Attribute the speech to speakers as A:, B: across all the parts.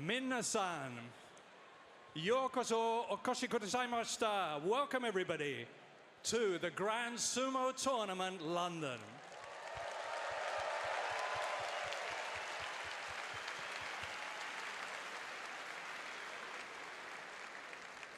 A: Minna-san, yokoso okoshi kudasaimashita. Welcome everybody to the Grand Sumo Tournament, London.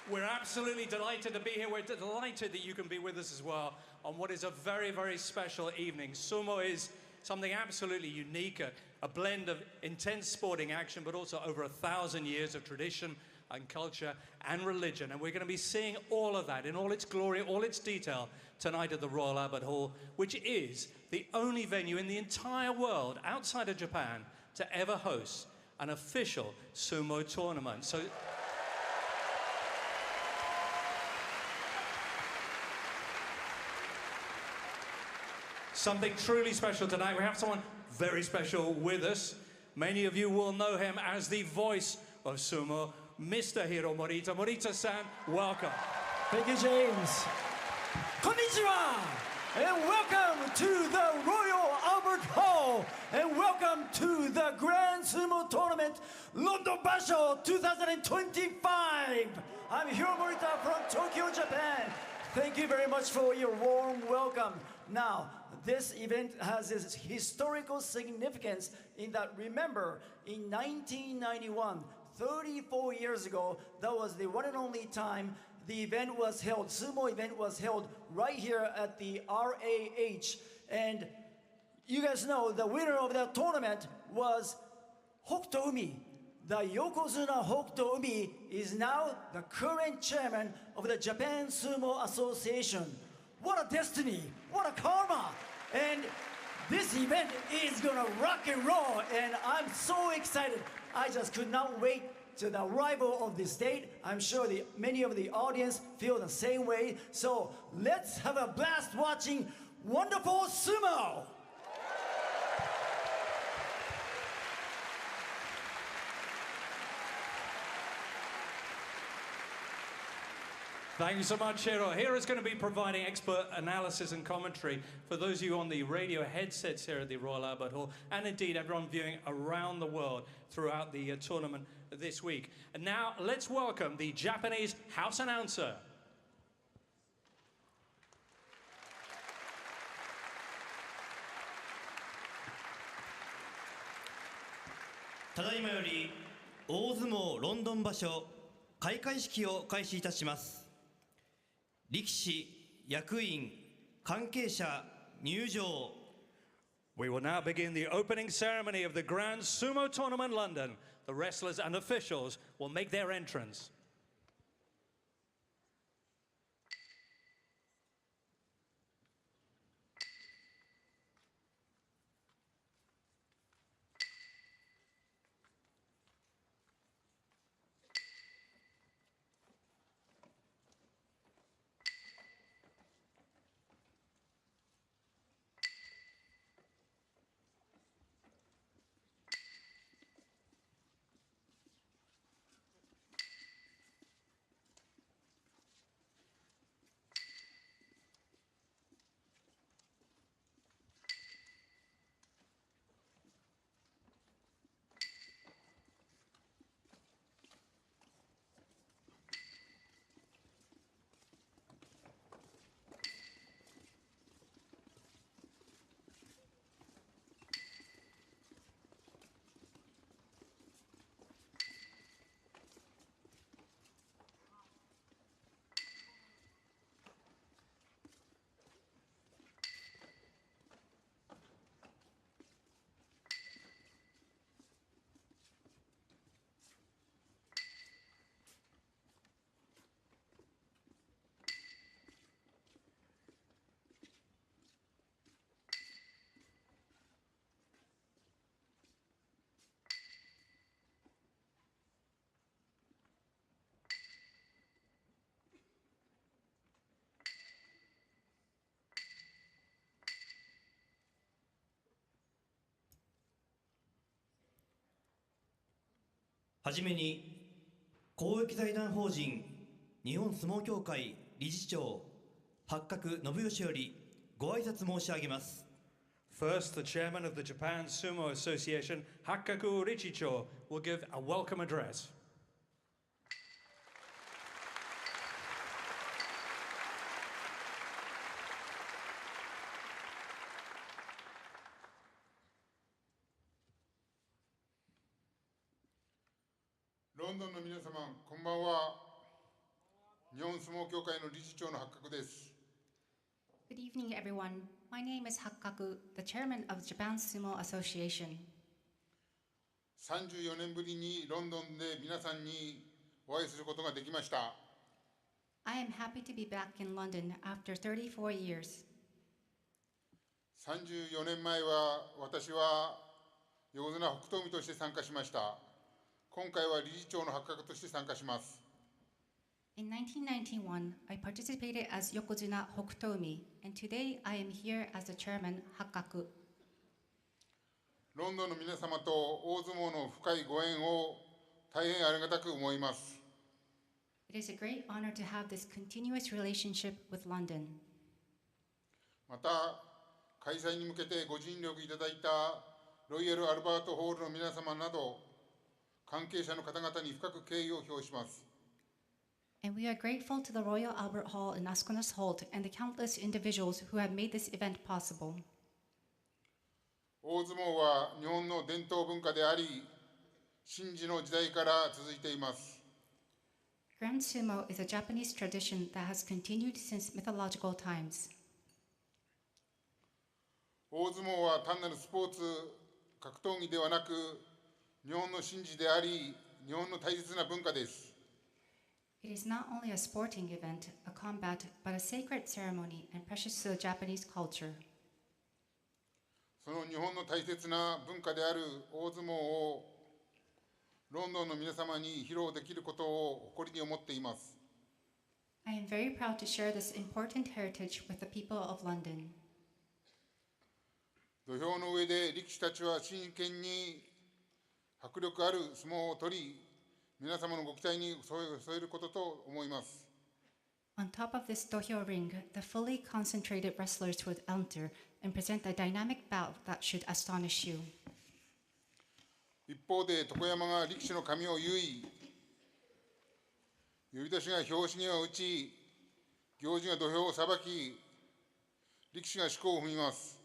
A: We're absolutely delighted to be here. We're delighted that you can be with us as well on what is a very, very special evening. Sumo is something absolutely unique, a blend of intense sporting action, but also over 1,000 years of tradition and culture and religion. And we're going to be seeing all of that in all its glory, all its detail tonight at the Royal Albert Hall, which is the only venue in the entire world outside of Japan to ever host an official sumo tournament. So something truly special tonight. We have someone very special with us. Many of you will know him as the voice of sumo, Mr. Hiro Morita. Morita-san, welcome.
B: Thank you, James. Konnichiwa, and welcome to the Royal Albert Hall, and welcome to the Grand Sumo Tournament, London Basho 2025. I'm Hiro Morita from Tokyo, Japan. Thank you very much for your warm welcome. Now, this event has its historical significance in that, remember, in 1991, 34 years ago, that was the one and only time the event was held, sumo event was held right here at the RAH. And you guys know the winner of that tournament was Hokuto Umi. The Yokozuna Hokuto Umi is now the current chairman of the Japan Sumo Association. What a destiny, what a karma. And this event is gonna rock and roll, and I'm so excited. I just could not wait to the arrival of this date. I'm sure many of the audience feel the same way. So let's have a blast watching wonderful sumo.
A: Thank you so much, Hiro. Hiro's going to be providing expert analysis and commentary for those of you on the radio headsets here at the Royal Albert Hall, and indeed everyone viewing around the world throughout the tournament this week. And now let's welcome the Japanese house announcer.
C: ただいまより大相撲ロンドン場所開会式を開始いたします。力士、役員、関係者、入場。
A: We will now begin the opening ceremony of the Grand Sumo Tournament London. The wrestlers and officials will make their entrance. .
C: はじめに公益財団法人日本相撲協会理事長八角信義よりご挨拶申し上げます。
A: First, the chairman of the Japan Sumo Association, Hakkaku Richicho, will give a welcome address.
D: ロンドンの皆様、こんばんは。日本相撲協会の理事長の八角です。
E: Good evening, everyone. My name is Hakkaku, the chairman of Japan Sumo Association.
D: 34年ぶりにロンドンで皆さんにお会いすることができました。
E: I am happy to be back in London after 34 years.
D: 34年前は私は横綱北東海として参加しました。今回は理事長の八角として参加します。
E: In 1991, I participated as Yokozuna Hokutomi, and today I am here as the chairman, Hakkaku.
D: ロンドンの皆様と大相撲の深いご縁を大変ありがたく思います。
E: It is a great honor to have this continuous relationship with London.
D: また、開催に向けてご尽力いただいたロイヤル・アルバート・ホールの皆様など、関係者の方々に深く敬意を表します。
E: And we are grateful to the Royal Albert Hall in Asconnus Holt and the countless individuals who have made this event possible.
D: 大相撲は日本の伝統文化であり、神事の時代から続いています。
E: Grand Sumo is a Japanese tradition that has continued since mythological times.
D: 大相撲は単なるスポーツ、格闘技ではなく、日本の神事であり、日本の大切な文化です。
E: It is not only a sporting event, a combat, but a sacred ceremony and precious to the Japanese culture.
D: その日本の大切な文化である大相撲をロンドンの皆様に披露できることを誇りに思っています。
E: I am very proud to share this important heritage with the people of London.
D: 土俵の上で力士たちは真剣に迫力ある相撲を取り、皆様のご期待に添えることと思います。
E: On top of this dohyo ring, the fully concentrated wrestlers would enter and present a dynamic bout that should astonish you.
D: 一方で床山が力士の髪を結い、呼出しが拍子際を打ち、行司が土俵をさばき、力士が四股を踏みます。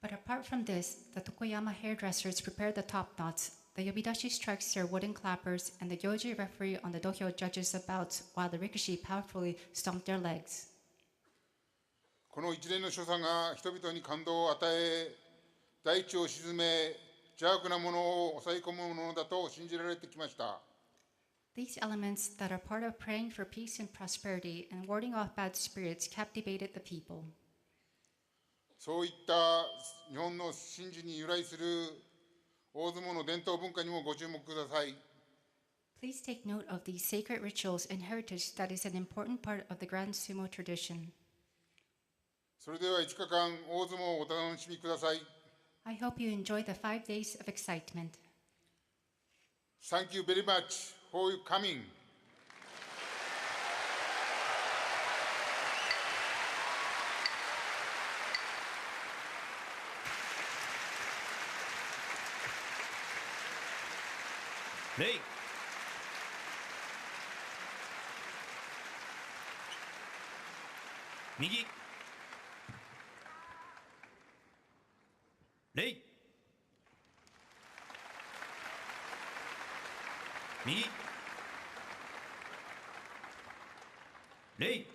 E: But apart from this, the Tokoyama hairdressers prepare the top knots, the yobidashi strikes their wooden clappers, and the gyoji referee on the dohyo judges the bouts while the rikishi powerfully stomp their legs.
D: この一連の所作が人々に感動を与え、大地を沈め、邪悪なものを抑え込むものだと信じられてきました。
E: These elements that are part of praying for peace and prosperity and warding off bad spirits captivated the people.
D: そういった日本の神事に由来する大相撲の伝統文化にもご注目ください。
E: Please take note of these sacred rituals and heritage that is an important part of the Grand Sumo tradition.
D: それでは5日間大相撲をお楽しみください。
E: I hope you enjoy the 5 days of excitement.
D: Thank you very much for your coming.
C: レイ右レイ右レイ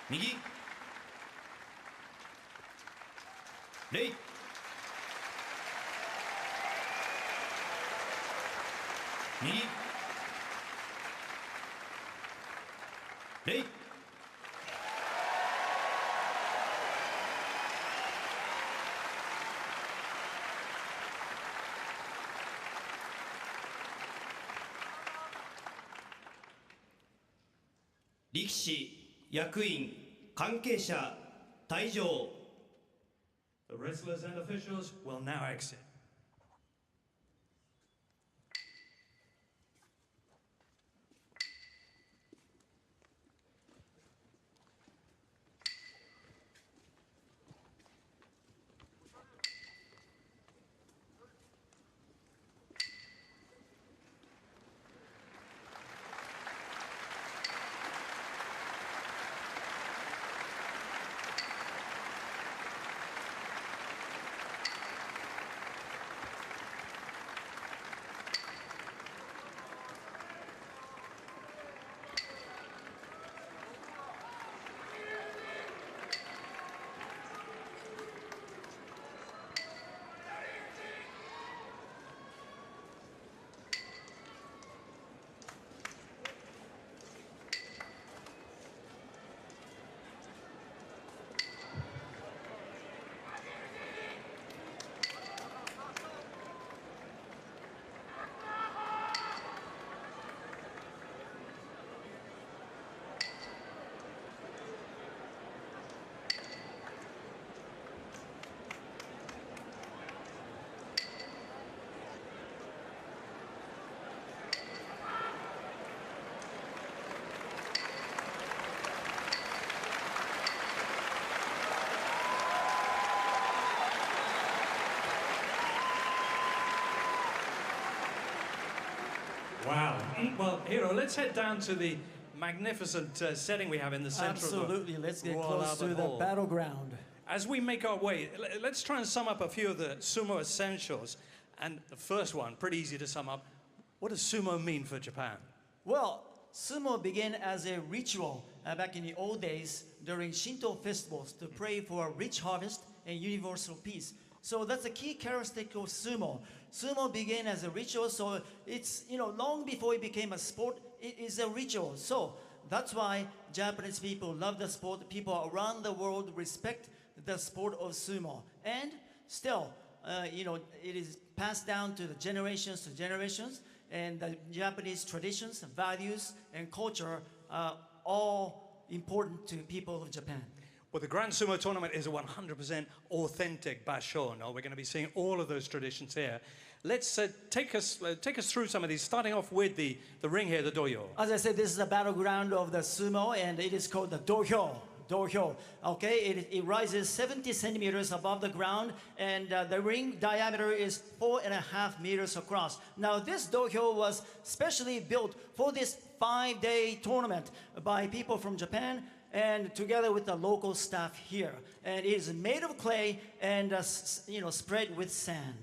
C: 右レイ右レイ力士、役員、関係者、退場。
A: The wrestlers and officials will now exit. Wow. Well, Hiro, let's head down to the magnificent setting we have in the center
B: Absolutely.
A: of the
B: Let's get
A: Royal
B: close
A: Albert
B: to the
A: Hall.
B: battleground.
A: As we make our way, let's try and sum up a few of the sumo essentials. And the first one, pretty easy to sum up. What does sumo mean for Japan?
B: Well, sumo began as a ritual back in the old days during Shinto festivals to pray for a rich harvest and universal peace. So that's a key characteristic of sumo. Sumo began as a ritual, so it's, long before it became a sport, it is a ritual. So that's why Japanese people love the sport. People around the world respect the sport of sumo. And still, it is passed down to the generations to generations, and the Japanese traditions, values, and culture are all important to people of Japan.
A: Well, the Grand Sumo Tournament is a 100% authentic basho. No, we're going to be seeing all of those traditions here. Let's take us through some of these, starting off with the ring here, the dohyo.
B: As I said, this is the battleground of the sumo, and it is called the dohyo. Dohyo. Okay, it rises 70 centimeters above the ground, and the ring diameter is 4.5 meters across. Now, this dohyo was specially built for this 5-day tournament by people from Japan, and together with the local staff here. And it is made of clay and spread with sand.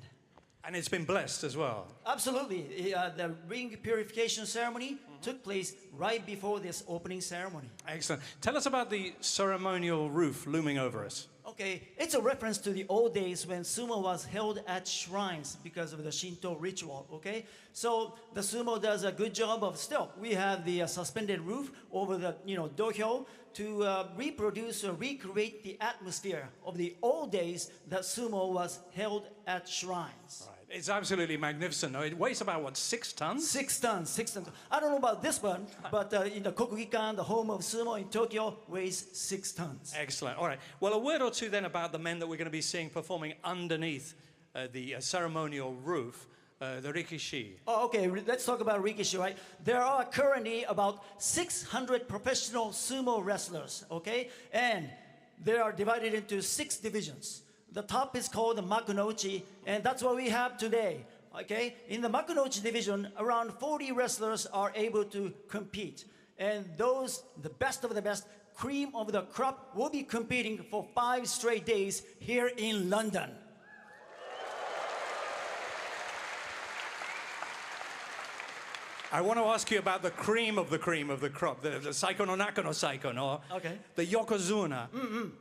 A: And it's been blessed as well.
B: Absolutely. The ring purification ceremony took place right before this opening ceremony.
A: Excellent. Tell us about the ceremonial roof looming over us.
B: Okay, it's a reference to the old days when sumo was held at shrines because of the Shinto ritual, okay? So the sumo does a good job of still. We have the suspended roof over the, dohyo to reproduce or recreate the atmosphere of the old days that sumo was held at shrines.
A: Right. It's absolutely magnificent. It weighs about, what, 6 tons?
B: 6 tons, 6 tons. I don't know about this one, but in the Kokugikan, the home of sumo in Tokyo, weighs 6 tons.
A: Excellent. All right. Well, a word or two then about the men that we're going to be seeing performing underneath the ceremonial roof, the rikishi.
B: Oh, okay, let's talk about rikishi, right? There are currently about 600 professional sumo wrestlers, okay? And they are divided into 6 divisions. The top is called the Makunochi, and that's what we have today, okay? In the Makunochi division, around 40 wrestlers are able to compete. And those, the best of the best, cream of the crop, will be competing for 5 straight days here in London.
A: I want to ask you about the cream of the crop, the Saiko no Naka no Saiko, no?
B: Okay.
A: The Yokozuna,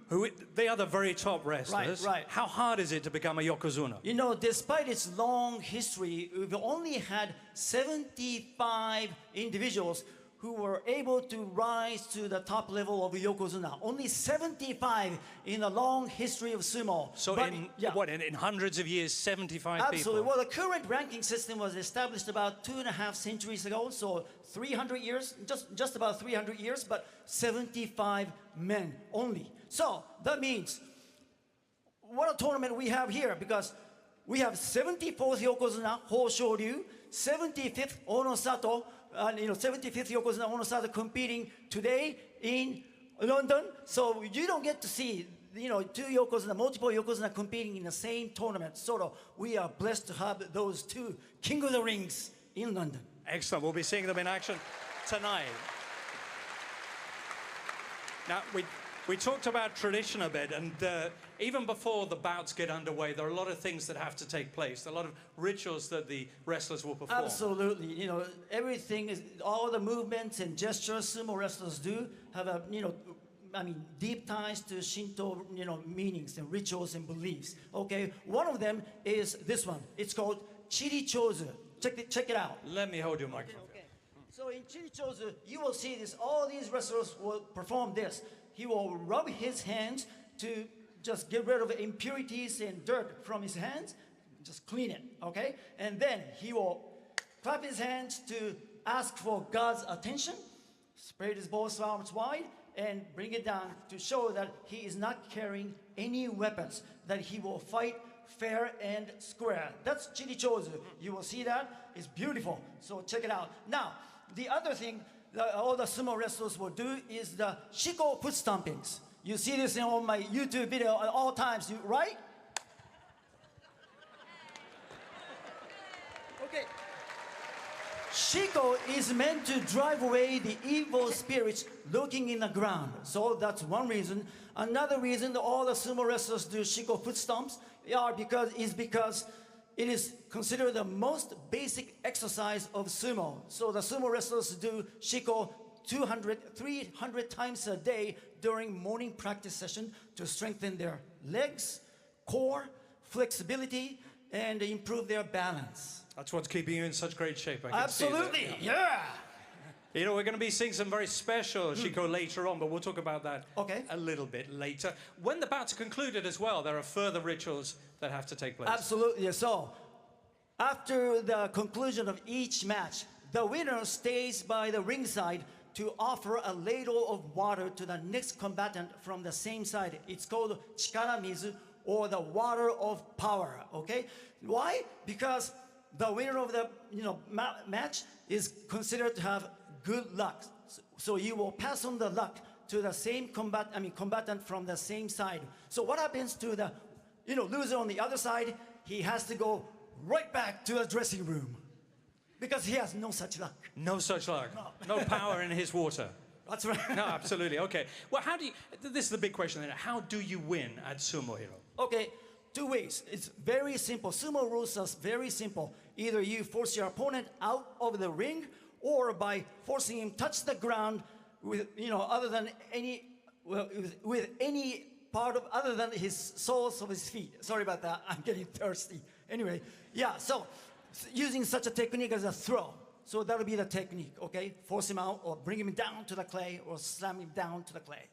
A: who they are the very top wrestlers.
B: Right.
A: How hard is it to become a Yokozuna?
B: Despite its long history, we've only had 75 individuals who were able to rise to the top level of Yokozuna. Only 75 in the long history of sumo.
A: So in hundreds of years, 75
B: Absolutely.
A: people?
B: Well, the current ranking system was established about 2.5 centuries ago, so 300 years, just about 300 years, but 75 men only. So that means, what a tournament we have here, because we have 74th Yokozuna, Ho Shoryu, 75th Ono Sato, 75th Yokozuna Ono Sato competing today in London. So you don't get to see, 2 Yokozuna, multiple Yokozuna competing in the same tournament. So we are blessed to have those 2 King of the Rings in London.
A: Excellent. We'll be seeing them in action tonight. Now, we talked about tradition a bit, and even before the bouts get underway, there are a lot of things that have to take place, a lot of rituals that the wrestlers will perform.
B: Absolutely. Everything is, all the movements and gestures sumo wrestlers do have a, deep ties to Shinto, meanings and rituals and beliefs. Okay, one of them is this one. It's called Chirichozu. Check it out.
A: Let me hold your microphone.
B: Okay. So in Chirichozu, you will see this. All these wrestlers will perform this. He will rub his hands to just get rid of impurities and dirt from his hands, just clean it, okay? And then he will clap his hands to ask for God's attention, spread his both arms wide, and bring it down to show that he is not carrying any weapons, that he will fight fair and square. That's Chirichozu. You will see that. It's beautiful. So check it out. Now, the other thing that all the sumo wrestlers will do is the shiko foot stompings. You see this in all my YouTube video at all times, right? Okay. Shiko is meant to drive away the evil spirits lurking in the ground. So that's one reason. Another reason that all the sumo wrestlers do Shiko foot stomps because it is considered the most basic exercise of sumo. So the sumo wrestlers do Shiko 200, 300 times a day during morning practice session to strengthen their legs, core, flexibility, and improve their balance.
A: That's what's keeping you in such great shape. I can see that.
B: Absolutely, yeah.
A: You know, we're going to be seeing some very special Shiko later on, but we'll talk about that a little bit later. When the bouts are concluded as well, there are further rituals that have to take place.
B: Absolutely. So, after the conclusion of each match, the winner stays by the ringside to offer a ladle of water to the next combatant from the same side. It's called chikaramizu, or the water of power. Okay? Why? Because the winner of the match is considered to have good luck. So you will pass on the luck to the same combatant from the same side. So what happens to the loser on the other side? He has to go right back to the dressing room because he has no such luck.
A: No such luck. No power in his water.
B: That's right.
A: No, absolutely. Okay. Well, this is the big question then. How do you win at Sumo Hero?
B: Okay, two ways. It's very simple. Sumo rules are very simple. Either you force your opponent out of the ring, or by forcing him touch the ground with with any part of other than his soles of his feet. Sorry about that. I'm getting thirsty. Anyway, yeah. So using such a technique as a throw. So that'll be the technique. Okay, force him out, or bring him down to the clay, or slam him down to the clay.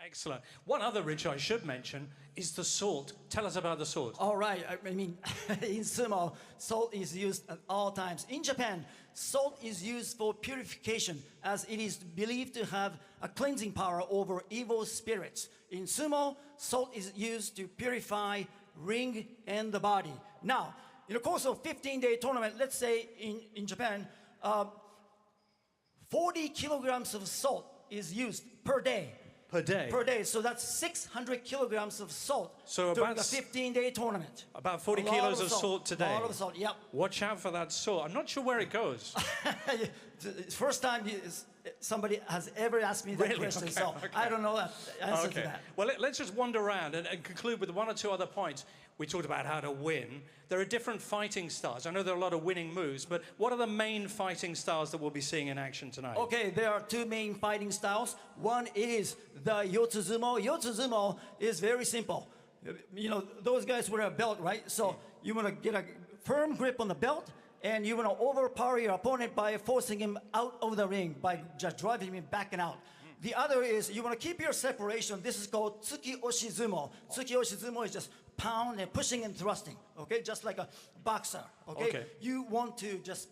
A: Excellent. One other ritual I should mention is the salt. Tell us about the salt.
B: All right. I mean, in sumo, salt is used at all times. In Japan, salt is used for purification, as it is believed to have a cleansing power over evil spirits. In sumo, salt is used to purify ring and the body. Now, in the course of 15-day tournament, let's say in Japan, 40 kilograms of salt is used per day.
A: Per day?
B: Per day. So that's 600 kilograms of salt during the 15-day tournament.
A: About 40 kilos of salt today.
B: A lot of salt, yep.
A: Watch out for that salt. I'm not sure where it goes.
B: First time somebody has ever asked me that question, so I don't know that answer to that.
A: Well, let's just wander around and conclude with one or two other points. We talked about how to win. There are different fighting styles. I know there are a lot of winning moves, but what are the main fighting styles that we'll be seeing in action tonight?
B: Okay, there are two main fighting styles. One is the Yotsuzumo. Yotsuzumo is very simple. You know, those guys wear a belt, right? So you want to get a firm grip on the belt, and you want to overpower your opponent by forcing him out of the ring, by just driving him back and out. The other is you want to keep your separation. This is called Tsuki Oshizumo. Tsuki Oshizumo is just pound and pushing and thrusting, okay? Just like a boxer, okay? You want to just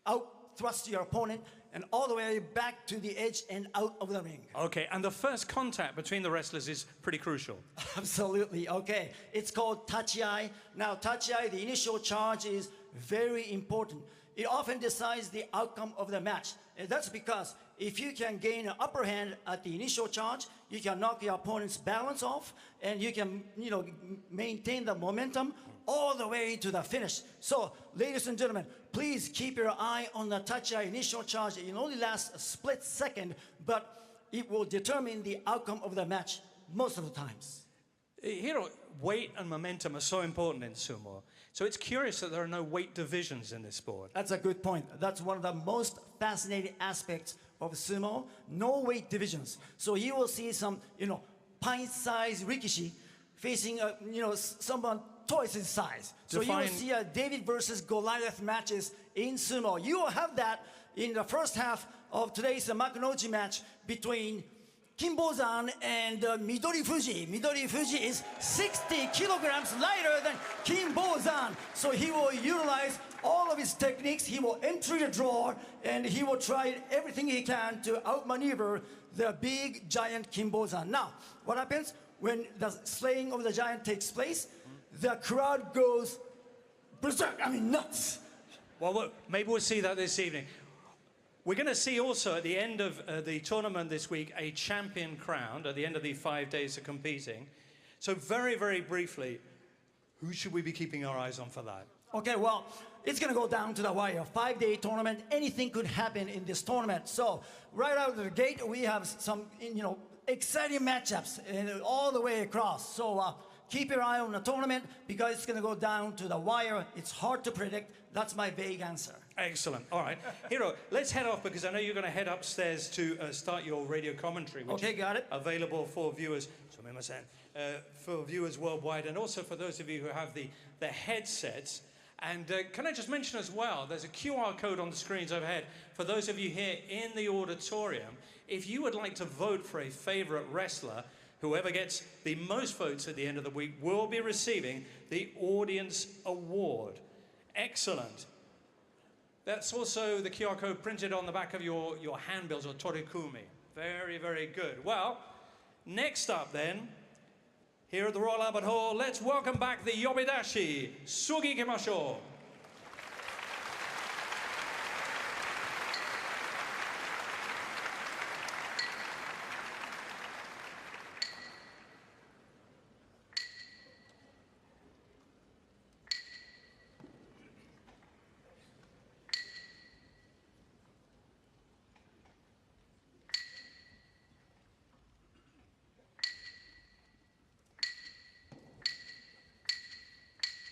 B: out-thrust your opponent and all the way back to the edge and out of the ring.
A: Okay, and the first contact between the wrestlers is pretty crucial.
B: Absolutely, okay. It's called tachiai. Now, tachiai, the initial charge, is very important. It often decides the outcome of the match. And that's because if you can gain an upper hand at the initial charge, you can knock your opponent's balance off, and you can, maintain the momentum all the way to the finish. So, ladies and gentlemen, please keep your eye on the tachiai initial charge. It only lasts a split second, but it will determine the outcome of the match most of the times.
A: Hiro, weight and momentum are so important in sumo. So it's curious that there are no weight divisions in this sport.
B: That's a good point. That's one of the most fascinating aspects of sumo. No weight divisions. So you will see some, pint-sized rikishi facing, someone twice his size. So you will see a David versus Goliath matches in sumo. You will have that in the first half of today's Makunochi match between Kinbozan and Midori Fuji. Midori Fuji is 60 kilograms lighter than Kinbozan. So he will utilize all of his techniques. He will enter the drawer, and he will try everything he can to outmaneuver the big giant Kinbozan. Now, what happens when the slaying of the giant takes place? The crowd goes berserk, nuts.
A: Well, maybe we'll see that this evening. We're going to see also at the end of the tournament this week a champion crowned at the end of the 5 days of competing. So very, very briefly, who should we be keeping our eyes on for that?
B: Okay, well, it's going to go down to the wire. 5-day tournament. Anything could happen in this tournament. So right out of the gate, we have some, exciting matchups all the way across. So keep your eye on the tournament because it's going to go down to the wire. It's hard to predict. That's my vague answer.
A: Excellent. All right. Hiro, let's head off because I know you're going to head upstairs to start your radio commentary. Which
B: Okay, got it.
A: Available for viewers. For viewers worldwide and also for those of you who have the headsets. And can I just mention as well, there's a QR code on the screens overhead for those of you here in the auditorium. If you would like to vote for a favorite wrestler, whoever gets the most votes at the end of the week will be receiving the Audience Award. Excellent. That's also the QR code printed on the back of your handbills or torikumi. Very, very good. Well, next up then, here at the Royal Albert Hall, let's welcome back the Yobidashi. Sugi ikimashou.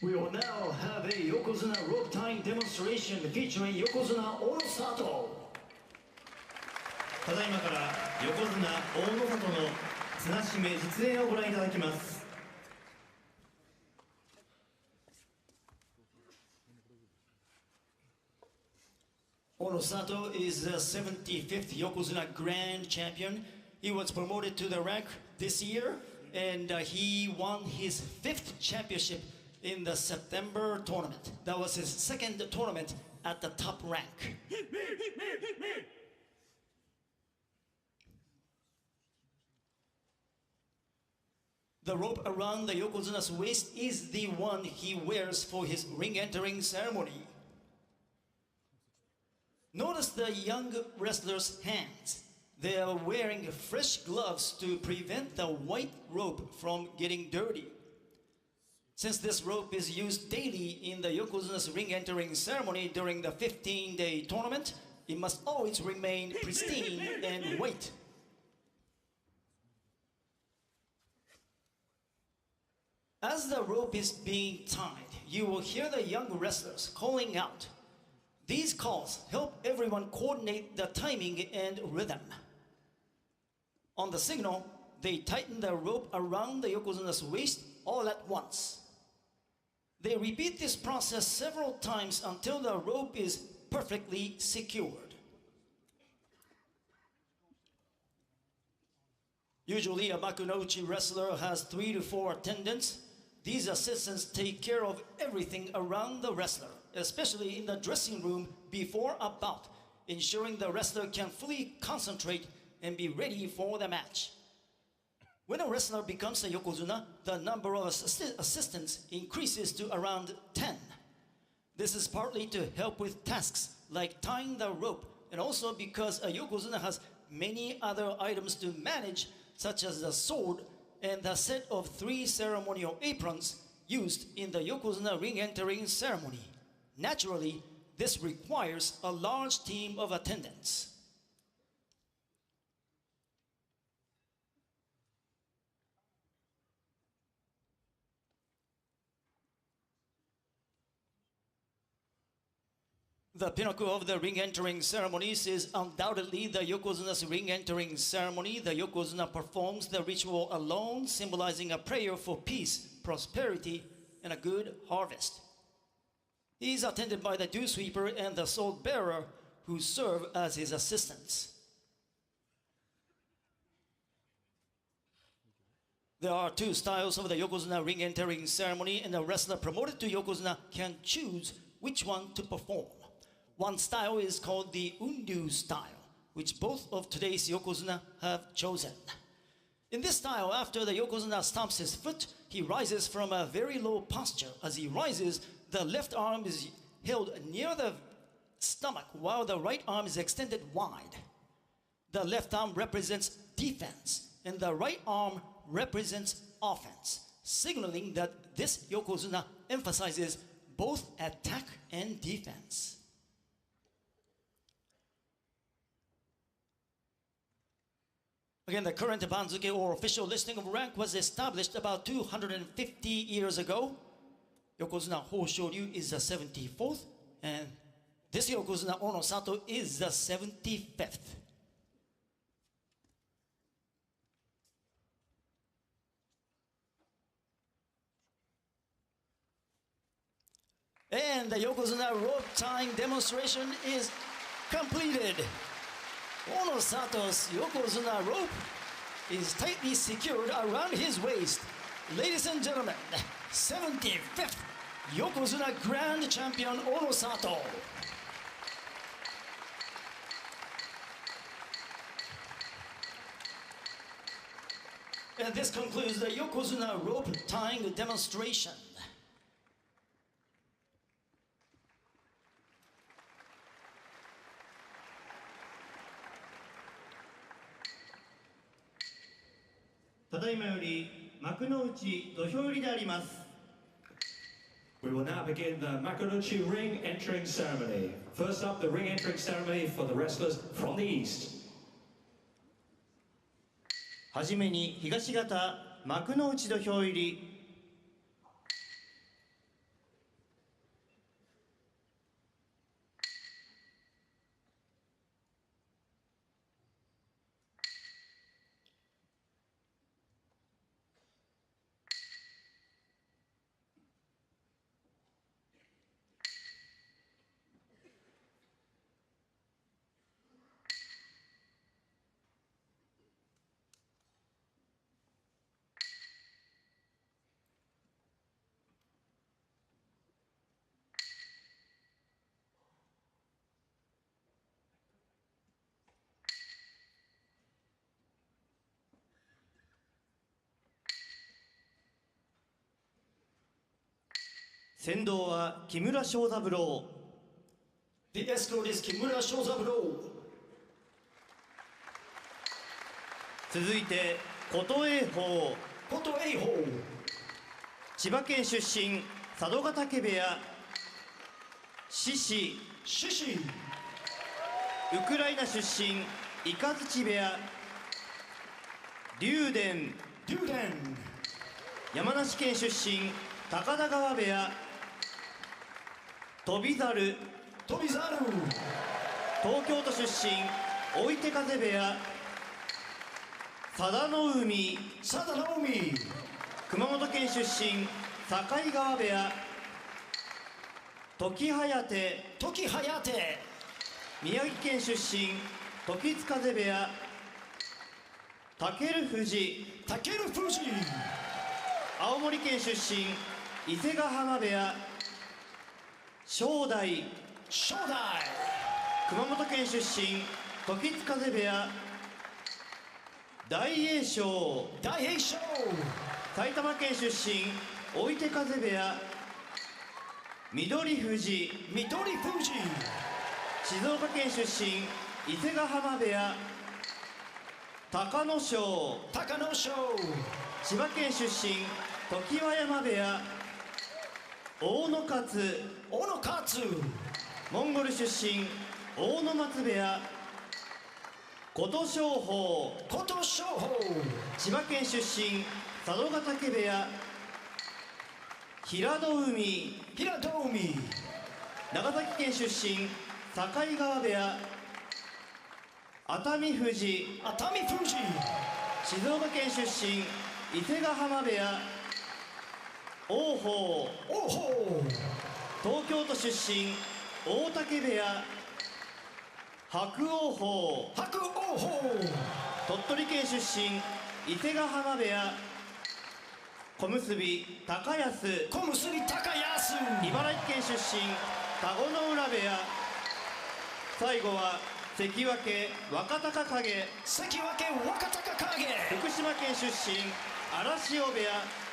B: We will now have a Yokozuna rope tying demonstration featuring Yokozuna Orosato.
C: ただいまから横綱大野里の綱締め実演をご覧いただきます。
B: Orosato is the 75th Yokozuna Grand Champion. He was promoted to the rank this year, and he won his 5th championship in the September tournament. That was his 2nd tournament at the top rank. The rope around the Yokozuna's waist is the one he wears for his ring entering ceremony. Notice the young wrestlers' hands. They are wearing fresh gloves to prevent the white rope from getting dirty. Since this rope is used daily in the Yokozuna's ring entering ceremony during the 15-day tournament, it must always remain pristine and white. As the rope is being tied, you will hear the young wrestlers calling out. These calls help everyone coordinate the timing and rhythm. On the signal, they tighten the rope around the Yokozuna's waist all at once. They repeat this process several times until the rope is perfectly secured. Usually, a Makunouchi wrestler has 3 to 4 attendants. These assistants take care of everything around the wrestler, especially in the dressing room before a bout, ensuring the wrestler can fully concentrate and be ready for the match. When a wrestler becomes a Yokozuna, the number of assistants increases to around 10. This is partly to help with tasks like tying the rope, and also because a Yokozuna has many other items to manage, such as the sword and the set of 3 ceremonial aprons used in the Yokozuna ring entering ceremony. Naturally, this requires a large team of attendants. The pinnacle of the ring entering ceremonies is undoubtedly the Yokozuna's ring entering ceremony. The Yokozuna performs the ritual alone, symbolizing a prayer for peace, prosperity, and a good harvest. He is attended by the dew sweeper and the sword bearer, who serve as his assistants. There are 2 styles of the Yokozuna ring entering ceremony, and the wrestler promoted to Yokozuna can choose which one to perform. One style is called the Unryu style, which both of today's Yokozuna have chosen. In this style, after the Yokozuna stamps his foot, he rises from a very low posture. As he rises, the left arm is held near the stomach while the right arm is extended wide. The left arm represents defense and the right arm represents offense, signaling that this Yokozuna emphasizes both attack and defense. Again, the current Banzuke or official listing of rank was established about 250 years ago. Yokozuna Hoshoryu is the 74th, and this Yokozuna Onosato is the 75th. And the Yokozuna rope tying demonstration is completed. Onosato's Yokozuna rope is tightly secured around his waist. Ladies and gentlemen, 75th Yokozuna Grand Champion Onosato. And this concludes the Yokozuna rope tying demonstration.
C: ただいまより幕の内土俵入りであります。
F: We will now begin the Makunuchi ring entering ceremony. First up, the ring entering ceremony for the wrestlers from the east.
C: はじめに東方幕の内土俵入り。 先導は木村庄三郎。
B: The escort is Kimura Shozaburo.
C: 続いて琴栄峰。
B: Koto Eiho.
C: 千葉県出身佐渡ヶ嶽部屋。獅子。
B: Shishi.
C: ウクライナ出身イカズチ部屋。竜電。
B: Duden.
C: 山梨県出身高田川部屋。翔猿。
B: Tobizaru.
C: 東京都出身追手風部屋。佐田の海。
B: Sadanomi.
C: 熊本県出身境川部屋。時疾風。
B: Toki Hayate.
C: 宮城県出身時津風部屋。武富士。
B: Takeru Fuji.
C: 青森県出身伊勢ヶ浜部屋。正代。
B: Shodai.
C: 熊本県出身時津風部屋。大栄翔。
B: Daiheisho.
C: 埼玉県出身追手風部屋。緑富士。
B: Midori Fuji.
C: 静岡県出身伊勢ヶ浜部屋。隆の勝。
B: Takanosho.
C: 千葉県出身常盤山部屋。大野勝。
B: Onokatsu.
C: モンゴル出身大野松部屋。琴勝峰。
B: Koto Shoho.
C: 千葉県出身佐渡ヶ嶽部屋。平戸海。
B: Hiradomi.
C: 長崎県出身境川部屋。熱海富士。
B: Atami Fuji.
C: 静岡県出身伊勢ヶ浜部屋。王鵬。
B: Oho.
C: 東京都出身大嶽部屋。伯桜鵬。
B: Haku Oho.
C: 鳥取県出身伊勢ヶ浜部屋。小結高安。
B: Komusuri Takayasu.
C: 茨城県出身田子の浦部屋。最後は関脇若隆景。
B: Sekiwake Wakataka Kage.
C: 福島県出身荒汐部屋。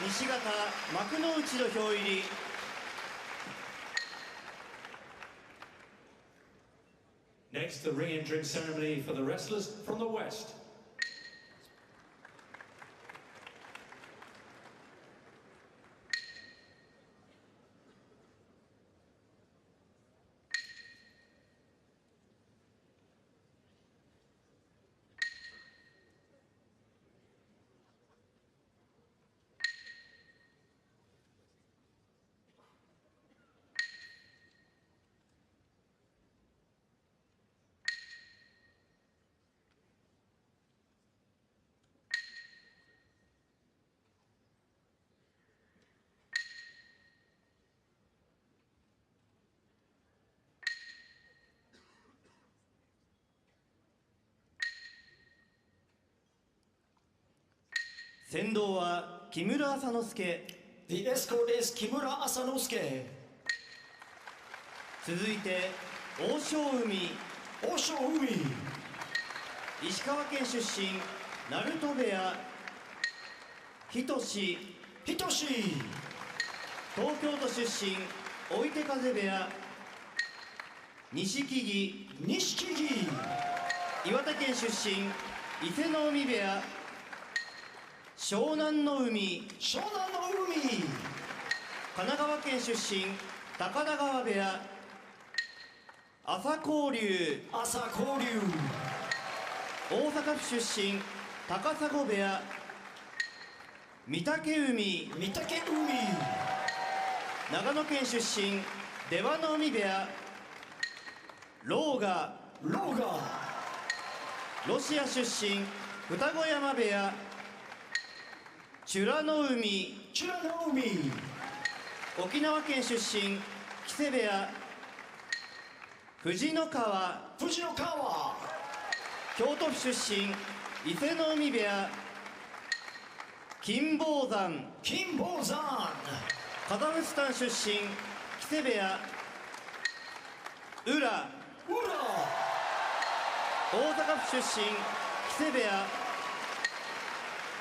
C: 西方幕の内土俵入り。
F: Next, the ring entering ceremony for the wrestlers from the west.
C: 先導は木村浅之助。
B: The escort is Kimura Asanosuke.
C: 続いて王将海。
B: Osho Umi.
C: 石川県出身鳴門部屋仁志。
B: Hitoshi.
C: 東京都出身追手風部屋錦木。
B: Nishikigi.
C: 岩手県出身伊勢の海部屋湘南の海。
B: Shonan no Umi.
C: 神奈川県出身高田川部屋朝紅龍。
B: Asa Koryu.
C: 大阪府出身高砂部屋御嶽海。
B: Mitake Umi.
C: 長野県出身出羽の海部屋狼雅。
B: Loga.
C: ロシア出身双子山部屋美らの海。
B: Chura no Umi.
C: 沖縄県出身木瀬部屋藤の川。
B: Fujinokawa.
C: 京都府出身伊勢の海部屋金峰山。
B: Kimbozan.
C: カザフスタン出身木瀬部屋浦。
B: Ura.
C: 大阪府出身木瀬部屋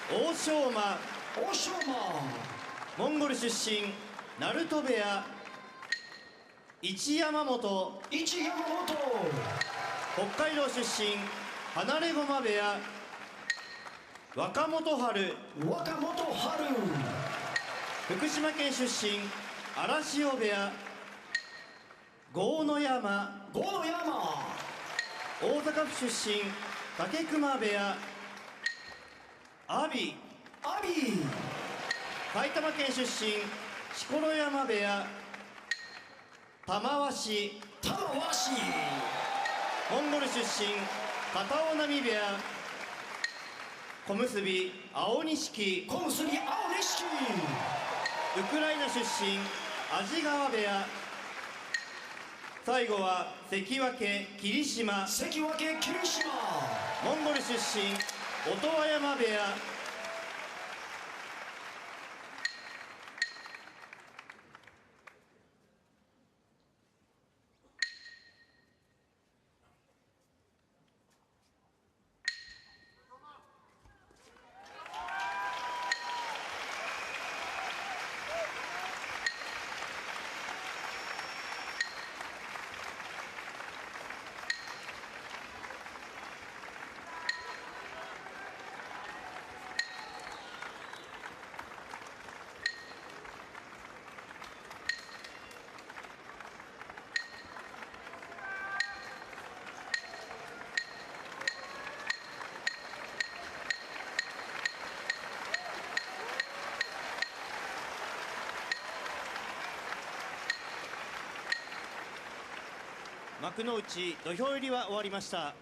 C: 大正馬。
B: Oshoma.
C: モンゴル出身鳴門部屋一山本。
B: Ichi Yamamoto.
C: 北海道出身離れ駒部屋若元春。
B: Wakamoto Haru.
C: 福島県出身荒汐部屋郷野山。
B: Gonoyama.
C: 大阪府出身竹熊部屋阿炎。
B: Abi.
C: 埼玉県出身錣山部屋玉鷲。
B: Tamawashi.
C: モンゴル出身片尾波部屋小結青錦。
B: Komusubi Aonishiki.
C: ウクライナ出身安治川部屋最後は関脇霧島。
B: Sekiwake Kirishima.
C: モンゴル出身音羽山部屋幕の内土俵入りは終わりました。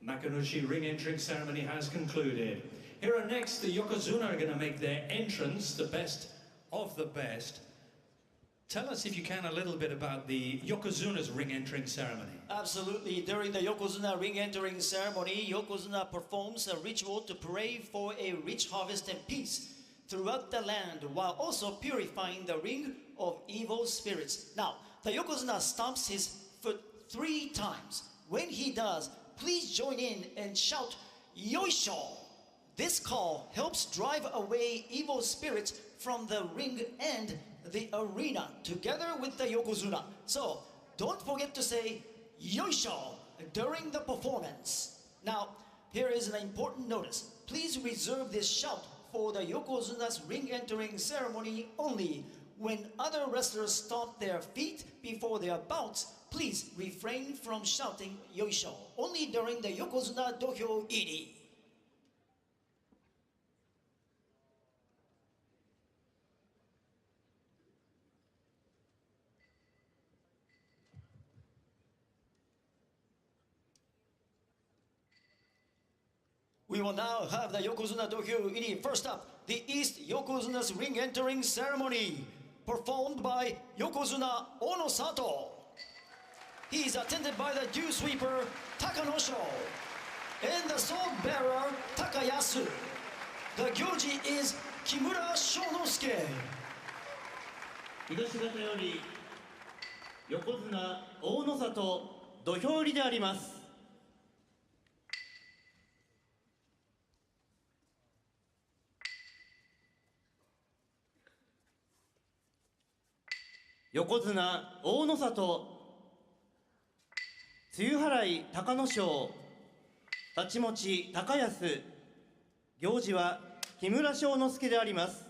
F: Makunuchi ring entering ceremony has concluded. Here are next, the Yokozuna are going to make their entrance, the best of the best. Tell us, if you can, a little bit about the Yokozuna's ring entering ceremony.
B: Absolutely. During the Yokozuna ring entering ceremony, Yokozuna performs a ritual to pray for a rich harvest and peace throughout the land, while also purifying the ring of evil spirits. Now, the Yokozuna stomps his foot 3 times. When he does, please join in and shout Yoisho. This call helps drive away evil spirits from the ring and the arena together with the Yokozuna. So don't forget to say Yoisho during the performance. Now, here is an important notice. Please reserve this shout for the Yokozuna's ring entering ceremony only. When other wrestlers stomp their feet before their bouts, please refrain from shouting Yoisho only during the Yokozuna Dohyo Iri. We will now have the Yokozuna Dohyo Iri. First up, the East Yokozuna's ring entering ceremony, performed by Yokozuna Onosato. He is attended by the dew sweeper Takanosho and the sword bearer Takayasu. The Gyoji is Kimura Shonosuke.
C: 東方より横綱大野里土俵入りであります。横綱大野里露払い隆の勝太刀持ち高安行司は木村庄之助であります。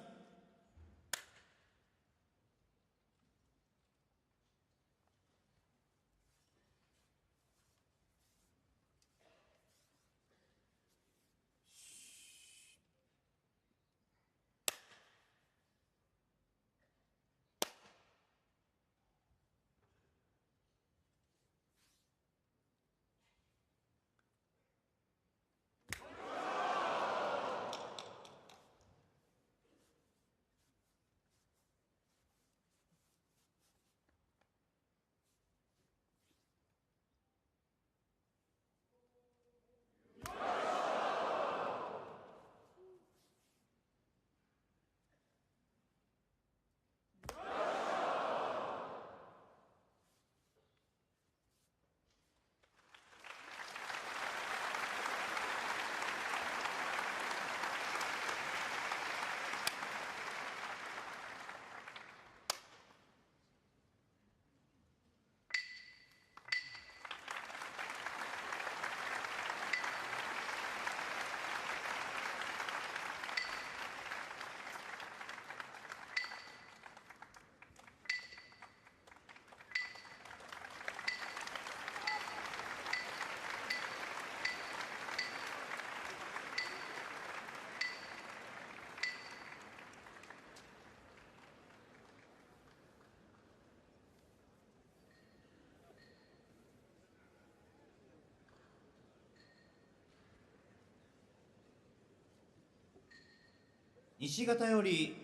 C: 西方より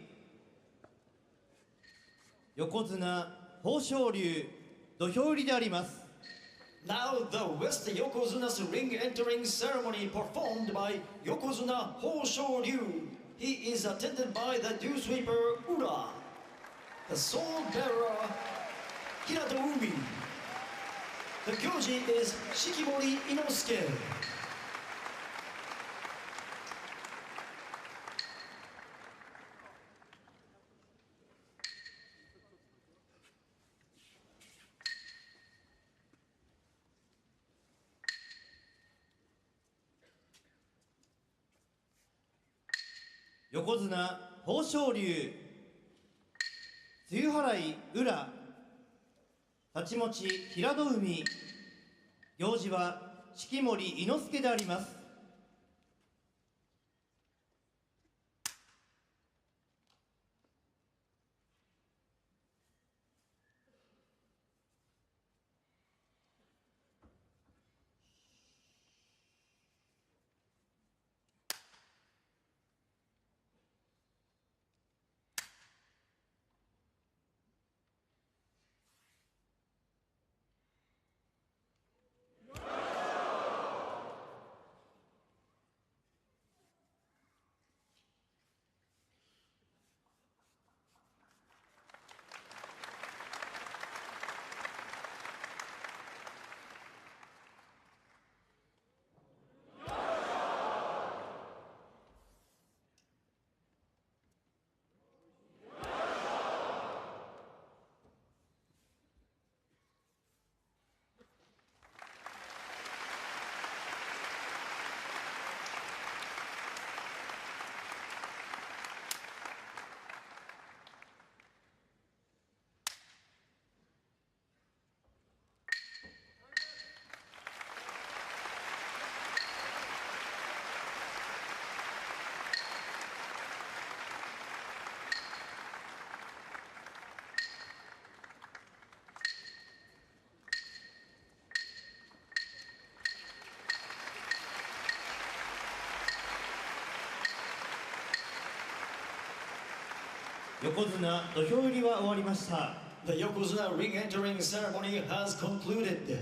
C: 横綱豊昇龍土俵入りであります。
B: Now the West Yokozuna's ring entering ceremony performed by Yokozuna Hoshou Ryu. He is attended by the dew sweeper Ura, the sword bearer Hirato Umi. The Gyoji is Shikimori Inosuke.
C: 横綱豊昇龍露払い宇良太刀持ち平戸海行司は式守伊之助であります。横綱土俵入りは終わりました。
B: The Yokozuna ring entering ceremony has concluded.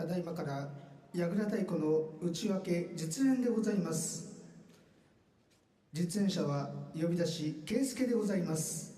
G: ただいまから櫓太鼓の内訳実演でございます。実演者は呼び出し圭介でございます。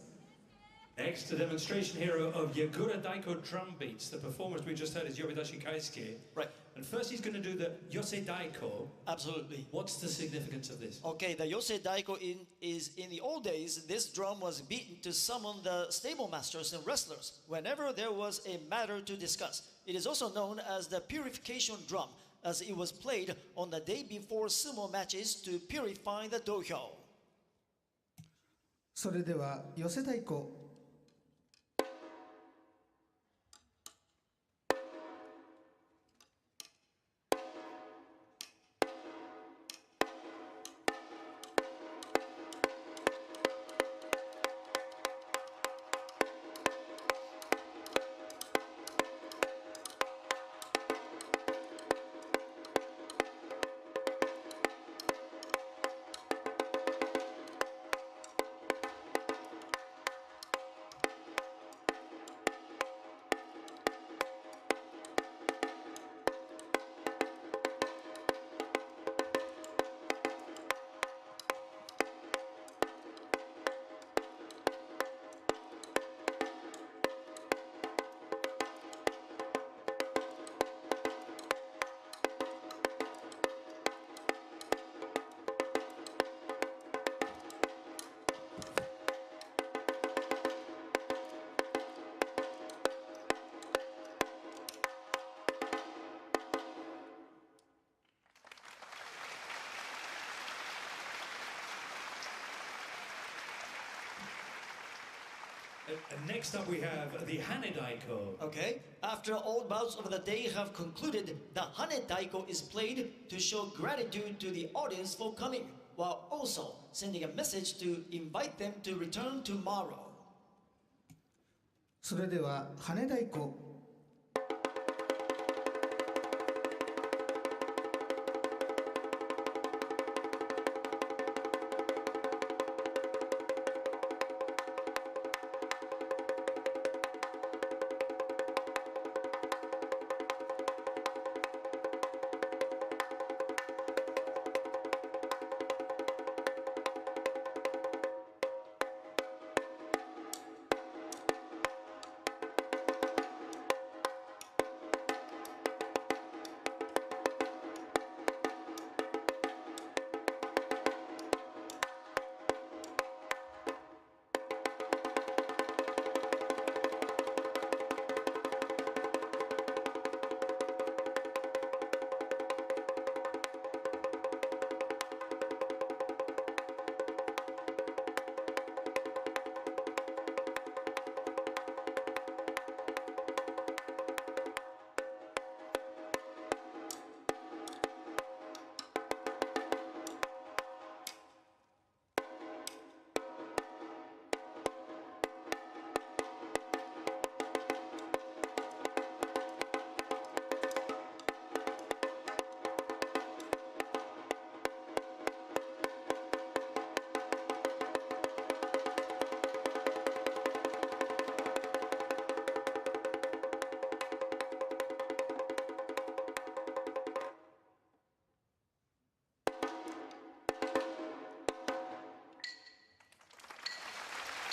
F: Next, a demonstration here of Yagura Daiko drum beats. The performance we just heard is Yobidashi Kaisuke.
B: Right.
F: And first he's going to do the Yosei Daiko.
B: Absolutely.
F: What's the significance of this?
B: Okay, the Yosei Daiko is in the old days, this drum was beaten to summon the stable masters and wrestlers whenever there was a matter to discuss. It is also known as the purification drum, as it was played on the day before sumo matches to purify the dohyo.
G: それでは寄せ太鼓
F: And next up we have the Hanedaiko.
B: Okay, after all bouts of the day have concluded, the Hane Daiko is played to show gratitude to the audience for coming, while also sending a message to invite them to return tomorrow.
G: それでは羽太鼓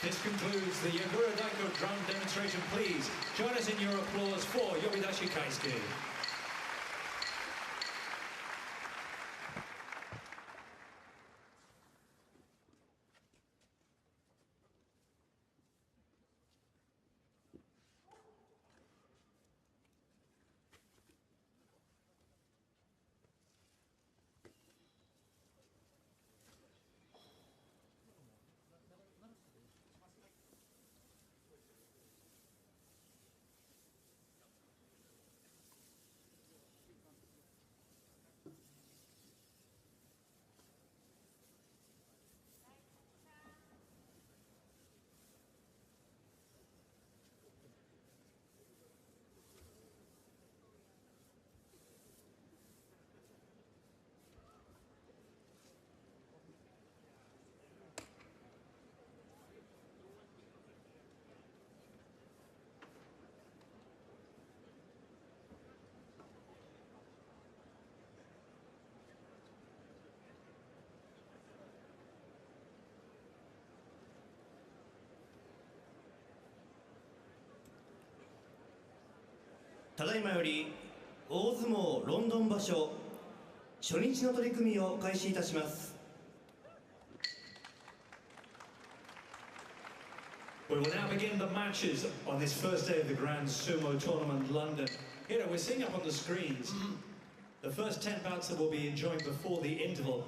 F: This concludes the Yagura Daiko drum demonstration. Please join us in your applause for Yobidashi Kaisuke.
C: ただいまより大相撲ロンドン場所初日の取り組みを開始いたします。
F: We will now begin the matches on this first day of the Grand Sumo Tournament London. Here we're seeing up on the screens the first 10 bouts that we'll be enjoying before the interval.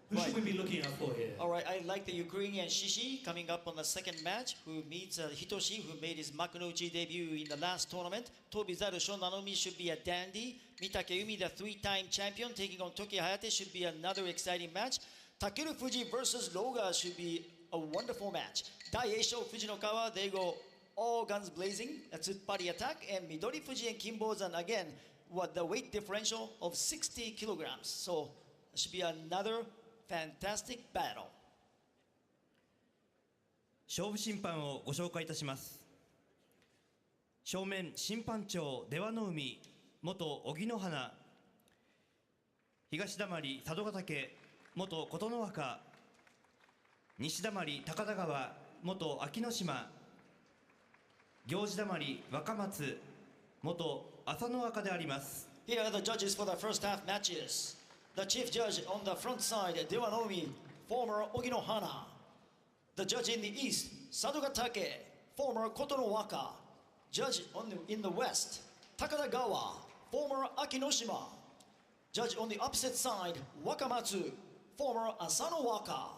F: Who should we be looking out for here?
B: All right, I like the Ukrainian Shishi coming up on the second match, who meets Hitoshi, who made his Makunochi debut in the last tournament. Tobizaru Shonanomi should be a dandy. Mitake Umi, the three-time champion, taking on Toki Hayate, should be another exciting match. Takeru Fuji versus Loga should be a wonderful match. Daieisho Fujinokawa, they go all guns blazing. That's a Tsuppari attack. And Midori Fuji and Kimbozan, again, what the weight differential of 60 kilograms. So it should be another fantastic battle.
C: 勝負審判をご紹介いたします。正面審判長出羽の海元荻野花、東溜佐渡ヶ嶽元琴ノ若、西溜高田川元秋ノ島、行司溜若松元朝乃若であります。
B: Here are the judges for the first half matches. The chief judge on the front side, Dewanomi, former Oginohana. The judge in the east, Sadogatake, former Kotonowaka. Judge in the west, Takadagawa, former Akinoshima. Judge on the opposite side, Wakamatsu, former Asanowaka.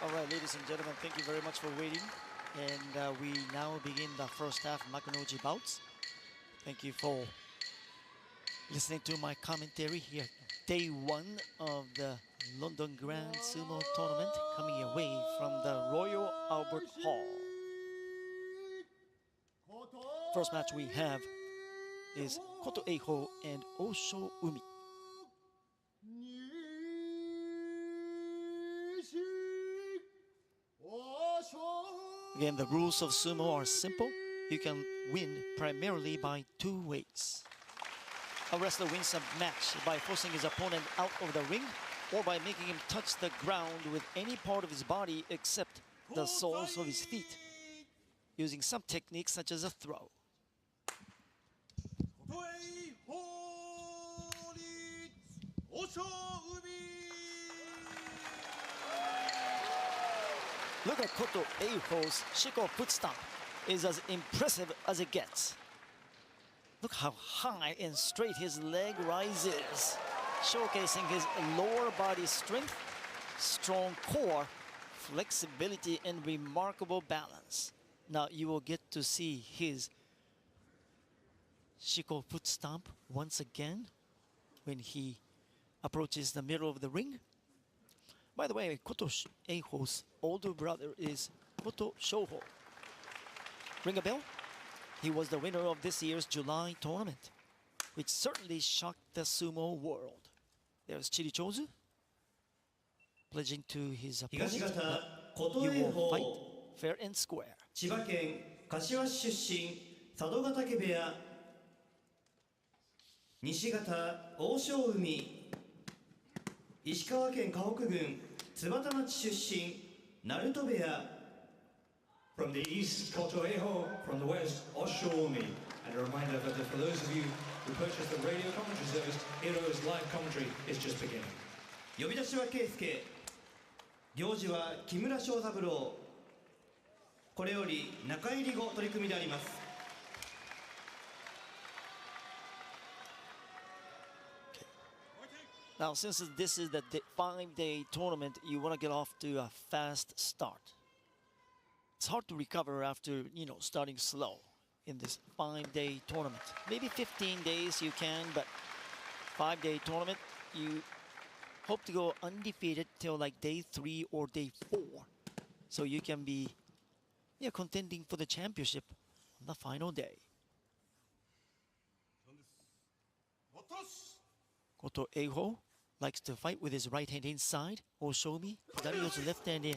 B: All right, ladies and gentlemen, thank you very much for waiting. And we now begin the first half Makunochi bouts. Thank you for listening to my commentary here. Day one of the London Grand Sumo Tournament coming away from the Royal Albert Hall. First match we have is Koto Eiho and Osho Umi. Again, the rules of sumo are simple. You can win primarily by two ways. A wrestler wins a match by forcing his opponent out of the ring or by making him touch the ground with any part of his body except the soles of his feet, using some techniques such as a throw. Look at Koto Eiho's Shiko foot stomp is as impressive as it gets. Look how high and straight his leg rises, showcasing his lower body strength, strong core, flexibility, and remarkable balance. Now you will get to see his Shiko foot stomp once again when he approaches the middle of the ring. By the way, Koto Eiho's older brother is Koto Shoho. Ring a bell? He was the winner of this year's July tournament, which certainly shocked the sumo world. There's Chirichozu, pledging to his opponent that you will fight fair and square.
C: 千葉県柏市出身佐渡ヶ嶽部屋、西方大正海、石川県河北郡津幡町出身鳴門部屋。
F: From the east, Koto Eiho. From the west, Oshoumi. And a reminder that for those of you who purchased the radio commentary service, Heroes live commentary is just beginning.
C: 呼び出しは圭介、行司は木村庄三郎。これより中入り後取り組みであります。
B: Now, since this is the 5-day tournament, you want to get off to a fast start. It's hard to recover after, starting slow in this 5-day tournament. Maybe 15 days you can, but 5-day tournament, you hope to go undefeated till like day 3 or day 4. So you can be contending for the championship on the final day. Koto Eiho likes to fight with his right hand inside. Oshoumi, Hidario's left hand in.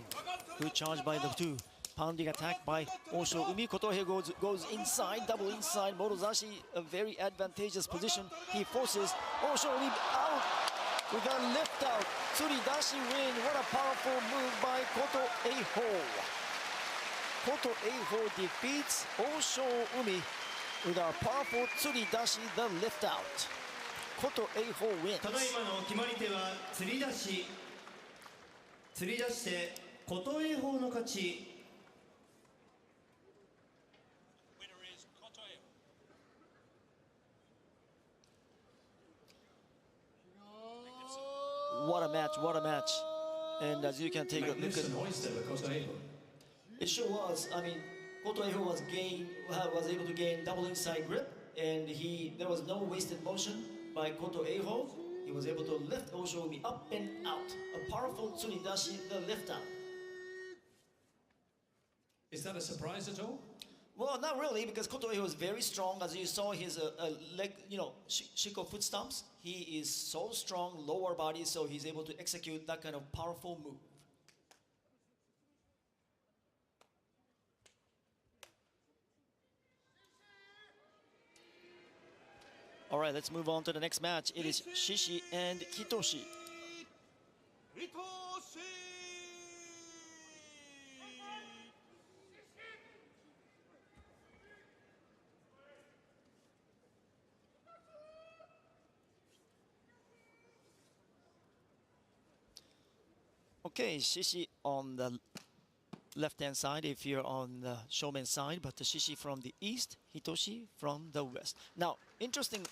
B: Good charge by the two. Pounding attack by Oshoumi. Kotohei goes inside, double inside. Morozashi, a very advantageous position. He forces Oshoumi out with a lift out. Tsuridashi win. What a powerful move by Koto Eiho. Koto Eiho defeats Oshoumi with a powerful Tsuridashi, the lift out. Koto Eiho wins.
C: ただいまの決まり手は釣り出し。釣り出して琴英峰の勝ち。
B: What a match, what a match. And as you can take a look at
F: Magnificent hoist there by Koto Eiho.
B: it, sure was. I mean, Koto Eiho was able to gain double inside grip, and there was no wasted motion by Koto Eiho. He was able to lift Oshoumi up and out. A powerful Tsuridashi, the lift out.
F: Is that a surprise at all?
B: Well, not really, because Koto Eiho is very strong. As you saw his leg, Shiko foot stomps. He is so strong, lower body, so he's able to execute that kind of powerful move. All right, let's move on to the next match. It is Shishi and Hitoshi. Okay, Shishi on the left-hand side if you're on the showman side, but the Shishi from the east, Hitoshi from the west. Now, interesting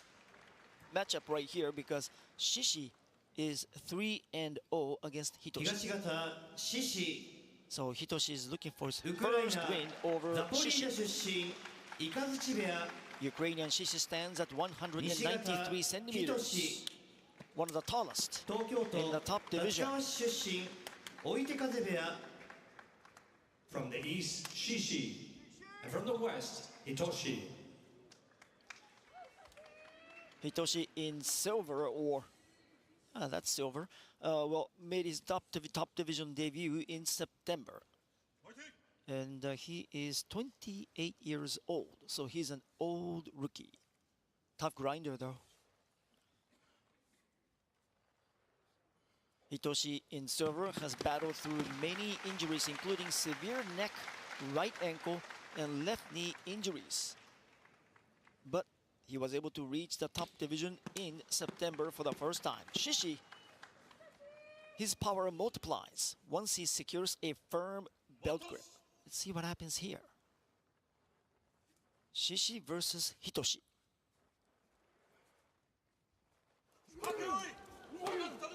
B: matchup right here because Shishi is 3-0 against
C: 東
B: Hitoshi.
C: 方獅子
B: So Hitoshi is looking for his
C: ウクライ
B: first
C: ナ
B: win over
C: ザポリージャ
B: Shishi.
C: 出身イカズチ部屋
B: Ukrainian Shishi stands at
C: 西方
B: 193
C: 仁
B: centimeters, one of the tallest
C: 東京
B: in the
C: 都
B: top
C: 立
B: division.
C: 川市出身追手風部屋
F: From the east, Shishi. And from the west, Hitoshi.
B: Hitoshi in silver, or that's silver. Made his top division debut in September, and he is 28 years old. So he's an old rookie. Tough grinder though. Hitoshi in silver has battled through many injuries, including severe neck, right ankle, and left knee injuries. But he was able to reach the top division in September for the first time. Shishi, his power multiplies once he secures a firm belt grip. Let's see what happens here. Shishi versus Hitoshi.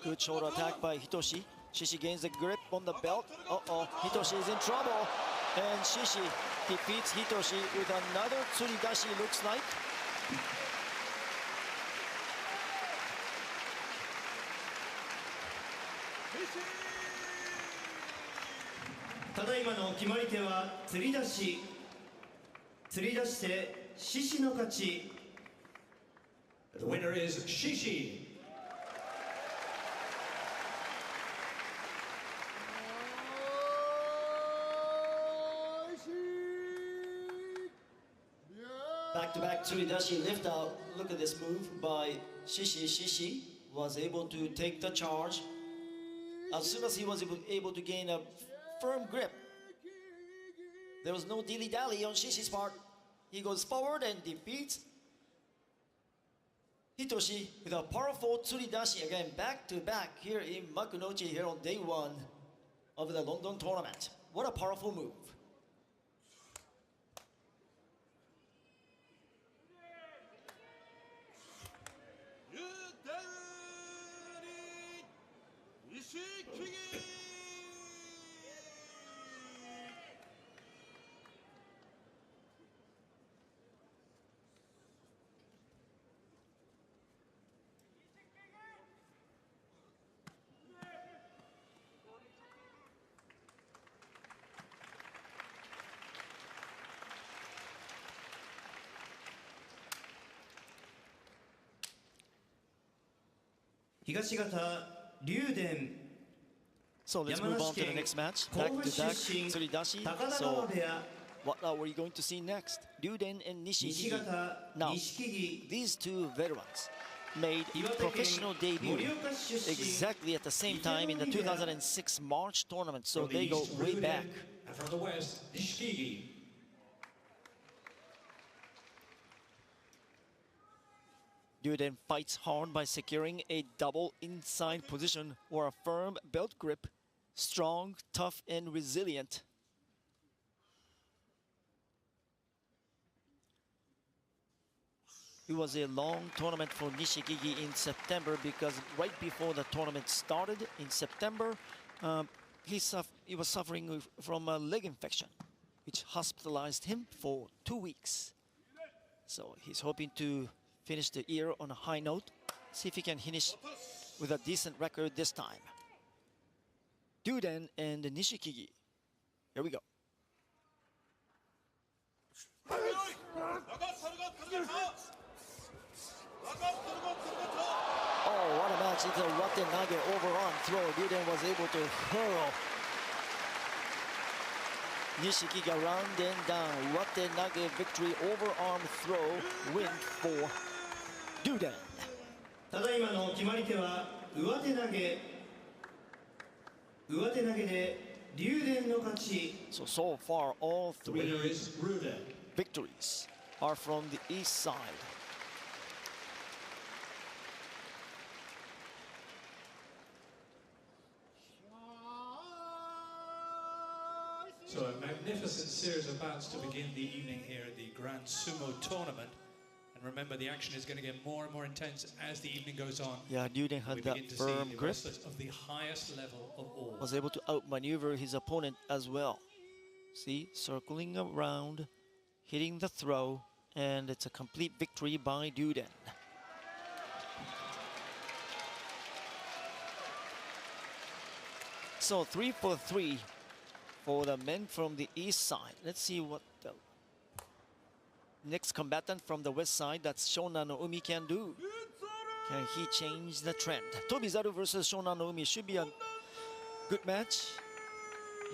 B: Good shoulder attack by Hitoshi. Shishi gains the grip on the belt. Hitoshi is in trouble. And Shishi defeats Hitoshi with another Tsuridashi, looks like.
C: ただいまの決まり手は釣り出し釣り出して獅子の勝ち
F: The winner is Shishi.
B: Back-to-back Tsuridashi lift out. Look at this move by Shishi. Shishi was able to take the charge. As soon as he was able to gain a firm grip, there was no dilly-dally on Shishi's part. He goes forward and defeats Hitoshi with a powerful Tsuridashi. Again, back-to-back here in Makunochi here on day one of the London tournament. What a powerful move.
C: 東方竜電
H: So let's
C: 山
H: move
C: 梨
H: on to the
C: 県
H: next match.
C: 甲
H: Back
C: 府
H: to
C: 出
H: back
C: 身
H: Tsuridashi.
C: 高田
H: So
C: 川部屋
H: what are we going to see next? Ryuden and
C: 西
H: Nishiki.
C: 方
H: Now,
C: 錦木
H: these two veterans made
C: 岩手
H: professional
C: 県
H: debut
C: 盛岡市出身
H: exactly at the same time in the 2006 March tournament. So
F: From the
H: they go
F: east,
H: way
F: Ryuden,
H: back.
F: and from the west, Nishiki.
H: Ryuden fights hard by securing a double inside position or a firm belt grip. Strong, tough, and resilient. It was a long tournament for Nishikigi in September because right before the tournament started in September, he was suffering from a leg infection, which hospitalized him for 2 weeks. So he's hoping to finish the year on a high note, see if he can finish with a decent record this time. Ryuden and Nishikigi. Here we go. Oh, what a match. It's a Watenage overarm throw. Ryuden was able to hurl Nishikigi around and down. Watenage victory overarm throw win for Ryuden.
C: ただいまの決まり手は上手投げで竜電の勝ち
H: So far, all
F: The winner
H: three
F: is Ryuden.
H: victories are from the east side.
F: So a magnificent series of bouts to begin the evening here at the Grand Sumo Tournament. And remember, the action is going to get more and more intense as the evening goes on.
H: Yeah, Ryuden
F: We
H: had
F: begin
H: that
F: to see
H: firm
F: the
H: grip.
F: wrestlers of the highest level of all.
H: Was able to outmaneuver his opponent as well. See, circling around, hitting the throw, and it's a complete victory by Ryuden. So 3 for 3 for the men from the east side. Let's see what the next combatant from the west side, that's Shona Noumi, can do. Can he change the trend? Tobizaru versus Shona Noumi should be a good match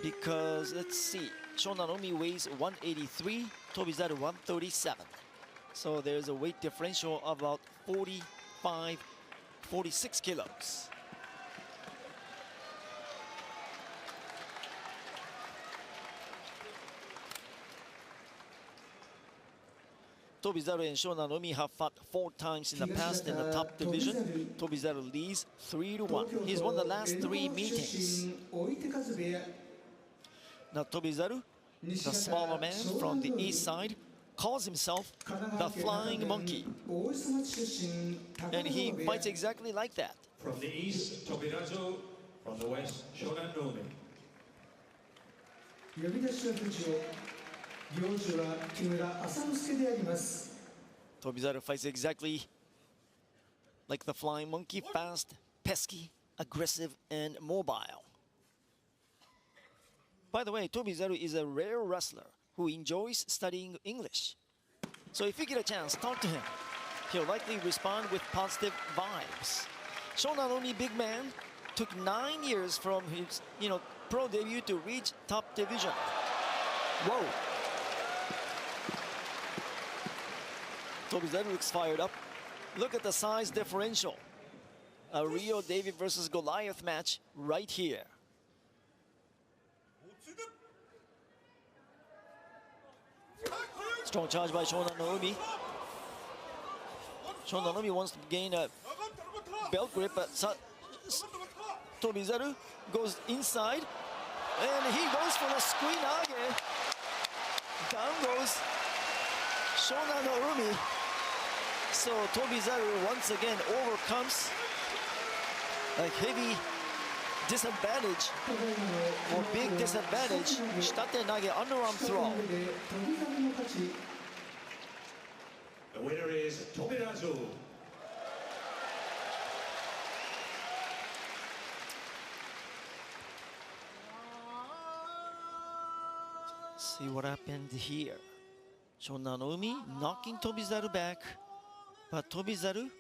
H: because, let's see, Shona Noumi weighs 183, Tobizaru 137. So there's a weight differential of about 45, 46 kilos. Tobizaru and Shona Noumi have fought 4 times in the past in the top division. Tobizaru leads 3-1. He's won the last 3 meetings. Now Tobizaru, the smaller man from the east side, calls himself the Flying Monkey. And he fights exactly like that.
F: From the east, Tobirazo. From the west, Shona Noumi.
G: 呼び出しは藤尾、行事は木村浅之助であります。
H: Tobizaru fights exactly like the Flying Monkey, fast, pesky, aggressive, and mobile. By the way, Tobizaru is a rare wrestler who enjoys studying English. So if you get a chance, talk to him. He'll likely respond with positive vibes. Shona Noumi, big man, took 9 years from his, pro debut to reach top division. Whoa. Tobizaru looks fired up. Look at the size differential. A Rio David versus Goliath match right here. Strong charge by Shona Noumi. Shona Noumi wants to gain a belt grip, but Tobizaru goes inside, and he goes for the squinage. Down goes Shona Noumi. So Tobizaru once again overcomes a heavy disadvantage, or big disadvantage, shitate nage underarm throw.
F: The winner is Tobirazo.
H: See what happened here. Shona Noumi knocking Tobizaru back, but Tobizaru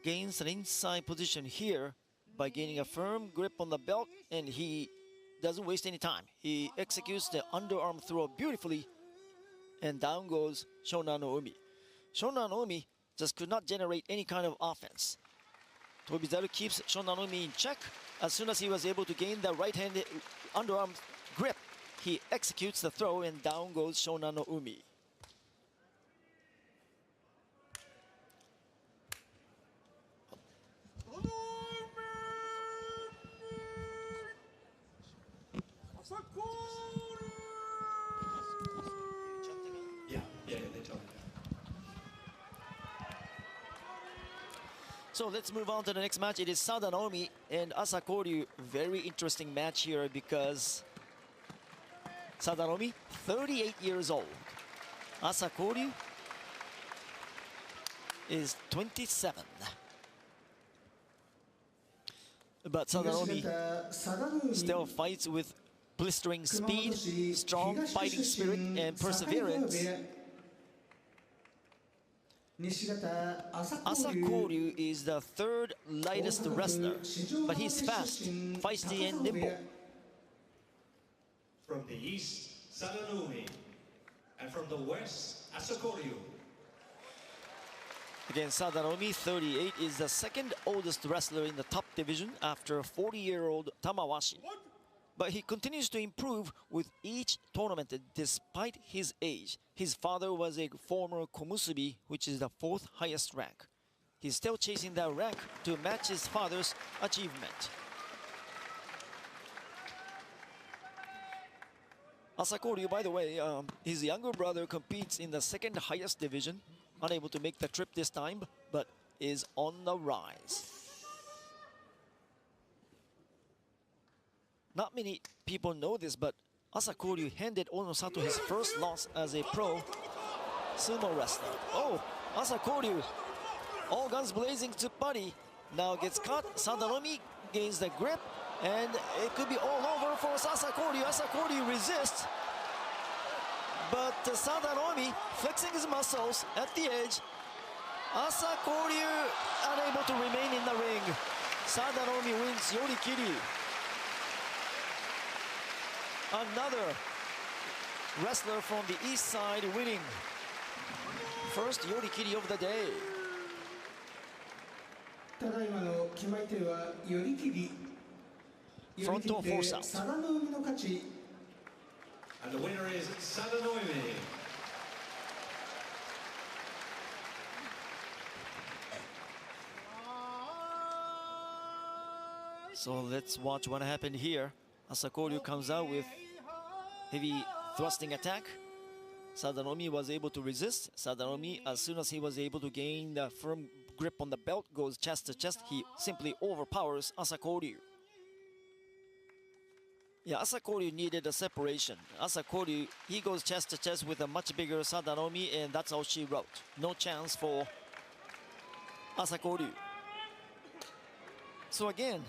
H: gains an inside position here by gaining a firm grip on the belt, and he doesn't waste any time. He executes the underarm throw beautifully, and down goes Shonan no Umi. Shonan no Umi just could not generate any kind of offense. Tobizaru keeps Shonan no Umi in check. As soon as he was able to gain the right-handed underarm grip, he executes the throw, and down goes Shonan no Umi.
F: Yeah, they told me.
H: So let's move on to the next match. It is Sada Naomi and Asa Koryu. Very interesting match here because Sada Naomi, 38 years old. Asa Koryu is 27. But Sada Naomi still fights with blistering speed, strong fighting spirit, and perseverance. Asa Koryu is the third lightest wrestler, but he's fast, feisty, and nimble.
F: From the east, Sadanumi. And from the west, Asa Koryu.
H: Again, Sada Naomi, 38, is the second oldest wrestler in the top division after 40-year-old Tamawashi. But he continues to improve with each tournament despite his age. His father was a former komusubi, which is the 4th highest rank. He's still chasing that rank to match his father's achievement. Asa Koryu, by the way, his younger brother competes in the 2nd highest division, unable to make the trip this time, but is on the rise. Not many people know this, but Asa Koryu handed Ono Sato his first loss as a pro sumo wrestler. Oh, Asa Koryu, all guns blazing to Buddy, now gets caught. Sada Naomi gains the grip, and it could be all over for Asa Koryu. Asa Koryu resists, but Sada Naomi flexing his muscles at the edge. Asa Koryu unable to remain in the ring. Sada Naomi wins Yorikiri. Another wrestler from the east side winning. First Yorikiri of the day. Frontal force out.
F: And the winner is Sadanumi.
H: So let's watch what happened here. Asa Koryu comes out with heavy thrusting attack. Sada Naomi was able to resist. Sada Naomi, as soon as he was able to gain the firm grip on the belt, goes chest to chest. He simply overpowers Asa Koryu. Yeah, Asa Koryu needed a separation. Asa Koryu, he goes chest to chest with a much bigger Sada Naomi, and that's all she wrote. No chance for Asa Koryu. So again,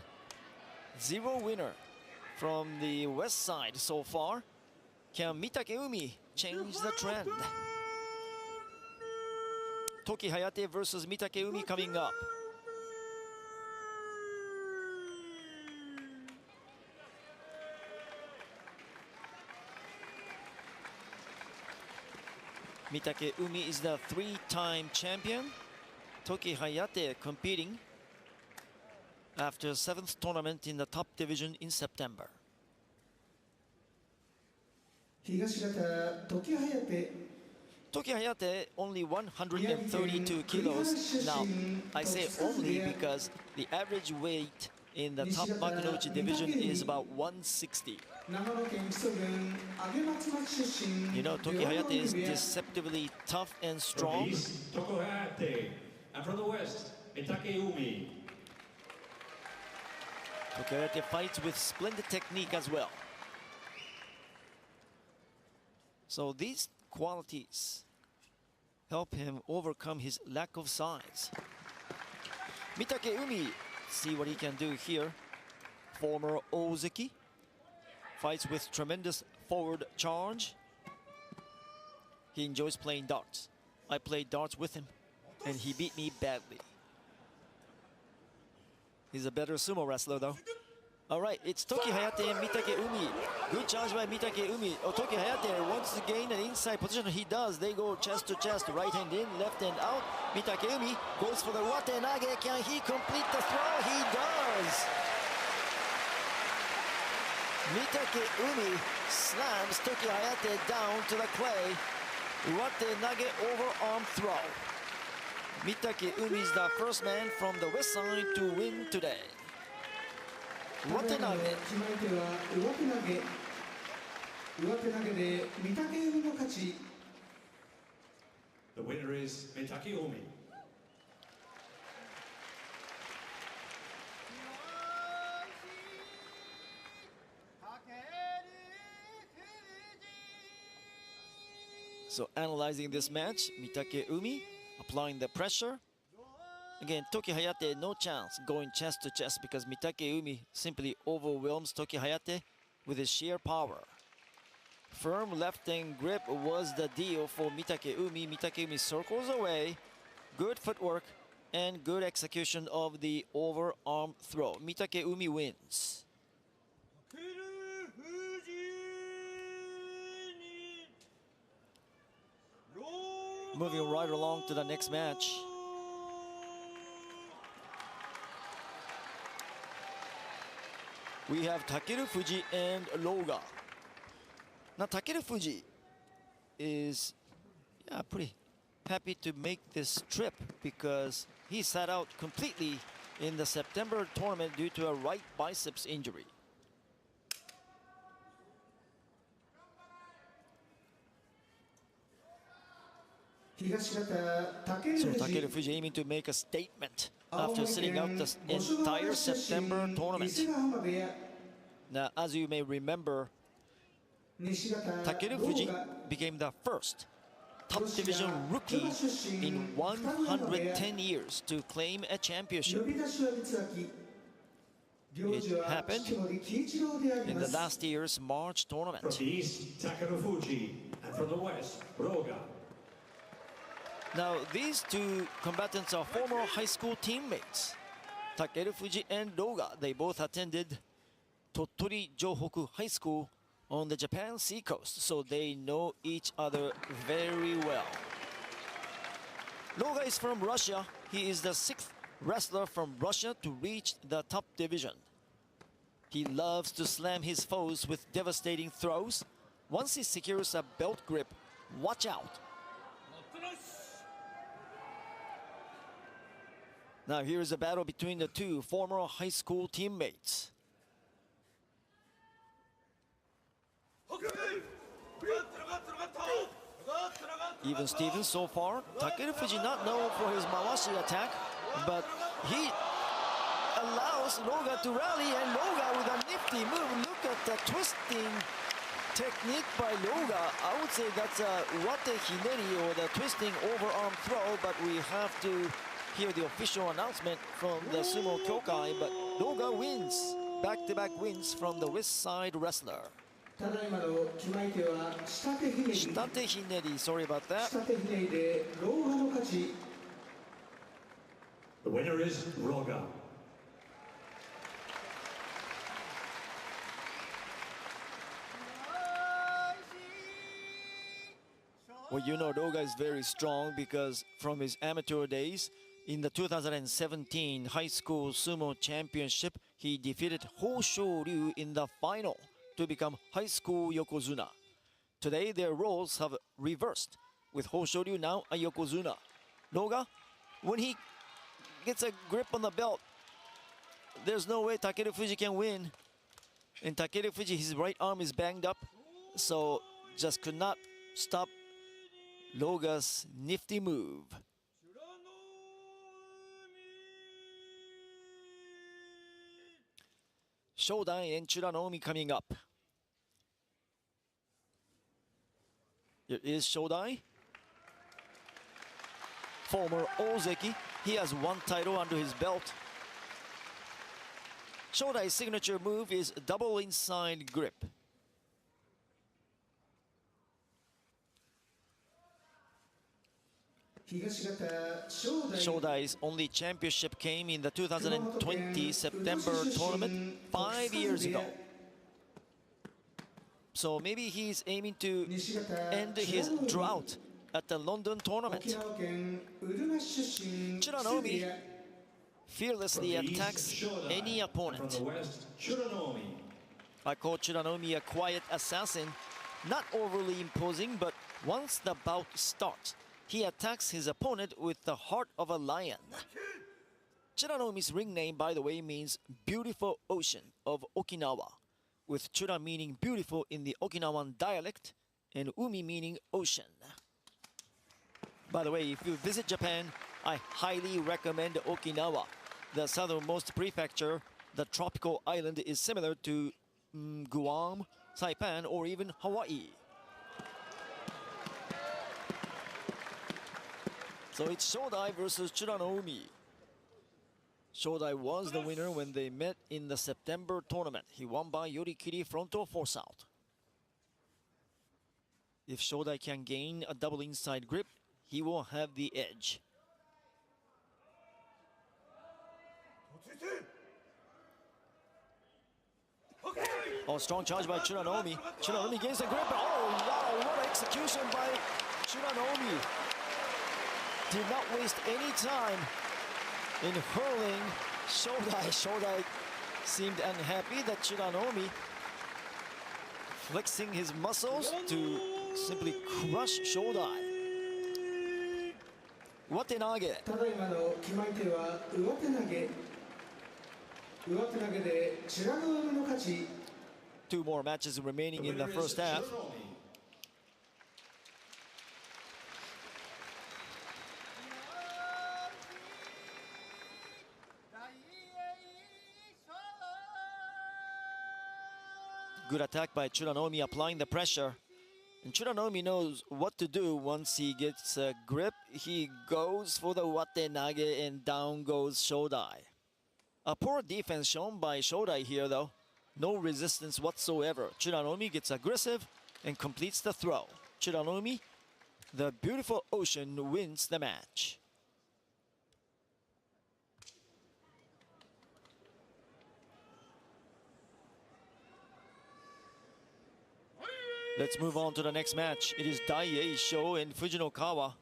H: 0 winner from the west side so far. Can Mitake Umi change the trend? Toki Hayate versus Mitake Umi coming up. Mitake Umi is the 3-time champion. Toki Hayate competing after 7th tournament in the top division in September. Toki Hayate only 132 kilos. Now, I say only because the average weight in the top Makunouchi division is about 160. You know, Toki Hayate is deceptively tough and strong.
F: From the east, Toki Hayate. And from the west, Mitake Umi.
H: Toki Hayate fights with splendid technique as well. So these qualities help him overcome his lack of size. Mitake Umi, see what he can do here. Former Ozeki, fights with tremendous forward charge. He enjoys playing darts. I played darts with him, and he beat me badly. He's a better sumo wrestler, though. All right, it's Toki Hayate and Mitake Umi. Good charge by Mitake Umi. Oh, Toki Hayate wants to gain an inside position. He does. They go chest to chest, right hand in, left hand out. Mitake Umi goes for the watenage. Can he complete the throw? He does. Mitake Umi slams Toki Hayate down to the clay. Watenage overarm throw. Mitake Umi is the first man from the west side to win today.
G: ただいまの決まり手は上手投げ。上手投げで御嶽海の勝ち。
F: The winner is Mitake Umi.
H: So analyzing this match, Mitake Umi applying the pressure. Again, Toki Hayate, no chance going chest to chest because Mitake Umi simply overwhelms Toki Hayate with his sheer power. Firm left hand grip was the deal for Mitake Umi. Mitake Umi circles away, good footwork, and good execution of the overarm throw. Mitake Umi wins. Moving right along to the next match. We have Takeru Fuji and Loga. Now Takeru Fuji is pretty happy to make this trip because he sat out completely in the September tournament due to a right biceps injury. So Takeru Fuji aiming to make a statement after sitting out the entire September tournament. Now, as you may remember, Takeru Fuji became the first top division rookie in 110 years to claim a championship. It happened in the last year's March tournament.
F: From the east, Takeru Fuji, and from the west, Roga.
H: Now, these two combatants are former high school teammates. Takeru Fuji and Roga, they both attended Tottori Johoku High School on the Japan seacoast, so they know each other very well. Roga is from Russia. He is the 6th wrestler from Russia to reach the top division. He loves to slam his foes with devastating throws. Once he secures a belt grip, watch out. Now here's a battle between the two former high school teammates. Even Steven so far. Takeru Fuji not known for his mawashi attack, but he allows Roga to rally, and Roga with a nifty move. Look at the twisting technique by Roga. I would say that's a wate hineri, or the twisting overarm throw, but we have to hear the official announcement from the Sumo Kyokai, but Roga wins. Back-to-back wins from the West Side wrestler.
G: ただいまの決まり手は下手ひねり。
H: 下手ひねり, sorry about that.
G: 下手ひねりでローガの勝ち。
F: The winner is Roga.
H: Well, you know, Roga is very strong because from his amateur days, in the 2017 High School Sumo Championship, he defeated Hoshou Ryu in the final to become High School Yokozuna. Today, their roles have reversed, with Hoshou Ryu now a Yokozuna. Roga, when he gets a grip on the belt, there's no way Takeru Fuji can win. And Takeru Fuji, his right arm is banged up, so just could not stop Roga's nifty move. Shodai and Churanomi coming up. Here is Shodai. Former Ozeki. He has one title under his belt. Shodai's signature move is double inside grip. Shodai's only championship came in the 2020 September tournament 5 years ago. So maybe he's aiming to end his drought at the London tournament. Churanomi fearlessly attacks any opponent. I call Churanomi a quiet assassin, not overly imposing, but once the bout starts, he attacks his opponent with the heart of a lion. Churanomi's ring name, by the way, means beautiful ocean of Okinawa, with Chura meaning beautiful in the Okinawan dialect and Umi meaning ocean. By the way, if you visit Japan, I highly recommend Okinawa. The southernmost prefecture, the tropical island, is similar to Guam, Saipan, or even Hawaii. So it's Shodai versus Churanomi. Shodai was the winner when they met in the September tournament. He won by Yorikiri frontal force out. If Shodai can gain a double inside grip, he will have the edge. Oh, strong charge by Churanomi. Churanomi gains the grip. Oh, wow, what an execution by Churanomi. Did not waste any time in hurling Shodai. Shodai seemed unhappy that Churanomi flexing his muscles to simply crush Shodai. Watenage.
G: ただいまの決まり手は上手投げ。上手投げでチュラノーミの勝ち。
H: Two more matches remaining in the first half. Good attack by Churanomi, applying the pressure. And Churanomi knows what to do once he gets a grip. He goes for the watenage and down goes Shodai. A poor defense shown by Shodai here though. No resistance whatsoever. Churanomi gets aggressive and completes the throw. Churanomi, the beautiful ocean, wins the match. Let's move on to the next match. It is Daieisho and Fujinokawa.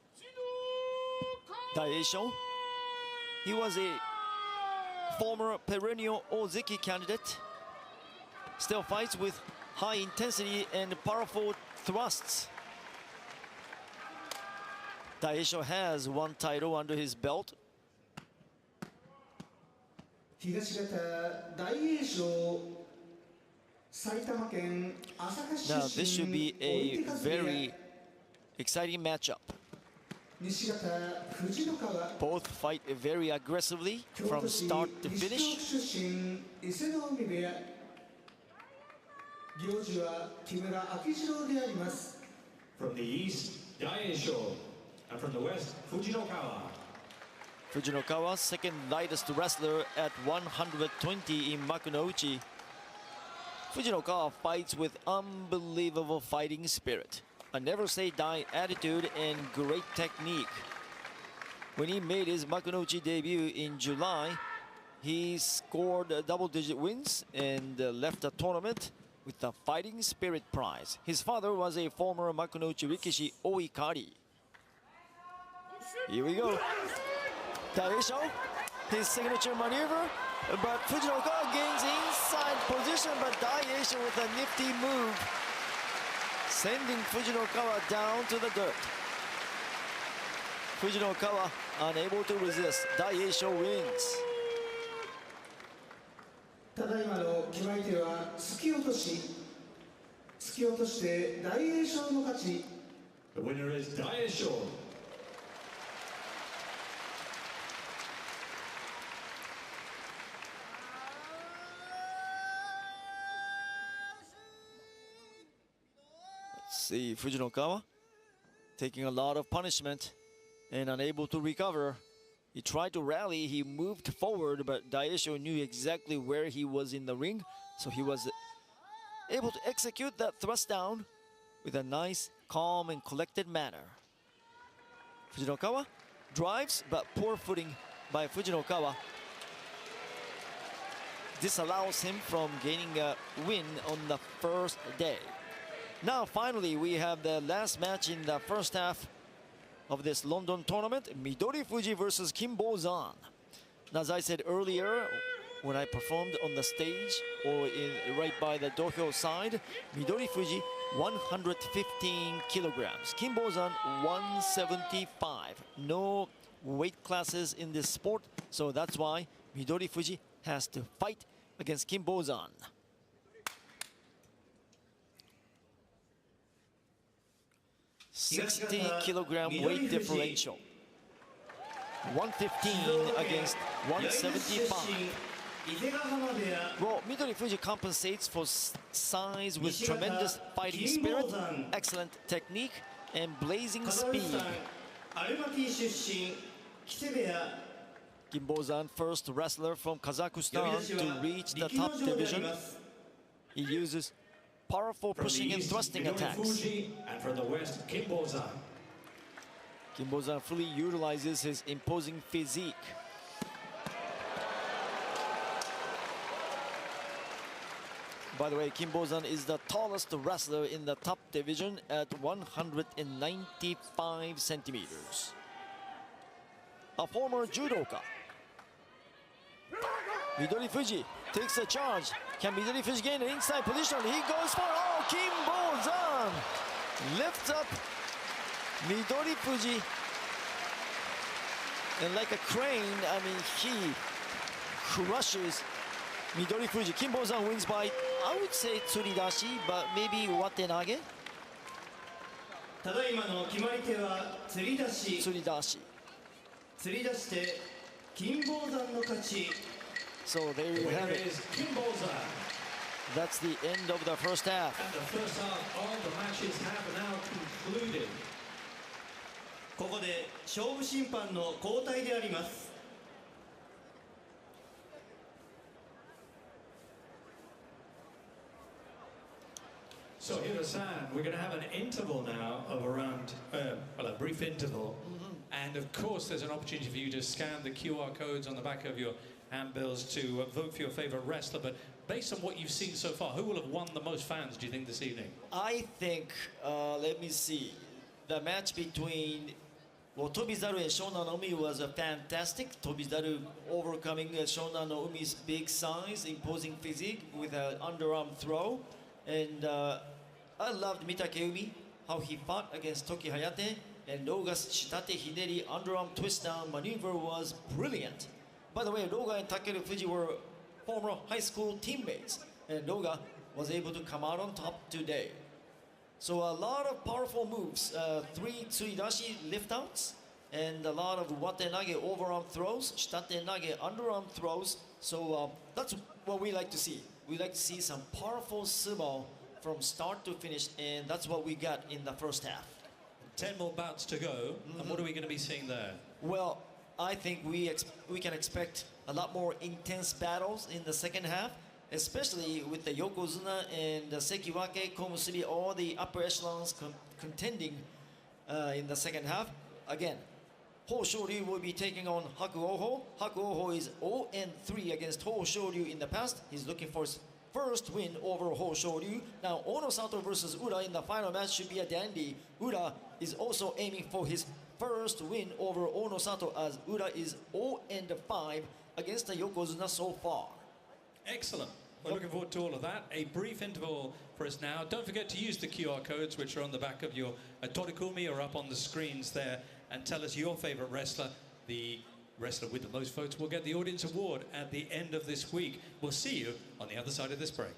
H: Daieisho, he was a former perennial Ozeki candidate. Still fights with high intensity and powerful thrusts. Daieisho has one title under his belt.
G: 東方大栄翔
H: Now this should be a very exciting matchup. Both fight very aggressively from start to finish.
F: From the east, Daieisho, and from the west, Fujinokawa.
H: Fujinokawa, second lightest wrestler at 120 in Makunouchi. Fujinokawa fights with unbelievable fighting spirit, a never-say-die attitude, and great technique. When he made his Makunouchi debut in July, he scored double-digit wins and left the tournament with the Fighting Spirit Prize. His father was a former Makunouchi Rikishi Oikari. Here we go. Daieisho, his signature maneuver, but Fujinokawa gains inside position, but Daieisho with a nifty move, sending Fujinokawa down to the dirt. Fujinokawa unable to resist. Daieisho wins.
G: ただいまの決まり手は突き落とし。突き落として大栄翔の勝ち。
F: The winner is Daieisho.
H: See Fujinokawa taking a lot of punishment and unable to recover. He tried to rally, he moved forward, but Daieisho knew exactly where he was in the ring, so he was able to execute that thrust down with a nice, calm, and collected manner. Fujinokawa drives, but poor footing by Fujinokawa. This allows him from gaining a win on the first day. Now finally we have the last match in the first half of this London tournament, Midori Fuji versus Kim Bo-zan. As I said earlier, when I performed on the stage or right by the dohyo side, Midori Fuji 115 kilograms, Kim Bo-zan 175. No weight classes in this sport, so that's why Midori Fuji has to fight against Kim Bo-zan. $60-kilogram weight differential. 115 against 175. Well, Midori Fuji compensates for size with tremendous fighting spirit, excellent technique, and blazing speed. Kim Bo-zan, first wrestler from Kazakhstan to reach the top division. He uses powerful pushing and thrusting attacks.
F: Fuji, and from the west, Kim Bo-zan.
H: Kim Bo-zan fully utilizes his imposing physique. By the way, Kim Bo-zan is the tallest wrestler in the top division at 195 centimeters. A former judoka. Midori Fuji takes a charge. Can Midori Fuji gain an inside position? He goes for, oh, Kim Bo-zan lifts up Midori Fuji. And like a crane, I mean, he crushes Midori Fuji. Kim Bo-zan wins by, I would say, tsuridashi, but maybe watenage. Tsuridashi. So there you have it.
F: Kim Bo-zan.
H: That's the end of the first half.
F: And the first half of the matches have now concluded.
C: ここで勝負審判の交代であります。
F: So Hiro-san, we're going to have an interval now of around, well, a brief interval. And of course, there's an opportunity for you to scan the QR codes on the back of your handbills to vote for your favorite wrestler. But based on what you've seen so far, who will have won the most fans, do you think, this evening?
H: I think, let me see, the match between, well, Tobizaru and Shona Naomi was a fantastic. Tobizaru overcoming Shona Naomi's big size, imposing physique with an underarm throw. And I loved Mitakeumi, how he fought against Toki Hayate, and Roga's Shitate Hineri underarm twist down maneuver was brilliant. By the way, Roga and Takeru Fuji were former high school teammates, and Roga was able to come out on top today. So a lot of powerful moves, 3 Tsuidashi lift outs, and a lot of Watenage overarm throws, Shitate Nage underarm throws. So that's what we like to see. We like to see some powerful sumo from start to finish, and that's what we got in the first half.
F: 10 more bouts to go, and what are we going to be seeing there?
H: Well, I think we can expect a lot more intense battles in the second half, especially with the Yokozuna and the Sekiwake, Komusubi, all the upper echelons contending in the second half. Again, Ho Shoryu will be taking on Hakuoho. Hakuoho is 0-3 against Ho Shoryu in the past. He's looking for his first win over Ho Shoryu. Now, Ono-sato versus Ura in the final match should be a dandy. Ura is also aiming for his first win over Ono-sato, as Ura is 0-5 against the Yokozuna so far.
F: Excellent. We're looking forward to all of that. A brief interval for us now. Don't forget to use the QR codes, which are on the back of your Torikumi or up on the screens there, and tell us your favorite wrestler. The wrestler with the most votes will get the audience award at the end of this week. We'll see you on the other side of this break.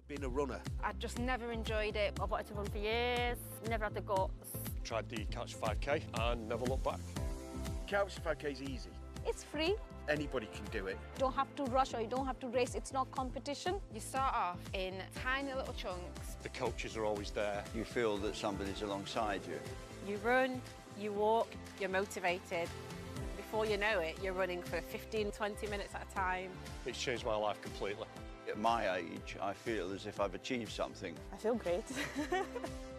I: been a runner.
J: I just never enjoyed it. I've wanted to run for years, never had the guts.
K: Tried the Couch 5K and never looked back.
I: Couch 5K is easy.
J: It's free.
I: Anybody can do it.
J: You don't have to rush or you don't have to race. It's not competition. You start off in tiny little chunks.
K: The coaches are always there.
L: You feel that somebody's alongside you.
J: You run, you walk, you're motivated. Before you know it, you're running for 15, 20 minutes at a time.
K: It's changed my life completely.
L: At my age, I feel as if I've achieved something.
J: I feel great.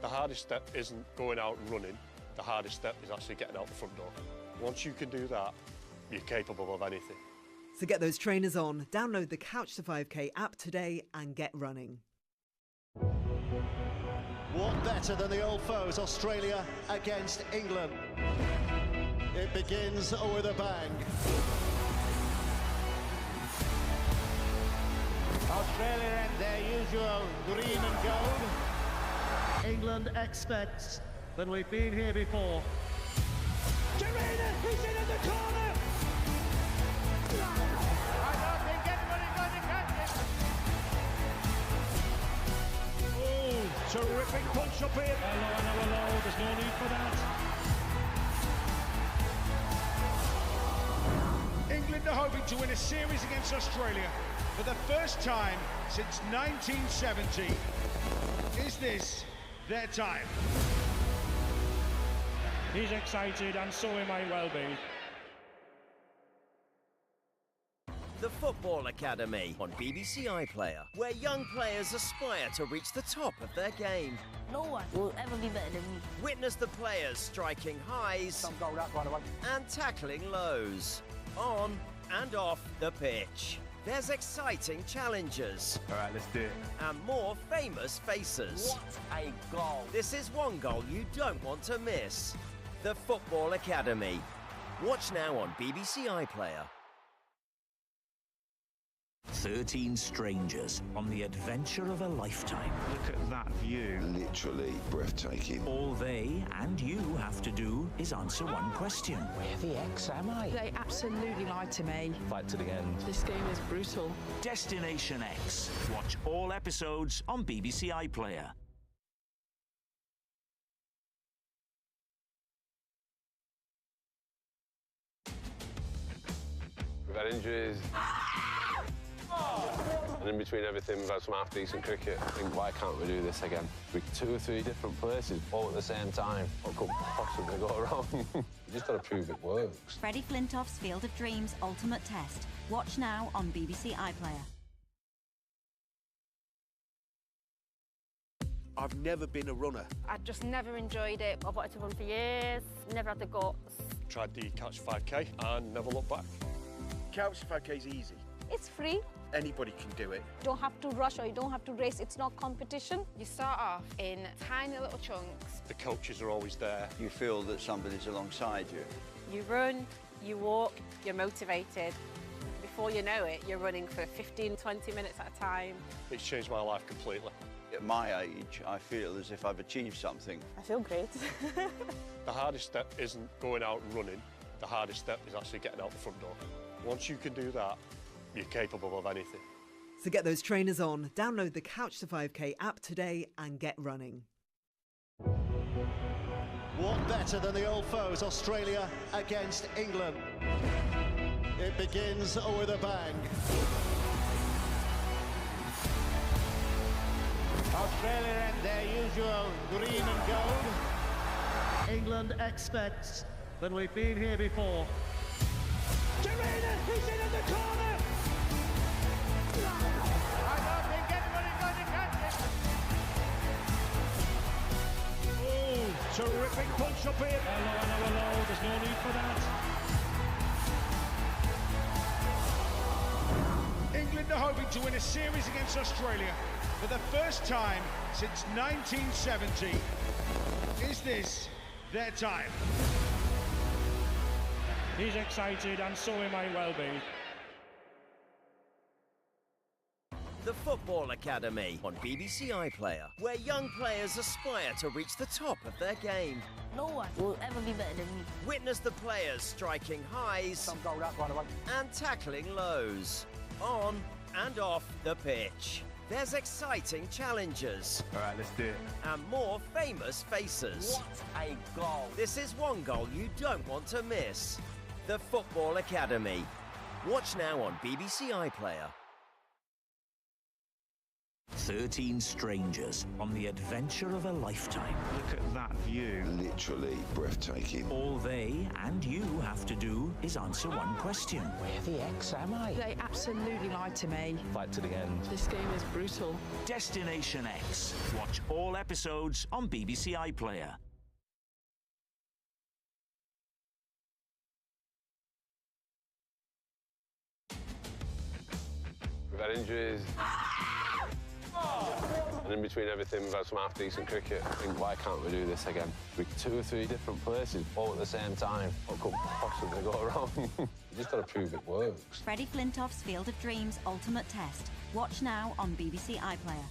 K: The hardest step isn't going out and running. The hardest step is actually getting out the front door. Once you can do that, you're capable of anything.
M: So get those trainers on, download the Couch to 5K app today and get running.
N: What better than the old foes, Australia against England? It begins with a bang. Australia in their usual green and gold. England expects that we've been here before. Jarena, he's in at the corner! I don't think anybody's going to catch it. Oh, terrific punch up here. Hello, there's no need for that.
O: England are hoping to win a series against Australia for the first time since 1970. Is this their time?
P: He's excited and so he might well be.
Q: The Football Academy on BBC iPlayer, where young players aspire to reach the top of their game.
R: No one will ever be better than me.
Q: Witness the players striking highs and tackling lows, on and off the pitch. There's exciting challenges.
S: All right, let's do it.
Q: And more famous faces.
R: What a goal.
Q: This is one goal you don't want to miss. The Football Academy. Watch now on BBC iPlayer.
T: 13 strangers on the adventure of a lifetime.
S: Look at that view.
U: Literally breathtaking.
T: All they and you have to do is answer one question.
R: Where the X am I?
V: They absolutely lied to me.
S: Fight to the end.
V: This game is brutal.
T: Destination X. Watch all episodes on BBC iPlayer.
W: We've had injuries. And in between everything, we've had some half-decent cricket. I think, why can't we do this again? With 2 or 3 different places, all at the same time. What could possibly go wrong? You just got to prove it works.
X: Freddie Flintoff's Field of Dreams Ultimate Test. Watch now on BBC iPlayer.
I: I've never been a runner.
J: I just never enjoyed it. I've wanted to run for years, never had the guts.
K: Tried the Couch 5K and never looked back.
I: Couch 5K is easy.
J: It's free.
I: Anybody can do it.
J: You don't have to rush or you don't have to race. It's not competition. You start off in tiny little chunks.
K: The coaches are always there.
L: You feel that somebody's alongside you.
J: You run, you walk, you're motivated. Before you know it, you're running for 15, 20 minutes at a time.
K: It's changed my life completely.
L: At my age, I feel as if I've achieved something.
J: I feel great.
K: The hardest step isn't going out and running. The hardest step is actually getting out the front door. Once you can do that, you're capable of anything.
M: So get those trainers on, download the Couch to 5K app today and get running.
N: What better than the old foes, Australia against England? It begins with a bang. Australia in their usual green and gold. England expects that we've been here before. Jarena, he's in at the corner! I don't think anybody's going to catch it.
O: Oh, terrific punch up here.
P: Hello, there's no need for that.
O: England are hoping to win a series against Australia for the first time since 1970. Is this their time?
P: He's excited and so he might well be.
Q: The Football Academy on BBC iPlayer, where young players aspire to reach the top of their game.
R: No one will ever be better than me.
Q: Witness the players striking highs and tackling lows, on and off the pitch. There's exciting challenges.
S: All right, let's do it.
Q: And more famous faces.
R: What a goal.
Q: This is one goal you don't want to miss. The Football Academy. Watch now on BBC iPlayer.
T: 13 strangers on the adventure of a lifetime.
S: Look at that view.
U: Literally breathtaking.
T: All they and you have to do is answer one question.
R: Where the X am I?
V: They absolutely lied to me.
S: Fight to the end.
V: This game is brutal.
T: Destination X. Watch all episodes on BBC iPlayer.
W: We've had injuries. And in between everything, we've had some half-decent cricket. I think, why can't we do this again? With 2 or 3 different places, all at the same time. What could possibly go wrong? You just got to prove it works.
X: Freddie Flintoff's Field of Dreams Ultimate Test. Watch now on BBC iPlayer.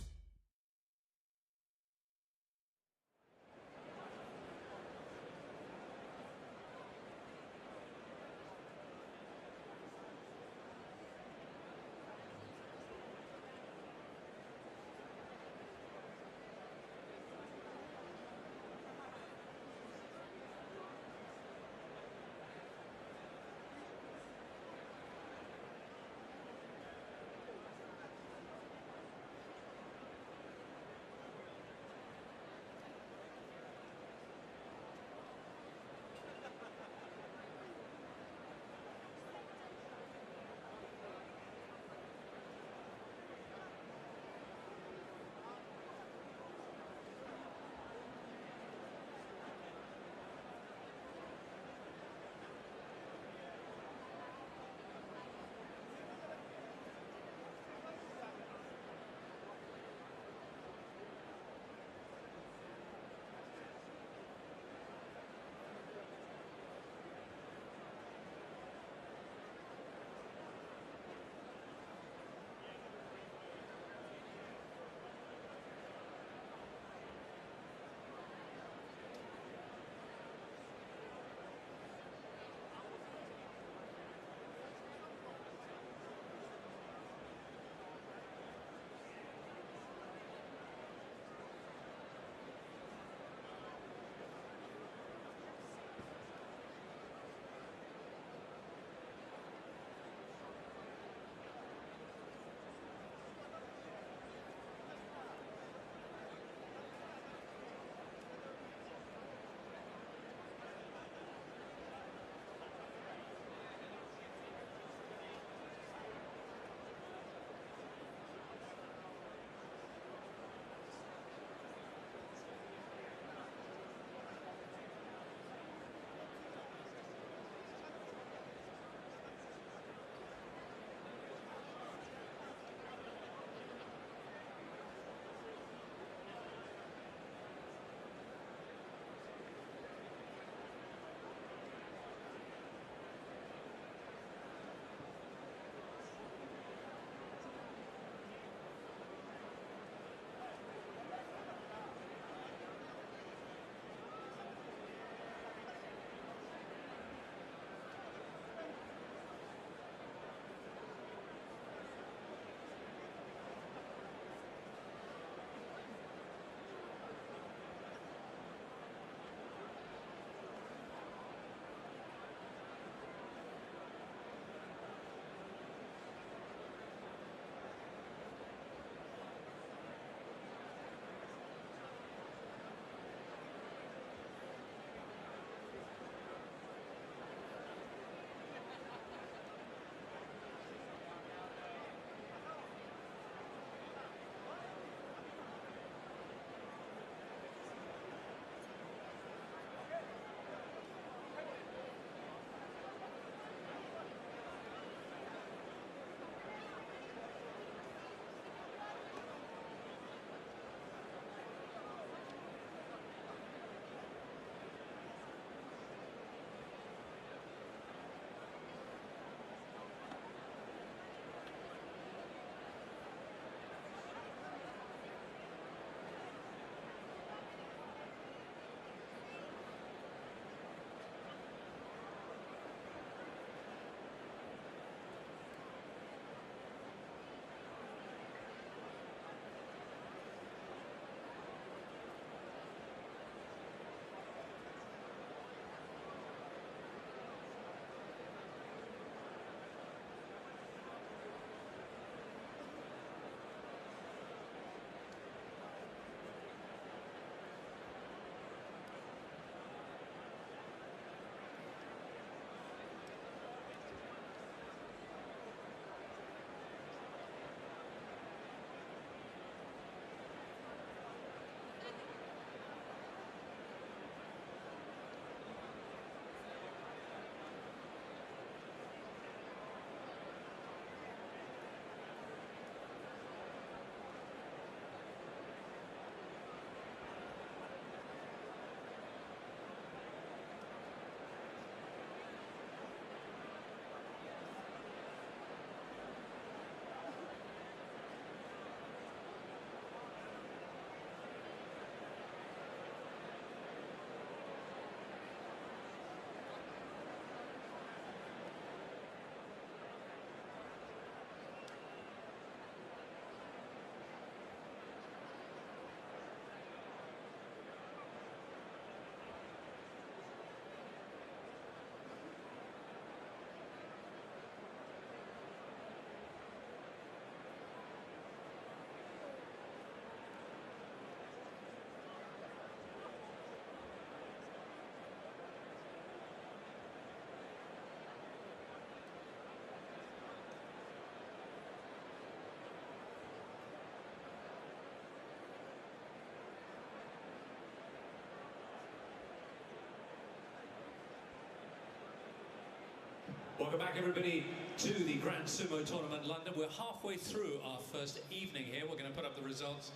F: Welcome back, everybody, to the Grand Sumo Tournament London. We're halfway through our first evening here. We're going to put up the results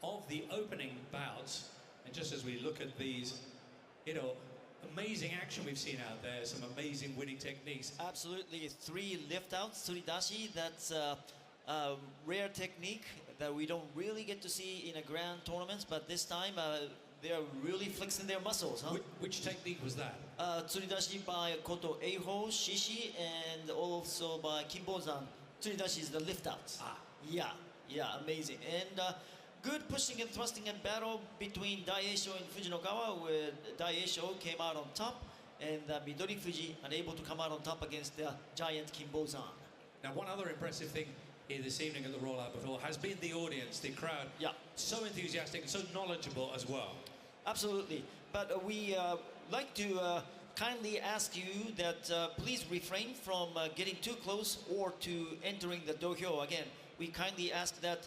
F: of the opening bouts. And just as we look at these, you know, amazing action we've seen out there, some amazing winning techniques.
H: Absolutely, 3 lift outs, tsuridashi. That's a rare technique that we don't really get to see in a grand tournament, but this time they are really flexing their muscles. Huh?
F: Which technique was that?
H: Tsuridashi by Koto Eiho, Shishi, and also by Kimbozan. Tsuridashi is the lift out. Yeah, amazing. And good pushing and thrusting and battle between Daieisho and Fujinokawa, where Daieisho came out on top, and Midori Fuji unable to come out on top against the giant Kimbozan.
F: Now, one other impressive thing here this evening at the Royal Albert Hall has been the audience, the crowd.
H: Yeah.
F: So enthusiastic and so knowledgeable as well.
H: Absolutely. But we like to kindly ask you that please refrain from getting too close or to entering the dohyo. Again, we kindly ask that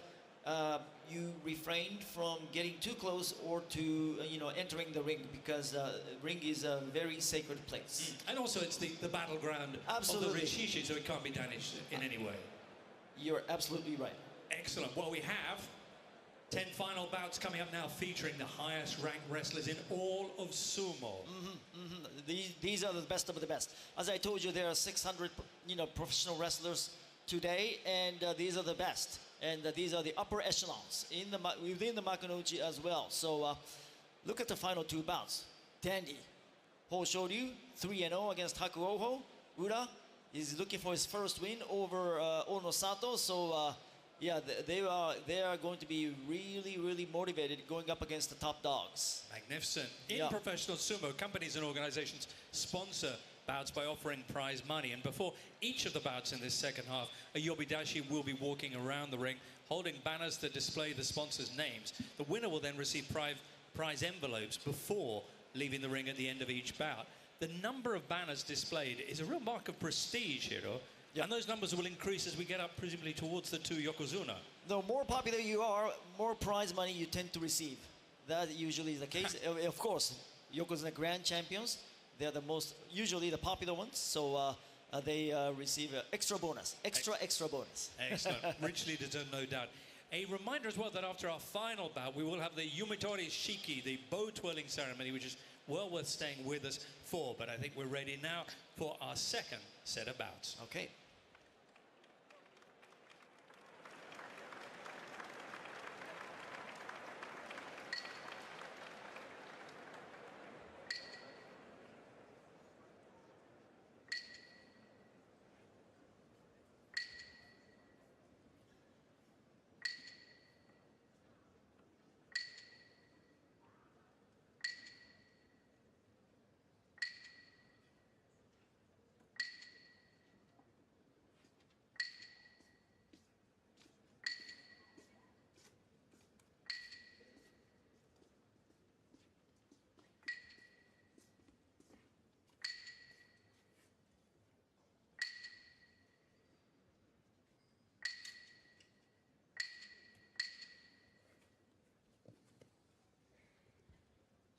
H: you refrain from getting too close or to entering the ring, because ring is a very sacred place.
F: And also it's the battleground
H: Absolutely.
F: of the Rishishi, so it can't be damaged in any way.
H: You're absolutely right.
F: Excellent. Well, we have 10 final bouts coming up now, featuring the highest ranked wrestlers in all of sumo.
H: These are the best of the best. As I told you, there are 600 professional wrestlers today, and these are the best. And these are the upper echelons within the Makunouchi as well. So look at the final 2 bouts. Dandy. Ho Shoryu, 3-0 against Hakuoho. Ura is looking for his first win over Ono Sato. So yeah, they are going to be really motivated going up against the top dogs.
F: Magnificent. In professional sumo, companies and organizations sponsor bouts by offering prize money. And before each of the bouts in this second half, a yobidashi will be walking around the ring holding banners that display the sponsors' names. The winner will then receive prize envelopes before leaving the ring at the end of each bout. The number of banners displayed is a real mark of prestige here, and those numbers will increase as we get up, presumably, towards the 2 yokozuna.
H: The more popular you are, more prize money you tend to receive. That usually is the case. Of course, yokozuna grand champions, they're the most, usually the popular ones, so they receive an extra bonus, extra bonus.
F: Excellent, richly deserved, no doubt. A reminder as well that after our final bout, we will have the Yumitori Shiki, the bow twirling ceremony, which is well worth staying with us for. But I think we're ready now for our second set of bouts.
H: Okay.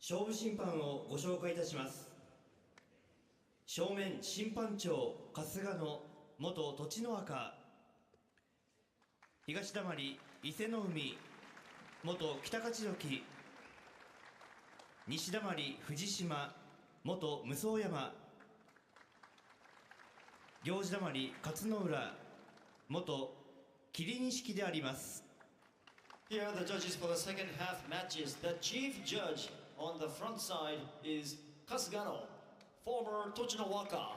C: 勝負審判をご紹介いたします。正面審判長春日野元栃の赤、東溜伊勢の海元北勝どき、西溜藤島元武双山、行司溜勝野浦元桐錦であります。
H: Here are the judges for the second half matches. The chief judge on the front side is Kasugano, former Tochinowaka.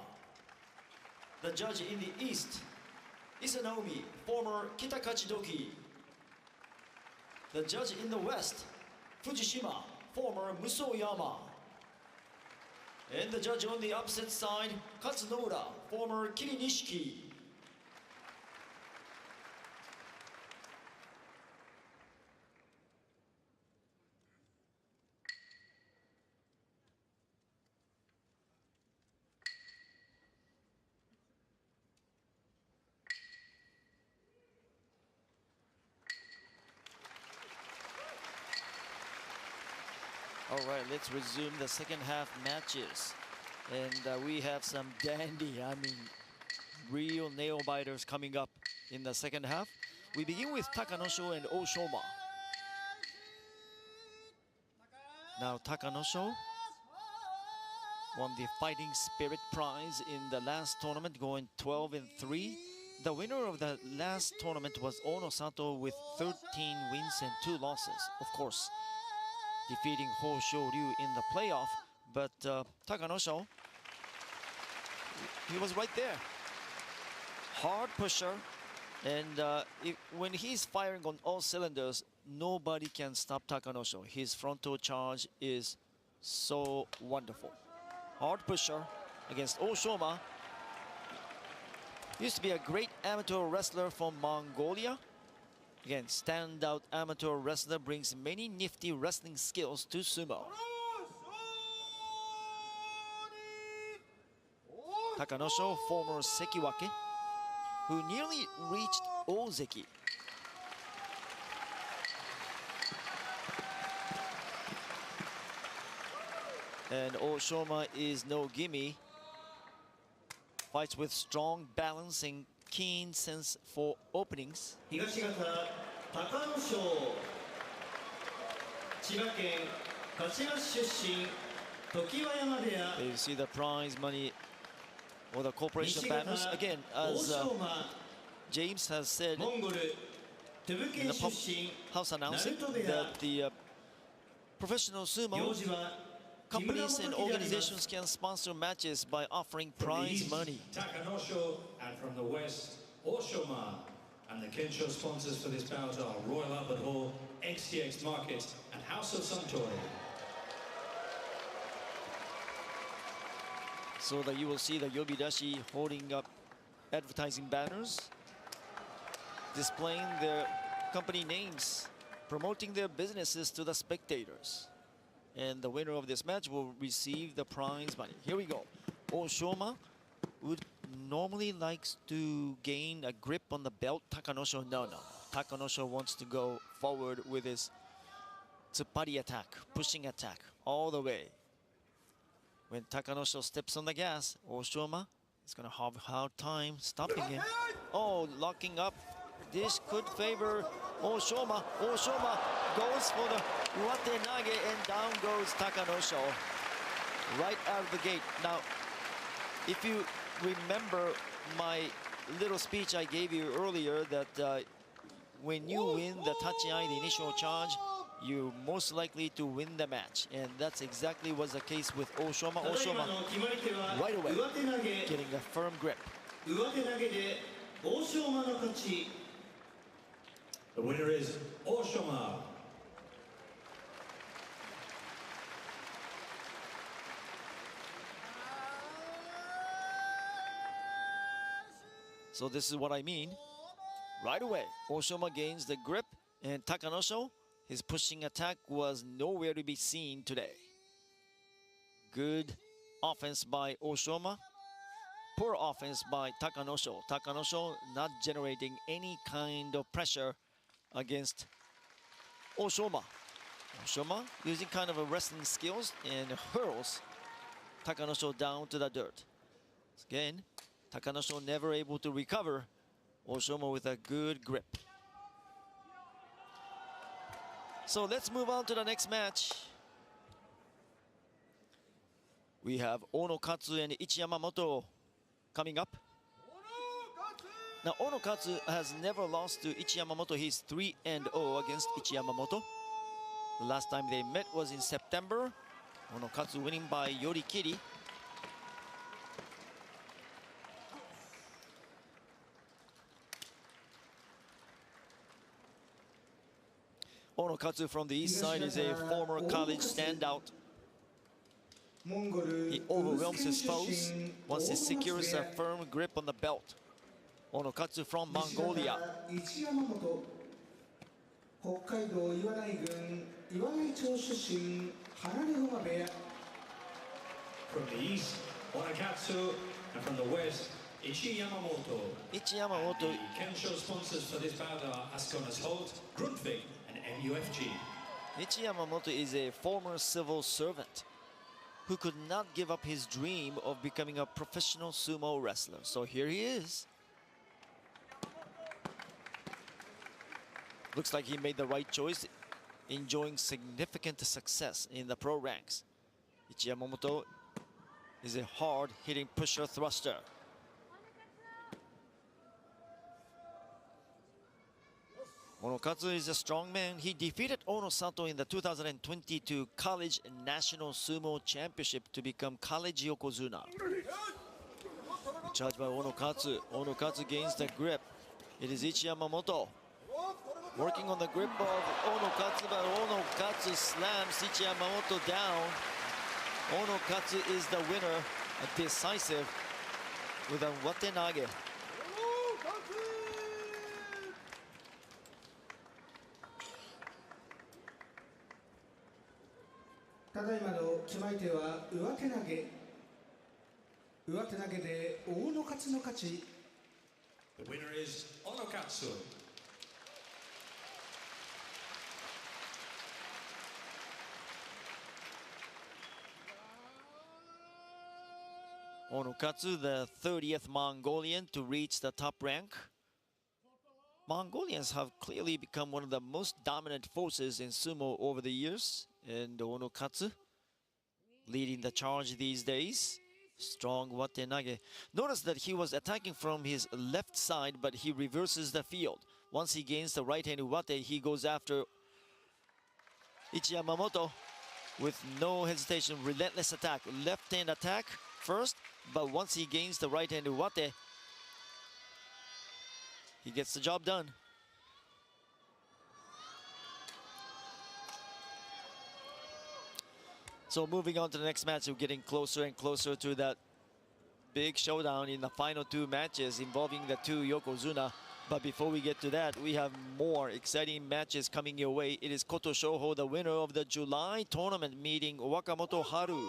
H: The judge in the east, Isanaomi, former Kitakachidoki. The judge in the west, Fujishima, former Musoyama. And the judge on the opposite side, Katsunoura, former Kirinishiki. All right, let's resume the second half matches. And we have some dandy, I mean, real nail biters coming up in the second half. We begin with Takanosho and Oshoma. Now Takanosho won the Fighting Spirit Prize in the last tournament, going 12-3. The winner of the last tournament was Ono Sato with 13 wins and 2 losses. Of course, defeating Ho Shoryu in the playoff, but Takanosho, he was right there. Hard pusher, and when he's firing on all cylinders, nobody can stop Takanosho. His frontal charge is so wonderful. Hard pusher against Oshoma. Used to be a great amateur wrestler from Mongolia. Again, standout amateur wrestler, brings many nifty wrestling skills to sumo. Takanosho, former Sekiwake, who nearly reached Ozeki. And Oshoma is no gimme. Fights with strong balance and keen sense for openings. There you see the prize money or the corporation banners. Again, as James has said in the house announcing that the professional sumo companies and organizations can sponsor matches by offering prize money.
F: Takanosho, and from the west, Oshoma. And the Kensho sponsors for this bout are Royal Albert Hall, XTX Market, and House of Suntory.
H: So that you will see the Yobidashi holding up advertising banners, displaying their company names, promoting their businesses to the spectators. And the winner of this match will receive the prize money. Here we go. Oshoma would normally likes to gain a grip on the belt. Takanosho, no. Takanosho wants to go forward with his tsuppari attack, pushing attack all the way. When Takanosho steps on the gas, Oshoma is going to have a hard time stopping him. Oh, locking up. This could favor Oshoma. Oshoma goes for the Uwate Nage, and down goes Takanosho right out of the gate. Now, if you remember my little speech I gave you earlier, that when you win the Tachiai, the initial charge, you're most likely to win the match. And that's exactly was the case with Oshoma. Oshoma right away getting a firm grip.
F: The winner is Oshoma.
H: So this is what I mean. Right away, Oshoma gains the grip, and Takanosho, his pushing attack was nowhere to be seen today. Good offense by Oshoma. Poor offense by Takanosho. Takanosho not generating any kind of pressure against Oshoma. Oshoma using kind of a wrestling skills and hurls Takanosho down to the dirt. Again, Takanosho never able to recover. Oshoma with a good grip. So let's move on to the next match. We have Onokatsu and Ichiyamamoto coming up. Now Onokatsu has never lost to Ichiyamamoto. He's 3-0 against Ichiyamamoto. The last time they met was in September. Onokatsu winning by Yorikiri. Onokatsu from the east side is a former college standout. He overwhelms his foes once he secures a firm grip on the belt. Onokatsu from Mongolia.
F: From the east, Onokatsu, and from the west, Ichiyamamoto.
H: Ichiyamamoto.
F: The Kensho sponsors for this bout are Ascona Holt, Grundtvig, and MUFG.
H: Ichiyamamoto is a former civil servant. who could not give up his dream of becoming a professional sumo wrestler. So here he is. Looks like he made the right choice, enjoying significant success in the pro ranks. Yamamoto is a hard-hitting pusher thruster. Onokatsu is a strong man. He defeated Ono Sato in the 2022 College National Sumo Championship to become College Yokozuna. Charged by Onokatsu. Onokatsu gains the grip. It is Yamamoto working on the grip of Onokatsu, but Onokatsu slams Yamamoto down. Onokatsu is the winner, decisive with a watenage.
G: The
F: winner is Onokatsu.
H: Onokatsu, the 30th Mongolian to reach the top rank. Mongolians have clearly become one of the most dominant forces in sumo over the years, and Onokatsu leading the charge these days. Strong watenage. Notice that he was attacking from his left side, but he reverses the field. Once he gains the right-hand wate, he goes after Yamamoto with no hesitation, relentless attack. Left-hand attack first, but once he gains the right-hand wate, he gets the job done. So moving on to the next match, we're getting closer and closer to that big showdown in the final two matches involving the two Yokozuna. But before we get to that, we have more exciting matches coming your way. It is Koto Shoho, the winner of the July tournament, meeting Wakamoto Haru.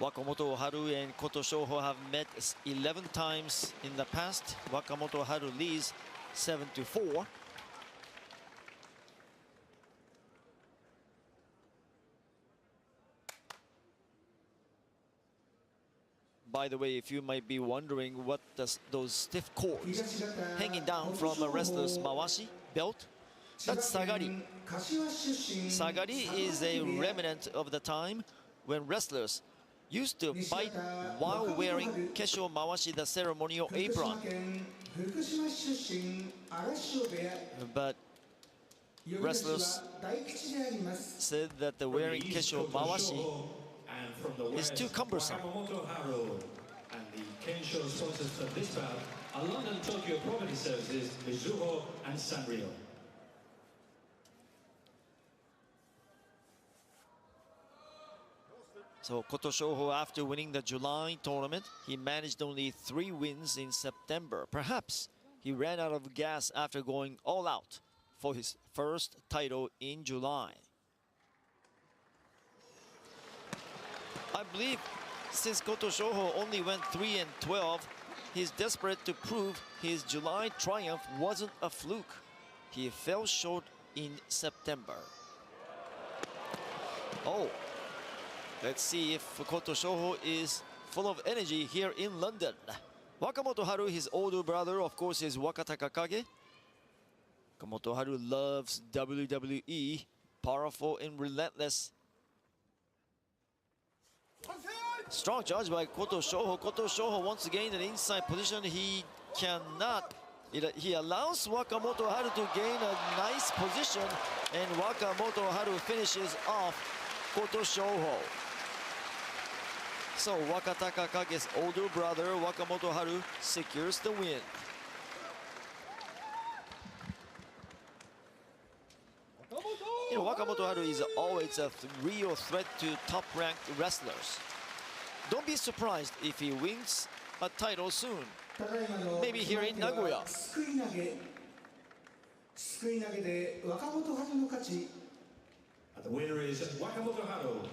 H: Wakamoto Haru and Koto Shoho have met 11 times in the past. Wakamoto Haru leads 7-4. By the way, if you might be wondering what those stiff cords hanging down from a wrestler's mawashi belt, that's sagari. Sagari is a remnant of the time when wrestlers used to fight while wearing kesho mawashi, the ceremonial apron. But wrestlers said that the wearing kesho mawashi is too cumbersome.
F: And the Kensho sponsors for this bout are London Tokyo Property Services, Mizuho and Sanrio.
H: So Koto Shoho, after winning the July tournament, he managed only 3 wins in September. Perhaps he ran out of gas after going all out for his first title in July. I believe since Koto Shoho only went 3-12, he's desperate to prove his July triumph wasn't a fluke. He fell short in September. Oh. Let's see if Koto Shoho is full of energy here in London. Wakamoto Haru, his older brother, of course, is Wakataka Kage. Wakamoto Haru loves WWE, powerful and relentless. Strong charge by Koto Shoho. Koto Shoho wants to gain an inside position. He cannot. He allows Wakamoto Haru to gain a nice position, and Wakamoto Haru finishes off Koto Shoho. So Wakataka Kage's older brother, Wakamoto Haru, secures the win. You know, Wakamoto Haru is always a real threat to top-ranked wrestlers. Don't be surprised if he wins a title soon. Maybe here in Nagoya.
F: The winner is Wakamoto Haru.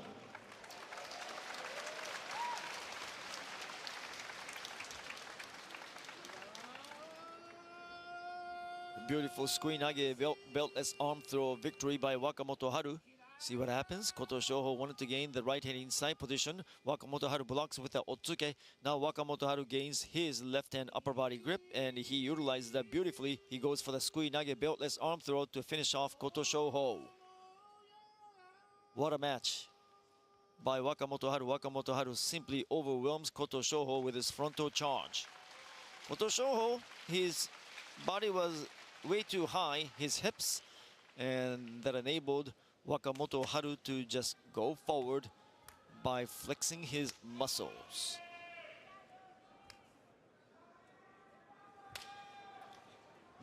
H: Beautiful Sukuinage beltless arm throw victory by Wakamoto Haru. See what happens. Koto Shoho wanted to gain the right hand inside position. Wakamoto Haru blocks with the Otsuke. Now Wakamoto Haru gains his left hand upper body grip, and he utilizes that beautifully. He goes for the Sukuinage beltless arm throw to finish off Koto Shoho. What a match by Wakamoto Haru. Wakamoto Haru simply overwhelms Koto Shoho with his frontal charge. Koto Shoho, his body was way too high, his hips, and that enabled Wakamoto Haru to just go forward by flexing his muscles.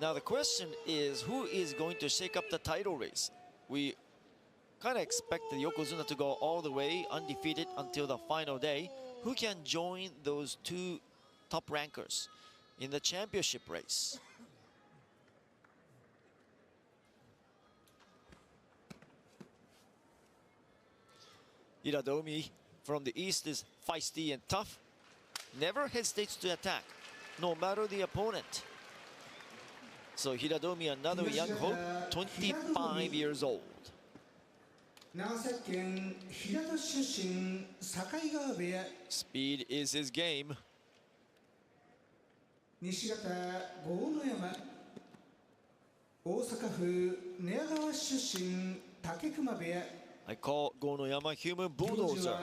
H: Now the question is, who is going to shake up the title race? We kind of expect the Yokozuna to go all the way undefeated until the final day. Who can join those two top rankers in the championship race? Hiradomi from the east is feisty and tough. Never hesitates to attack, no matter the opponent. So Hiradomi, another young hope, 25 years old. Speed is his game. I call Gonoyama human bulldozer.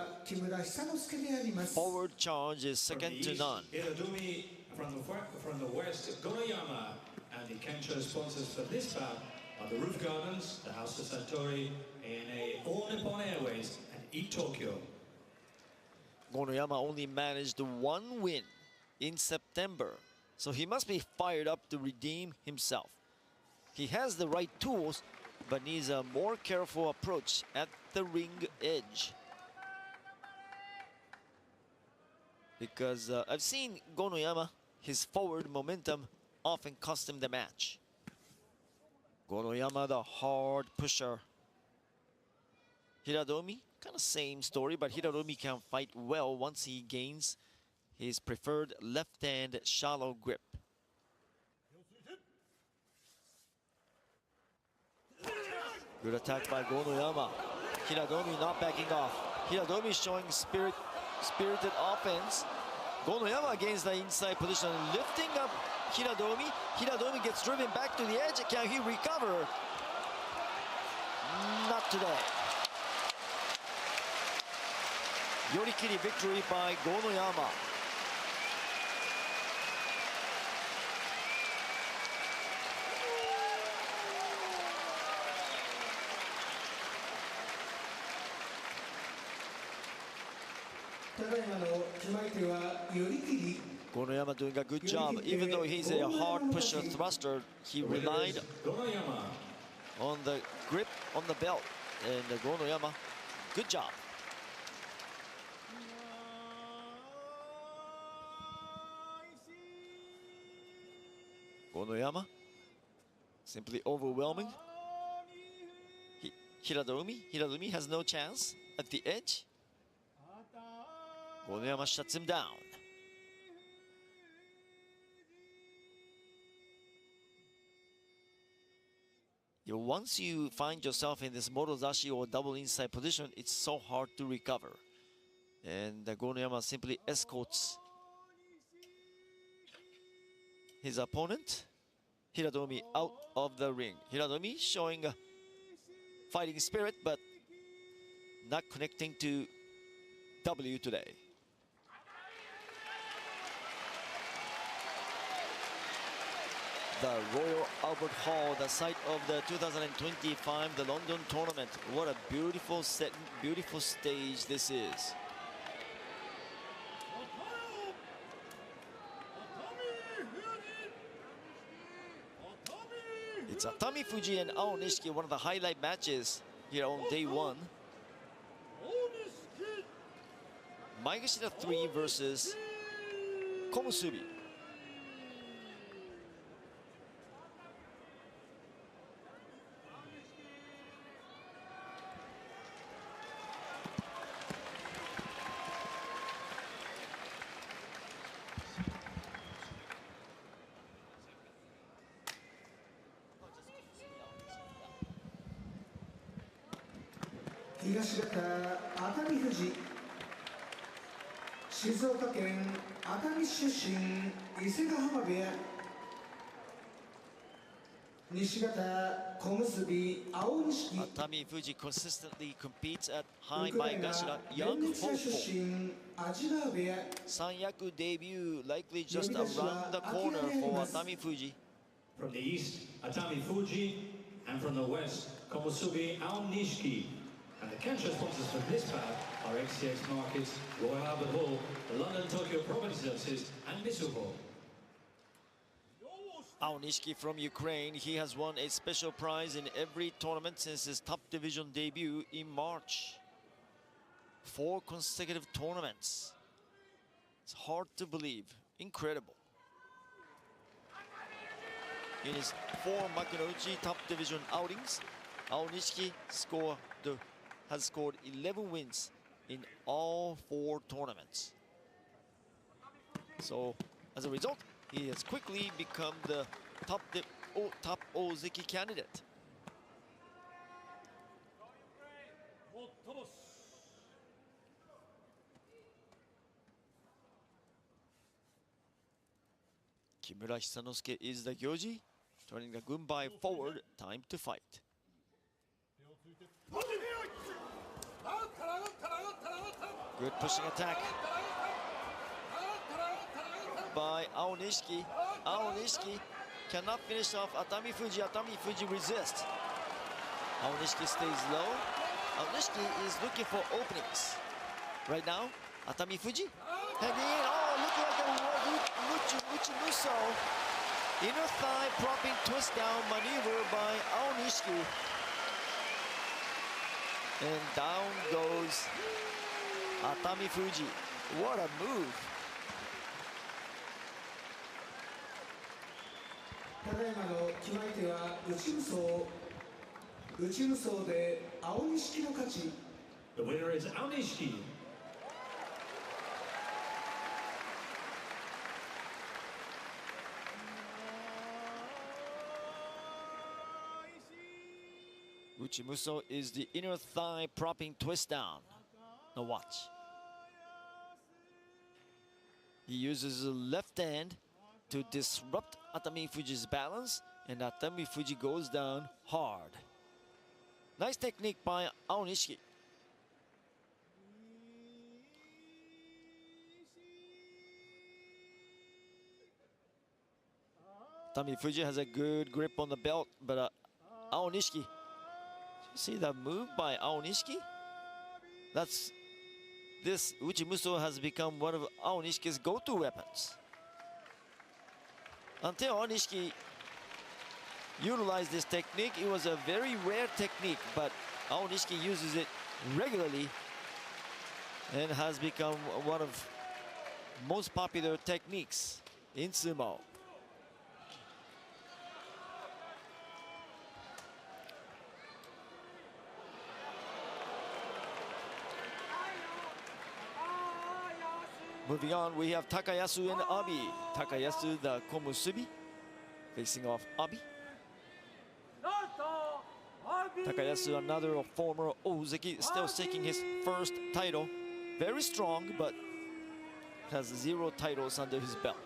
H: Forward charge is second to none.
F: Hiradomi from the west, Gonoyama, and the Kensho sponsors for this bout are the Roof Gardens, the House of Satori, and All Nippon Airways and E-Tokyo.
H: Gonoyama only managed one win in September, so he must be fired up to redeem himself. He has the right tools, but needs a more careful approach at the ring edge. Because I've seen Gonoyama, his forward momentum often cost him the match. Gonoyama, the hard pusher. Hiradomi, kind of same story, but Hiradomi can fight well once he gains his preferred left-hand shallow grip. Good attack by Gonoyama. Hiradomi not backing off. Hiradomi showing spirited offense. Gonoyama against the inside position, lifting up Hiradomi. Hiradomi gets driven back to the edge. Can he recover? Not today. Yorikiri victory by Gonoyama. Gonoyama doing a good job. Even though he's a hard pusher thruster, he relied on the grip on the belt. And Gonoyama, good job. Gonoyama, simply overwhelming. Hiradomi has no chance at the edge. Gonoyama shuts him down. Once you find yourself in this motozashi or double inside position, it's so hard to recover. And Gonoyama simply escorts his opponent, Hiradomi, out of the ring. Hiradomi showing a fighting spirit, but not connecting to W today. The Royal Albert Hall, the site of the 2025, the London tournament. What a beautiful set, beautiful stage this is. It's Atami Fuji and Ao Nishiki, one of the highlight matches here on day one. Maegashira 3 versus Komusubi.
G: 東方熱海富士、静岡県熱海市出身伊勢ヶ浜部屋、西方小結青錦、
H: Atami Fuji consistently competes at
G: ウ
H: high
G: クライナ
H: Maegashira
G: 連
H: Young
G: 熱者出
H: Hopeful.
G: 身安治川部屋、
H: Sanyaku debut likely just
G: 呼び出しは
H: around the corner
G: 明らかになり
H: for
G: ます。
H: Atami Fuji.
F: From the east, Atami Fuji, and from the west, Komusubi Aonishiki. And the Kensho sponsors for this bout are XTX Markets, Royal Albert Hall, the London Tokyo Property Services, and Mitsubishi.
H: Aonishiki from Ukraine, he has won a special prize in every tournament since his top division debut in March. 4 consecutive tournaments. It's hard to believe. Incredible. In his 4 Makunouchi top division outings, Aonishiki has scored 11 wins in all 4 tournaments. So, as a result, he has quickly become the top Ozeki candidate. Kimura Hisanosuke is the Gyoji, turning the Gunbai forward. Time to fight. Good pushing attack by Aonishiki. Aonishiki cannot finish off Atami Fuji. Atami Fuji resists. Aonishiki stays low. Aonishiki is looking for openings. Right now, Atami Fuji hanging in. Oh, looking like a Mucho. Inner thigh propping twist down maneuver by Aonishiki. And down goes Atami Fuji. What a move.
G: ただいまの決まり手は内無双で青錦の勝ち。
F: The winner is Aonishiki.
H: Uchimuso is the inner thigh propping twist down. Now watch. He uses the left hand to disrupt Atami Fuji's balance, and Atami Fuji goes down hard. Nice technique by Aonishiki. Atami Fuji has a good grip on the belt, but Aonishiki, see that move by Aonishiki? This Uchimuso has become one of Aonishiki's go-to weapons. Until Aonishiki utilized this technique, it was a very rare technique, but Aonishiki uses it regularly and has become one of most popular techniques in sumo. Moving on, we have Takayasu and Abi. Takayasu, the komusubi, facing off Abi. Takayasu, another former Ozeki, still seeking his first title. Very strong, but has 0 titles under his belt.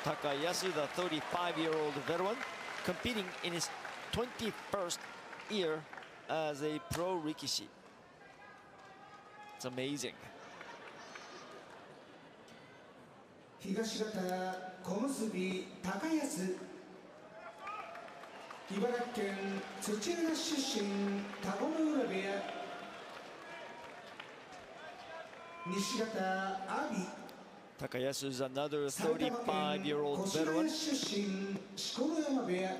H: Takayasu, the 35-year-old veteran, competing in his 21st year as a pro rikishi. It's amazing.
G: 東方小結高安、茨城県土浦出身田子の浦部屋、西方阿炎、
H: Takayasu is another 35-year-old
G: 越谷
H: veteran.
G: 出身錣山部屋、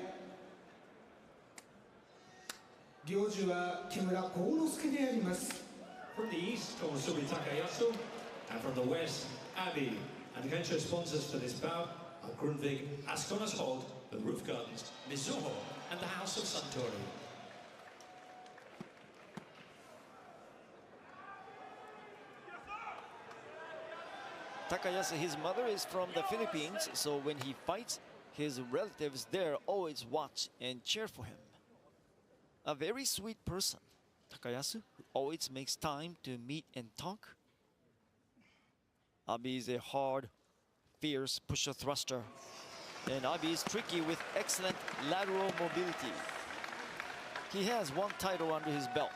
G: 行司は木村幸之助であります。
F: From the east, Komusubi Takayasu, and from the west, Abi. And the Kensho sponsors for this bout are Grundtvig, Asconners Hold, the Roof Gardens, Mizuho, and the House of Suntory.
H: Takayasu, his mother is from the Philippines, so when he fights, his relatives there always watch and cheer for him. A very sweet person, Takayasu, who always makes time to meet and talk. Abi is a hard, fierce pusher thruster. And Abi is tricky with excellent lateral mobility. He has one title under his belt.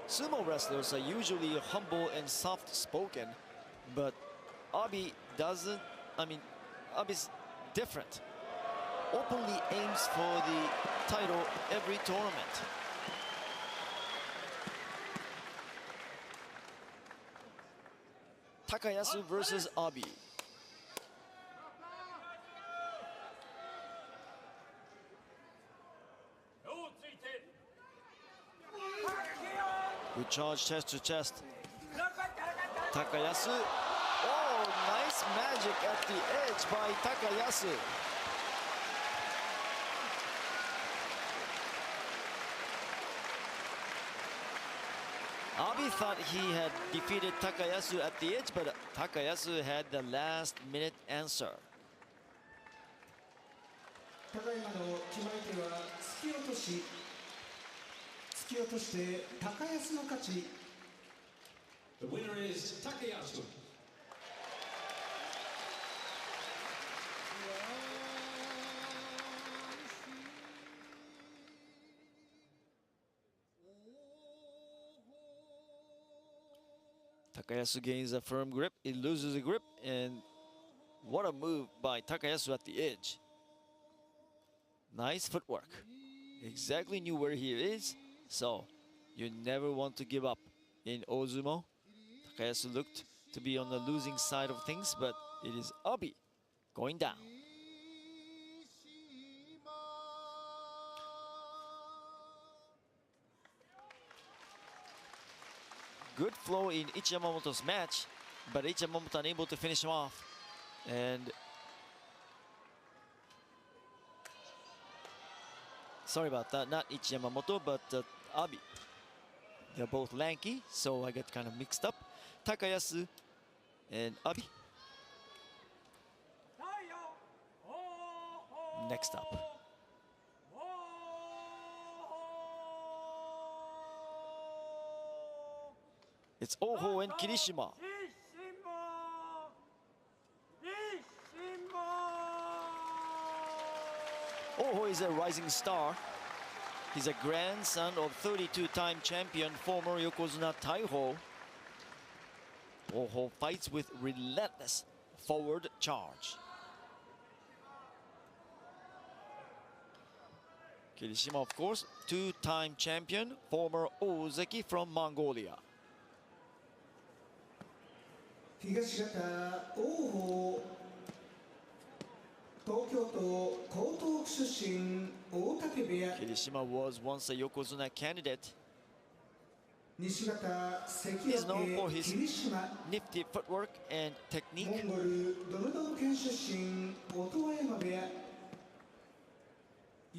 H: Sumo wrestlers are usually humble and soft-spoken, but Abi doesn't, Abi's different. Openly aims for the title every tournament. Takayasu versus Abi. Good charge chest to chest. Takayasu. Oh, nice magic at the edge by Takayasu. Abi thought he had defeated Takayasu at the edge, but Takayasu had the last-minute answer.
G: ただいまの決まり手は突き落とし。突き落として高安の勝ち。
F: The winner is Takayasu.
H: Takayasu gains a firm grip, he loses a grip, and what a move by Takayasu at the edge. Nice footwork. Exactly knew where he is, so you never want to give up. In Ozumo, Takayasu looked to be on the losing side of things, but it is Abi going down. Good flow in Ichiyamamoto's match, but Ichiyamamoto unable to finish him off. And sorry about that, not Ichiyamamoto, but Abi. They're both lanky, so I get kind of mixed up. Takayasu and Abi. Next up. It's Oho and Kirishima. Oho is a rising star. He's a grandson of 32-time champion former Yokozuna Taiho. Oho fights with relentless forward charge. Kirishima, of course, two-time champion, former Ozeki from Mongolia.
G: 東方王鵬東京都江東区出身大竹部屋
H: Kirishima was once a Yokozuna candidate.
G: 西方関
H: He is known for
G: 脇
H: his
G: 霧島
H: nifty footwork and
G: モ
H: technique.
G: ンゴルどの道県出身音羽山部屋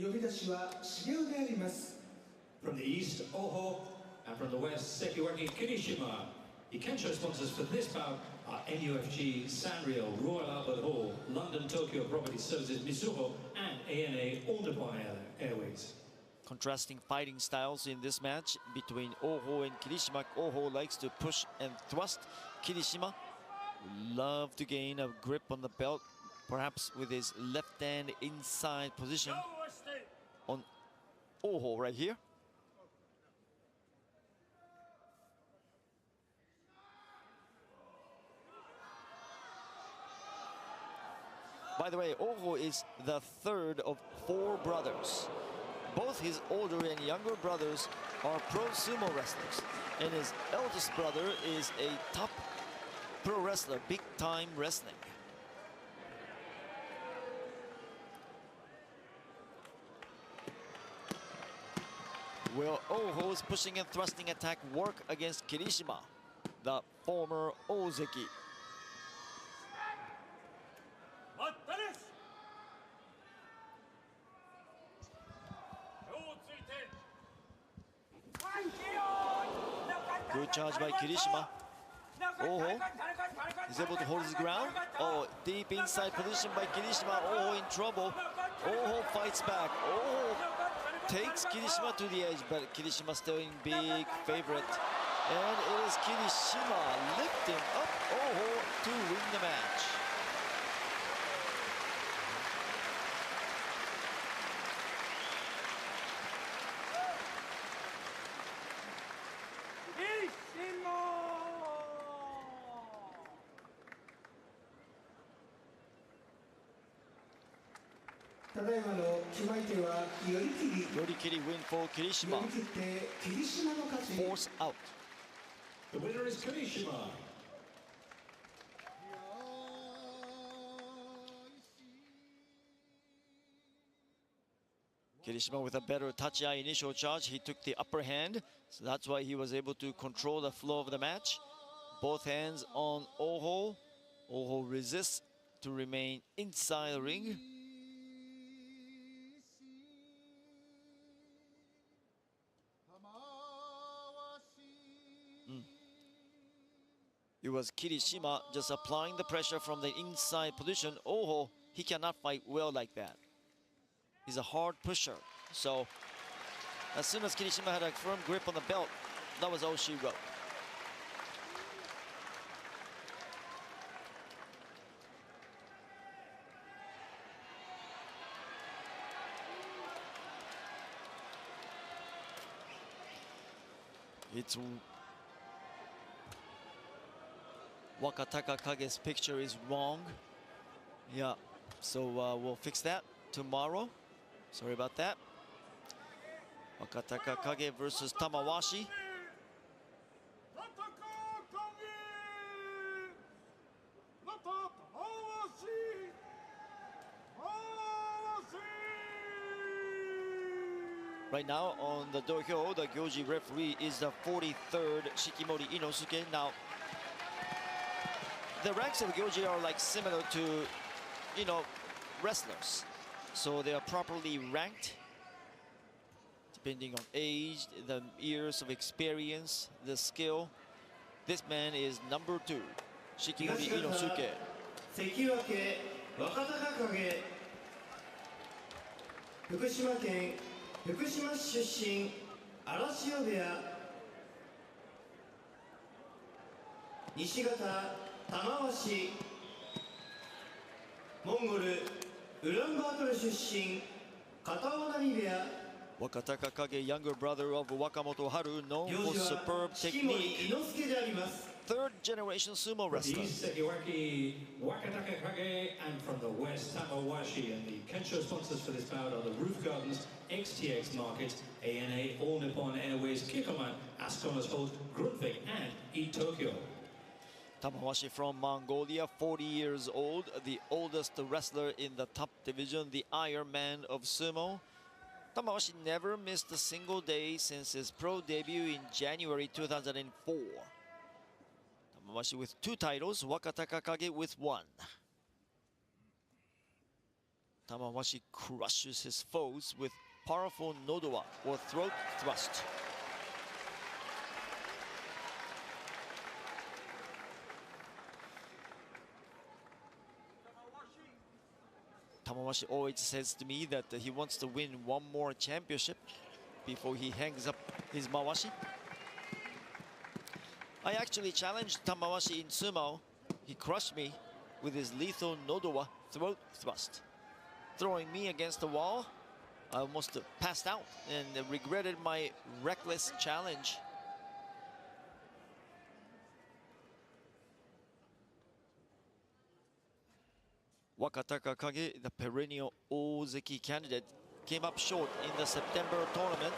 G: 呼び出しは茂雄であります
F: From the east, Oho, and from the west, Sekiwaki Kirishima. The Kensho sponsors for this bout are NUFG, Sanrio, Royal Albert Hall, London Tokyo Property Services, Mizuho, and ANA All Dubai Airways.
H: Contrasting fighting styles in this match between Oho and Kirishima. Oho likes to push and thrust. Kirishima would love to gain a grip on the belt, perhaps with his left hand inside position on Oho right here. By the way, Oho is the third of 4 brothers. Both his older and younger brothers are pro sumo wrestlers, and his eldest brother is a top pro wrestler, big time wrestling. Will Oho's pushing and thrusting attack work against Kirishima, the former Ozeki? Good charge by Kirishima. Oho is able to hold his ground. Oh, deep inside position by Kirishima. Oho in trouble. Oho fights back. Oho takes Kirishima to the edge, but Kirishima still in big favorite. And it is Kirishima lifting up Oho to win the match. Yorikiri win for Kirishima. Force out.
F: The winner is Kirishima.
H: Kirishima with a better touch-eye initial charge. He took the upper hand, so that's why he was able to control the flow of the match. Both hands on Oho. Oho resists to remain inside the ring. It was Kirishima just applying the pressure from the inside position. Oho, he cannot fight well like that. He's a hard pusher. So as soon as Kirishima had a firm grip on the belt, that was all she wrote. It's Wakataka Kage's picture is wrong. Yeah, so we'll fix that tomorrow. Sorry about that. Wakataka Kage versus Tamawashi. Right now on the dohyo, the Gyoji referee is the 43rd Shikimori Inosuke. Now, the ranks of Gyoji are like similar to, you know, wrestlers. So they are properly ranked, depending on age, the years of experience, the skill. This man is number 2, Shikimori Inosuke.
C: 関脇若隆景福島県福島市出身荒汐部屋西方玉鷲モンゴルウランバートル出身片尾波部屋
H: Wakataka Kage, younger brother of Wakamoto Haru, known for superb technique. Third generation sumo wrestler.
F: East Sekiwaki, Wakataka Kage, and from the west, Tamawashi. And the Kensho sponsors for this bout are the Roof Gardens, XTX Markets, ANA, All Nippon Airways, Kikoman, Ascon as host, Grundvik, and E-Tokyo.
H: Tamawashi from Mongolia, 40 years old, the oldest wrestler in the top division, the Iron Man of sumo. Tamawashi never missed a single day since his pro debut in January 2004. Tamawashi with 2 titles, Wakataka Kage with 1. Tamawashi crushes his foes with powerful nodowa, or throat thrust. Tamawashi always says to me that he wants to win one more championship before he hangs up his mawashi. I actually challenged Tamawashi in sumo. He crushed me with his lethal nodowa throat thrust, throwing me against the wall. I almost passed out and regretted my reckless challenge. Wakataka Kage, the perennial Ozeki candidate, came up short in the September tournament.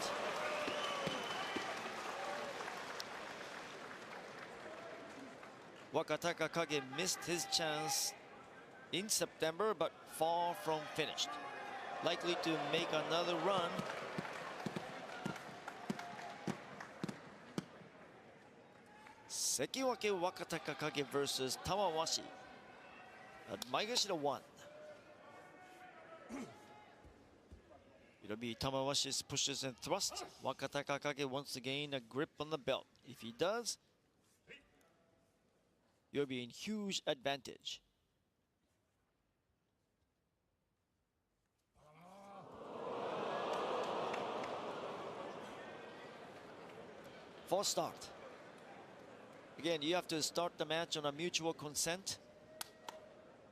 H: Wakataka Kage missed his chance in September, but far from finished. Likely to make another run. Sekiwake Wakataka Kage versus Tamawashi at Maegashira 1. It'll be Tamawashi's pushes and thrusts. Wakataka Kage wants to gain a grip on the belt. If he does, you'll be in huge advantage. false start. Again, you have to start the match on a mutual consent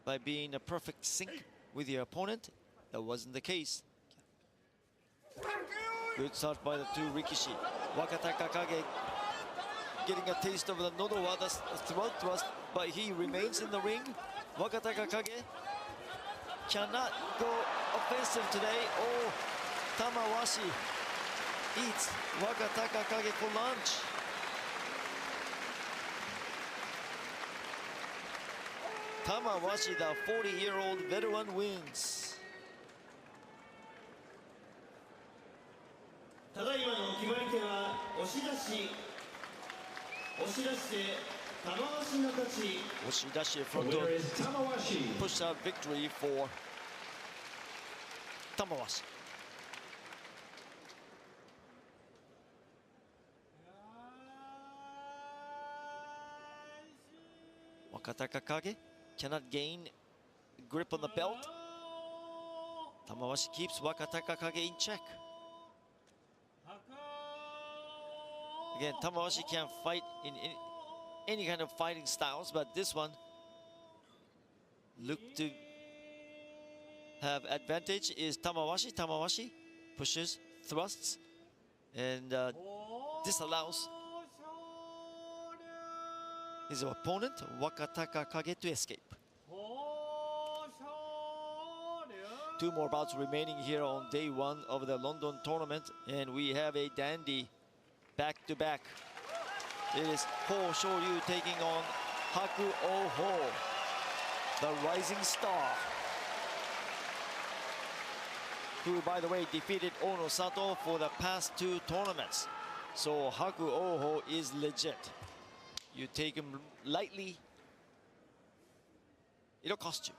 H: by being a perfect sync with your opponent. That wasn't the case. Good start by the two Rikishi. Wakataka Kage getting a taste of the Nodowa, the throat thrust, but he remains in the ring. Wakataka Kage cannot go offensive today. Oh, Tamawashi eats Wakataka Kage for lunch. Tamawashi, the 40-year-old veteran, wins.
C: ただいまの決まり手は押し出し。押し出して玉鷲の勝ち。
H: 押し出し front door push out victory for Tamawashi. Wakataka Kage cannot gain grip on the belt. Tamawashi keeps Wakataka Kage in check. Again, Tamawashi can fight in any kind of fighting styles, but this one looked to have advantage is Tamawashi. Tamawashi pushes, thrusts, and disallows his opponent, Wakataka Kage, to escape. Two more bouts remaining here on day one of the London tournament, and we have a dandy back-to-back. It is Ho Shoryu taking on Haku Oho, the rising star, who, by the way, defeated Ono Sato for the past two tournaments. So Haku Oho is legit. You take him lightly, it'll cost you.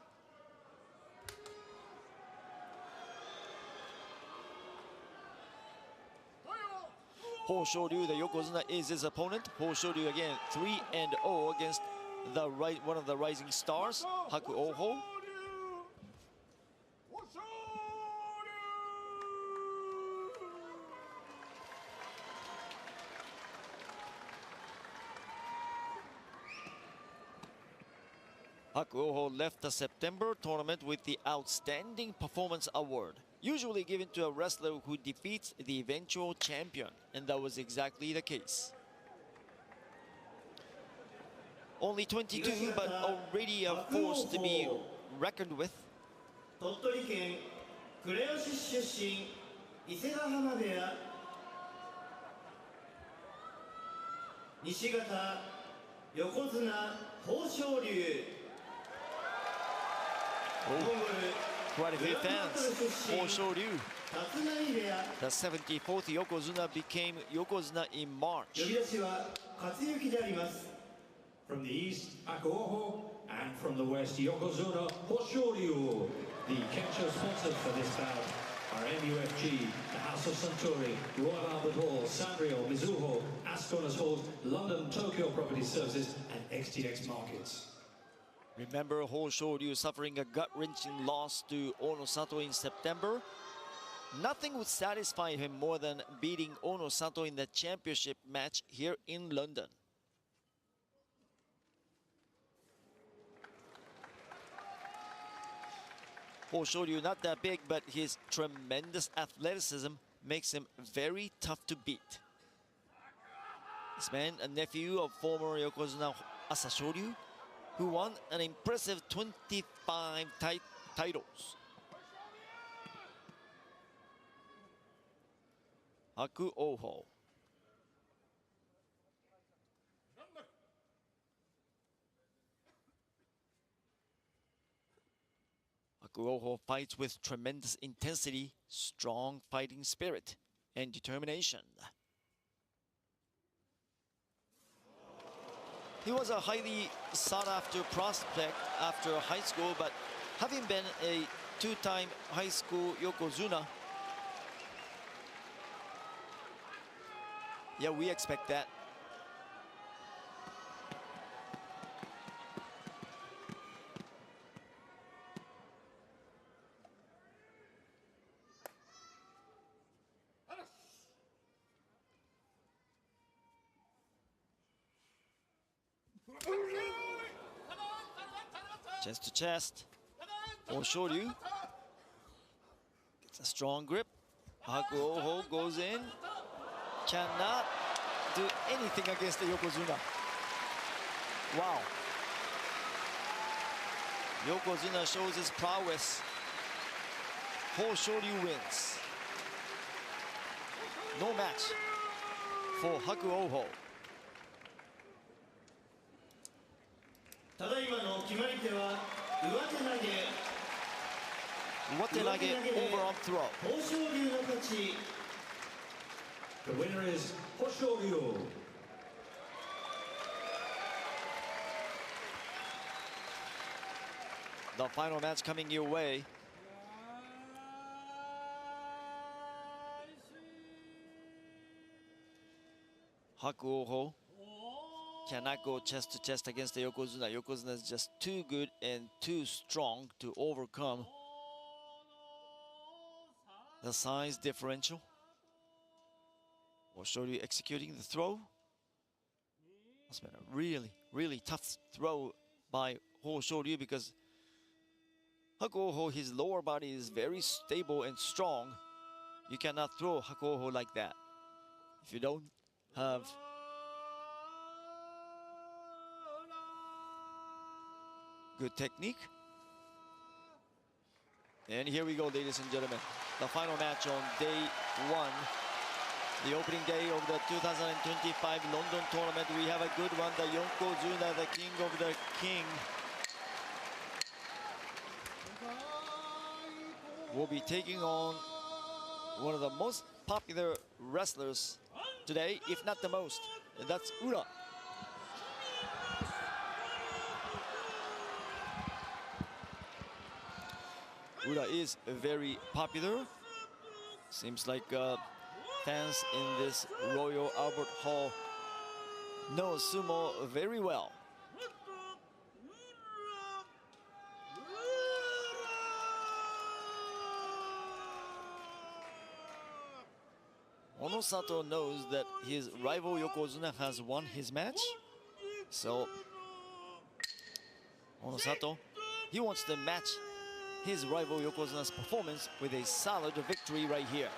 H: Ho Shoryu, the Yokozuna, is his opponent. Ho Shoryu again 3-0 against the one of the rising stars, Haku Oho. Haku Oho left the September tournament with the Outstanding Performance Award, usually given to a wrestler who defeats the eventual champion, and that was exactly the case. Only 22, but already a force to be reckoned with.
C: 鳥取県倉吉市出身、伊勢ヶ浜部屋。西方横綱豊昇龍。
H: Quite a few fans. Ho Shoryu, the 74th Yokozuna, became Yokozuna in March.
F: From the east, Haku-Oho, and from the west, Yokozuna Hoshoryu. The Kensho sponsors for this bout are MUFG, the House of Suntory, Royal Albert Hall, Sanrio, Mizuho, Ascot Halls, London, Tokyo Property Services, and XTX Markets.
H: Remember Ho Shoryu suffering a gut-wrenching loss to Ono Sato in September? Nothing would satisfy him more than beating Ono Sato in the championship match here in London. Ho Shoryu not that big, but his tremendous athleticism makes him very tough to beat. This man, a nephew of former Yokozuna Asa Shoryu, who won an impressive 25 titles. Haku Oho. Haku Oho fights with tremendous intensity, strong fighting spirit, and determination. He was a highly sought-after prospect after high school, but having been a two-time high school Yokozuna, yeah, we expect that. Chest to chest. Shoryu gets a strong grip. Hakuoho goes in. Cannot do anything against the Yokozuna. Wow. Yokozuna shows his prowess. Shoryu wins. No match for Hakuoho.
C: ただいまの決まり手は上手投げ。
H: 上手投げ over arm throw.
C: 豊昇龍の勝ち。
F: The winner is Hoshoryu.
H: The final match coming your way. Hakuoho cannot go chest to chest against the Yokozuna. Yokozuna is just too good and too strong to overcome the size differential. Shoryu executing the throw. Must have been a really, really tough throw by Shoryu because Hakuoho, his lower body is very stable and strong. You cannot throw Hakuoho like that if you don't have good technique. And here we go, ladies and gentlemen. The final match on day one. The opening day of the 2025 London tournament. We have a good one. The Yokozuna, the king of the king, will be taking on one of the most popular wrestlers today, if not the most, and that's Ura. Ura is very popular. Seems like fans in this Royal Albert Hall know sumo very well. Onosato knows that his rival Yokozuna has won his match. So Onosato, he wants to match his rival Yokozuna's performance with a solid victory right here.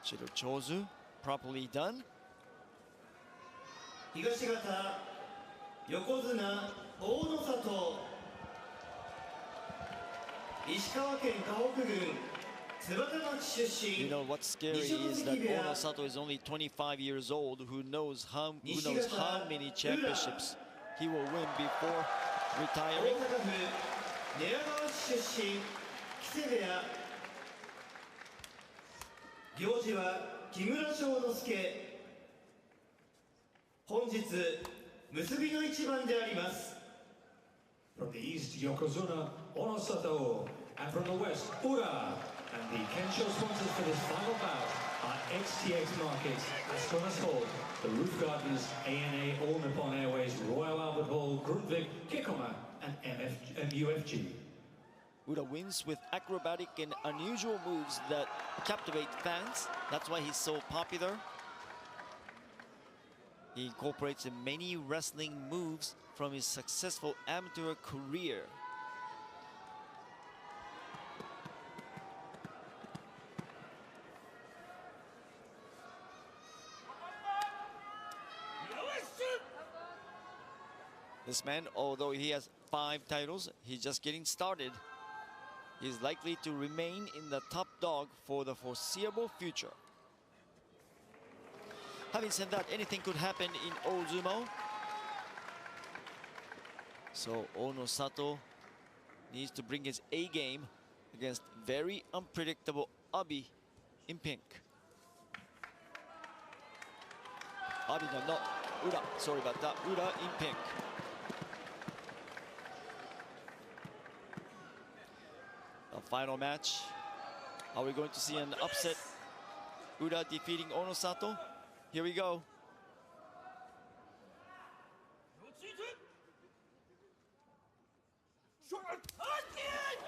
H: Chirochozu, properly done.
C: 東方横綱大野里石川県河北郡津幡町出身
H: You know what's scary is that Onosato is only 25 years old. Who knows how many championships he will win before
C: 大
H: retiring.
C: 阪府寝屋川市出身木瀬部屋行司は木村庄之助本日結びの一番であります
F: From the east, Yokozuna Onosato, and from the west, Ura. And the Kensho sponsors for this final bout are XTX Markets, Ascona Sport, the Roof Gardens, ANA, All Nippon Airways, Royal Albert Hall, Grundtvig, Kikoma, and MUFG.
H: Ura wins with acrobatic and unusual moves that captivate fans. That's why he's so popular. He incorporates many wrestling moves from his successful amateur career. This man, although he has 5 titles, he's just getting started. He's likely to remain in the top dog for the foreseeable future. Having said that, anything could happen in Ozumo. So Onosato needs to bring his A game against very unpredictable Abi in pink. Abi, no, not Ura. Sorry about that. Ura in pink. The final match. Are we going to see an upset? Ura defeating Onosato. Here we go.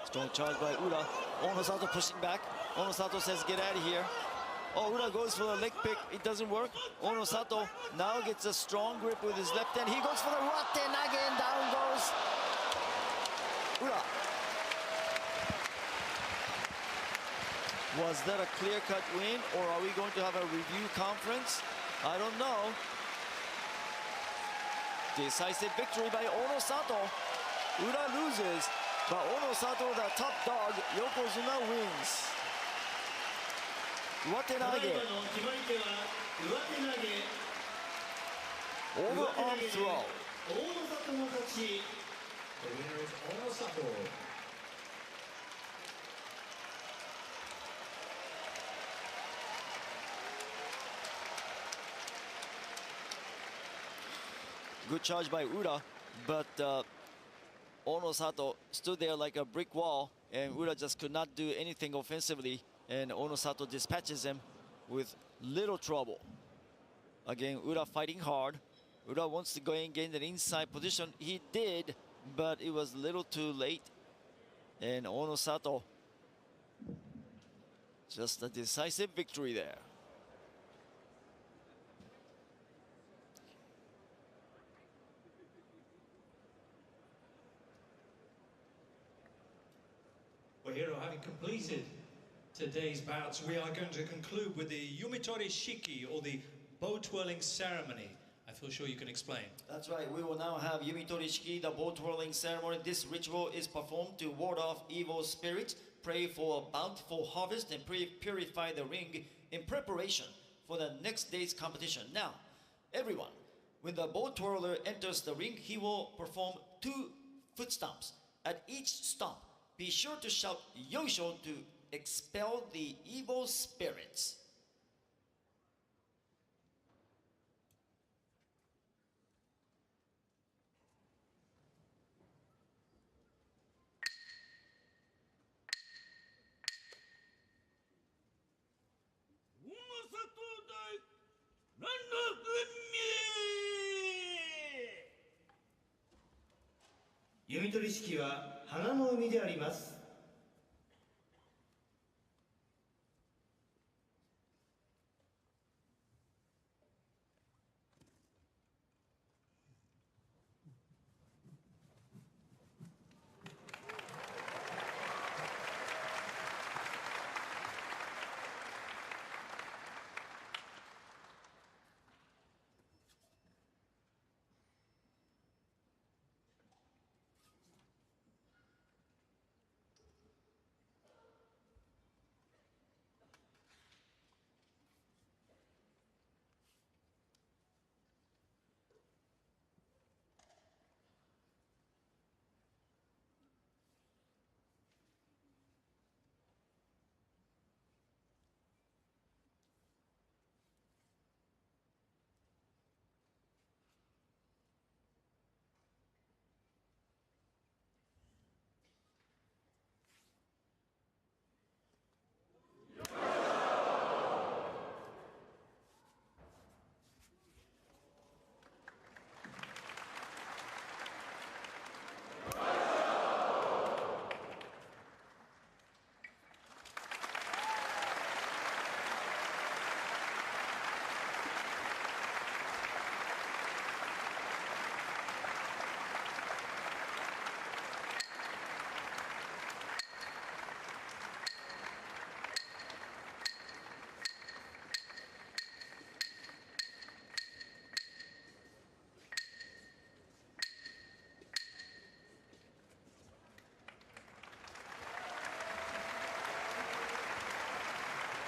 H: Strong charge by Ura. Onosato pushing back. Onosato says, get out of here. Oh, Ura goes for the leg pick. It doesn't work. Onosato now gets a strong grip with his left hand. He goes for the Watenage and down goes Ura. Was that a clear-cut win, or are we going to have a review conference? I don't know. Decisive victory by Onosato. Ura loses, but Onosato, the top dog, Yokozuna wins. Watenage. Overarm throw.
F: The winner is Onosato.
H: Good charge by Ura, but Onosato stood there like a brick wall, and Ura just could not do anything offensively, and Onosato dispatches him with little trouble. Again, Ura fighting hard. Ura wants to go and gain an inside position. He did, but it was a little too late. And Onosato, just a decisive victory there.
F: Well, Hiro, having completed today's bouts, we are going to conclude with the Yumitori Shiki, or the bow twirling ceremony. I feel sure you can explain.
H: That's right. We will now have Yumitori Shiki, the bow twirling ceremony. This ritual is performed to ward off evil spirits, pray for a bountiful harvest, and purify the ring in preparation for the next day's competition. Now, everyone, when the bow twirler enters the ring, he will perform 2 foot stomps. At each stomp, be sure to shout Yoisho to expel the evil spirits.
C: Yumi tori shiki wa hana no umi de arimasu.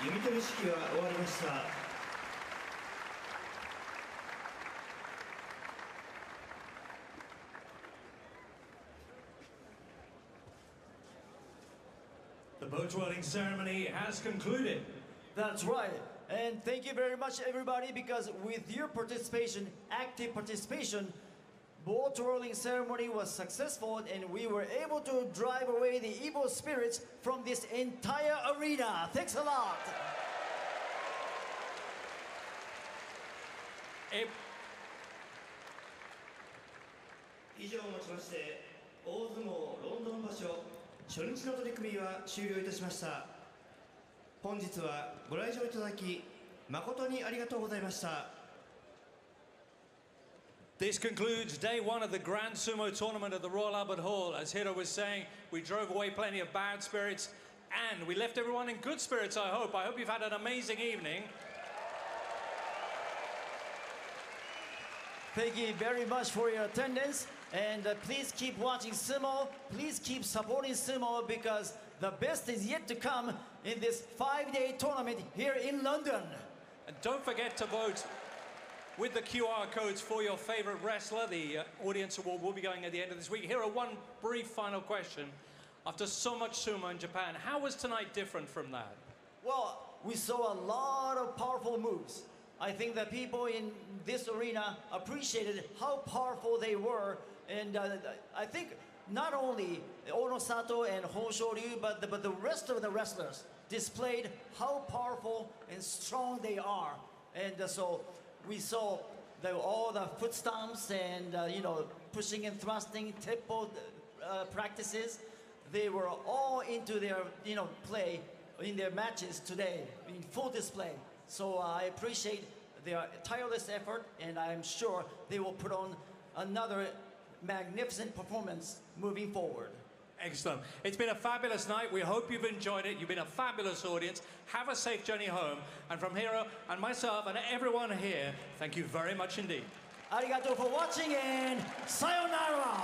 C: Yumi tori shiki wa owarimashita.
F: The bow twirling ceremony has concluded.
H: That's right. And thank you very much, everybody, because with your participation, active participation, bow twirling ceremony was successful, and we were able to drive away the evil spirits from this entire arena. Thanks a lot.
C: 以上をもちまして、大相撲ロンドン場所初日の取り組みは終了いたしました。本日はご来場いただき誠にありがとうございました。
F: This concludes day one of the Grand Sumo Tournament at the Royal Albert Hall. As Hiro was saying, we drove away plenty of bad spirits and we left everyone in good spirits, I hope. I hope you've had an amazing evening.
H: Thank you very much for your attendance, and please keep watching sumo. Please keep supporting sumo because the best is yet to come in this 5-day tournament here in London.
F: And don't forget to vote with the QR codes for your favorite wrestler. The audience award will be going at the end of this week. Here are one brief final question. After so much sumo in Japan, how was tonight different from that?
H: Well, we saw a lot of powerful moves. I think that people in this arena appreciated how powerful they were, and I think not only Ono Sato and Honsho Ryu, but the rest of the wrestlers displayed how powerful and strong they are. And so we saw all the foot stomps and pushing and thrusting, tempo practices. They were all into their play in their matches today in full display. So I appreciate their tireless effort, and I'm sure they will put on another magnificent performance moving forward.
F: Excellent. It's been a fabulous night. We hope you've enjoyed it. You've been a fabulous audience. Have a safe journey home. And from Hiro and myself and everyone here, thank you very much indeed.
H: Arigato for watching, and sayonara!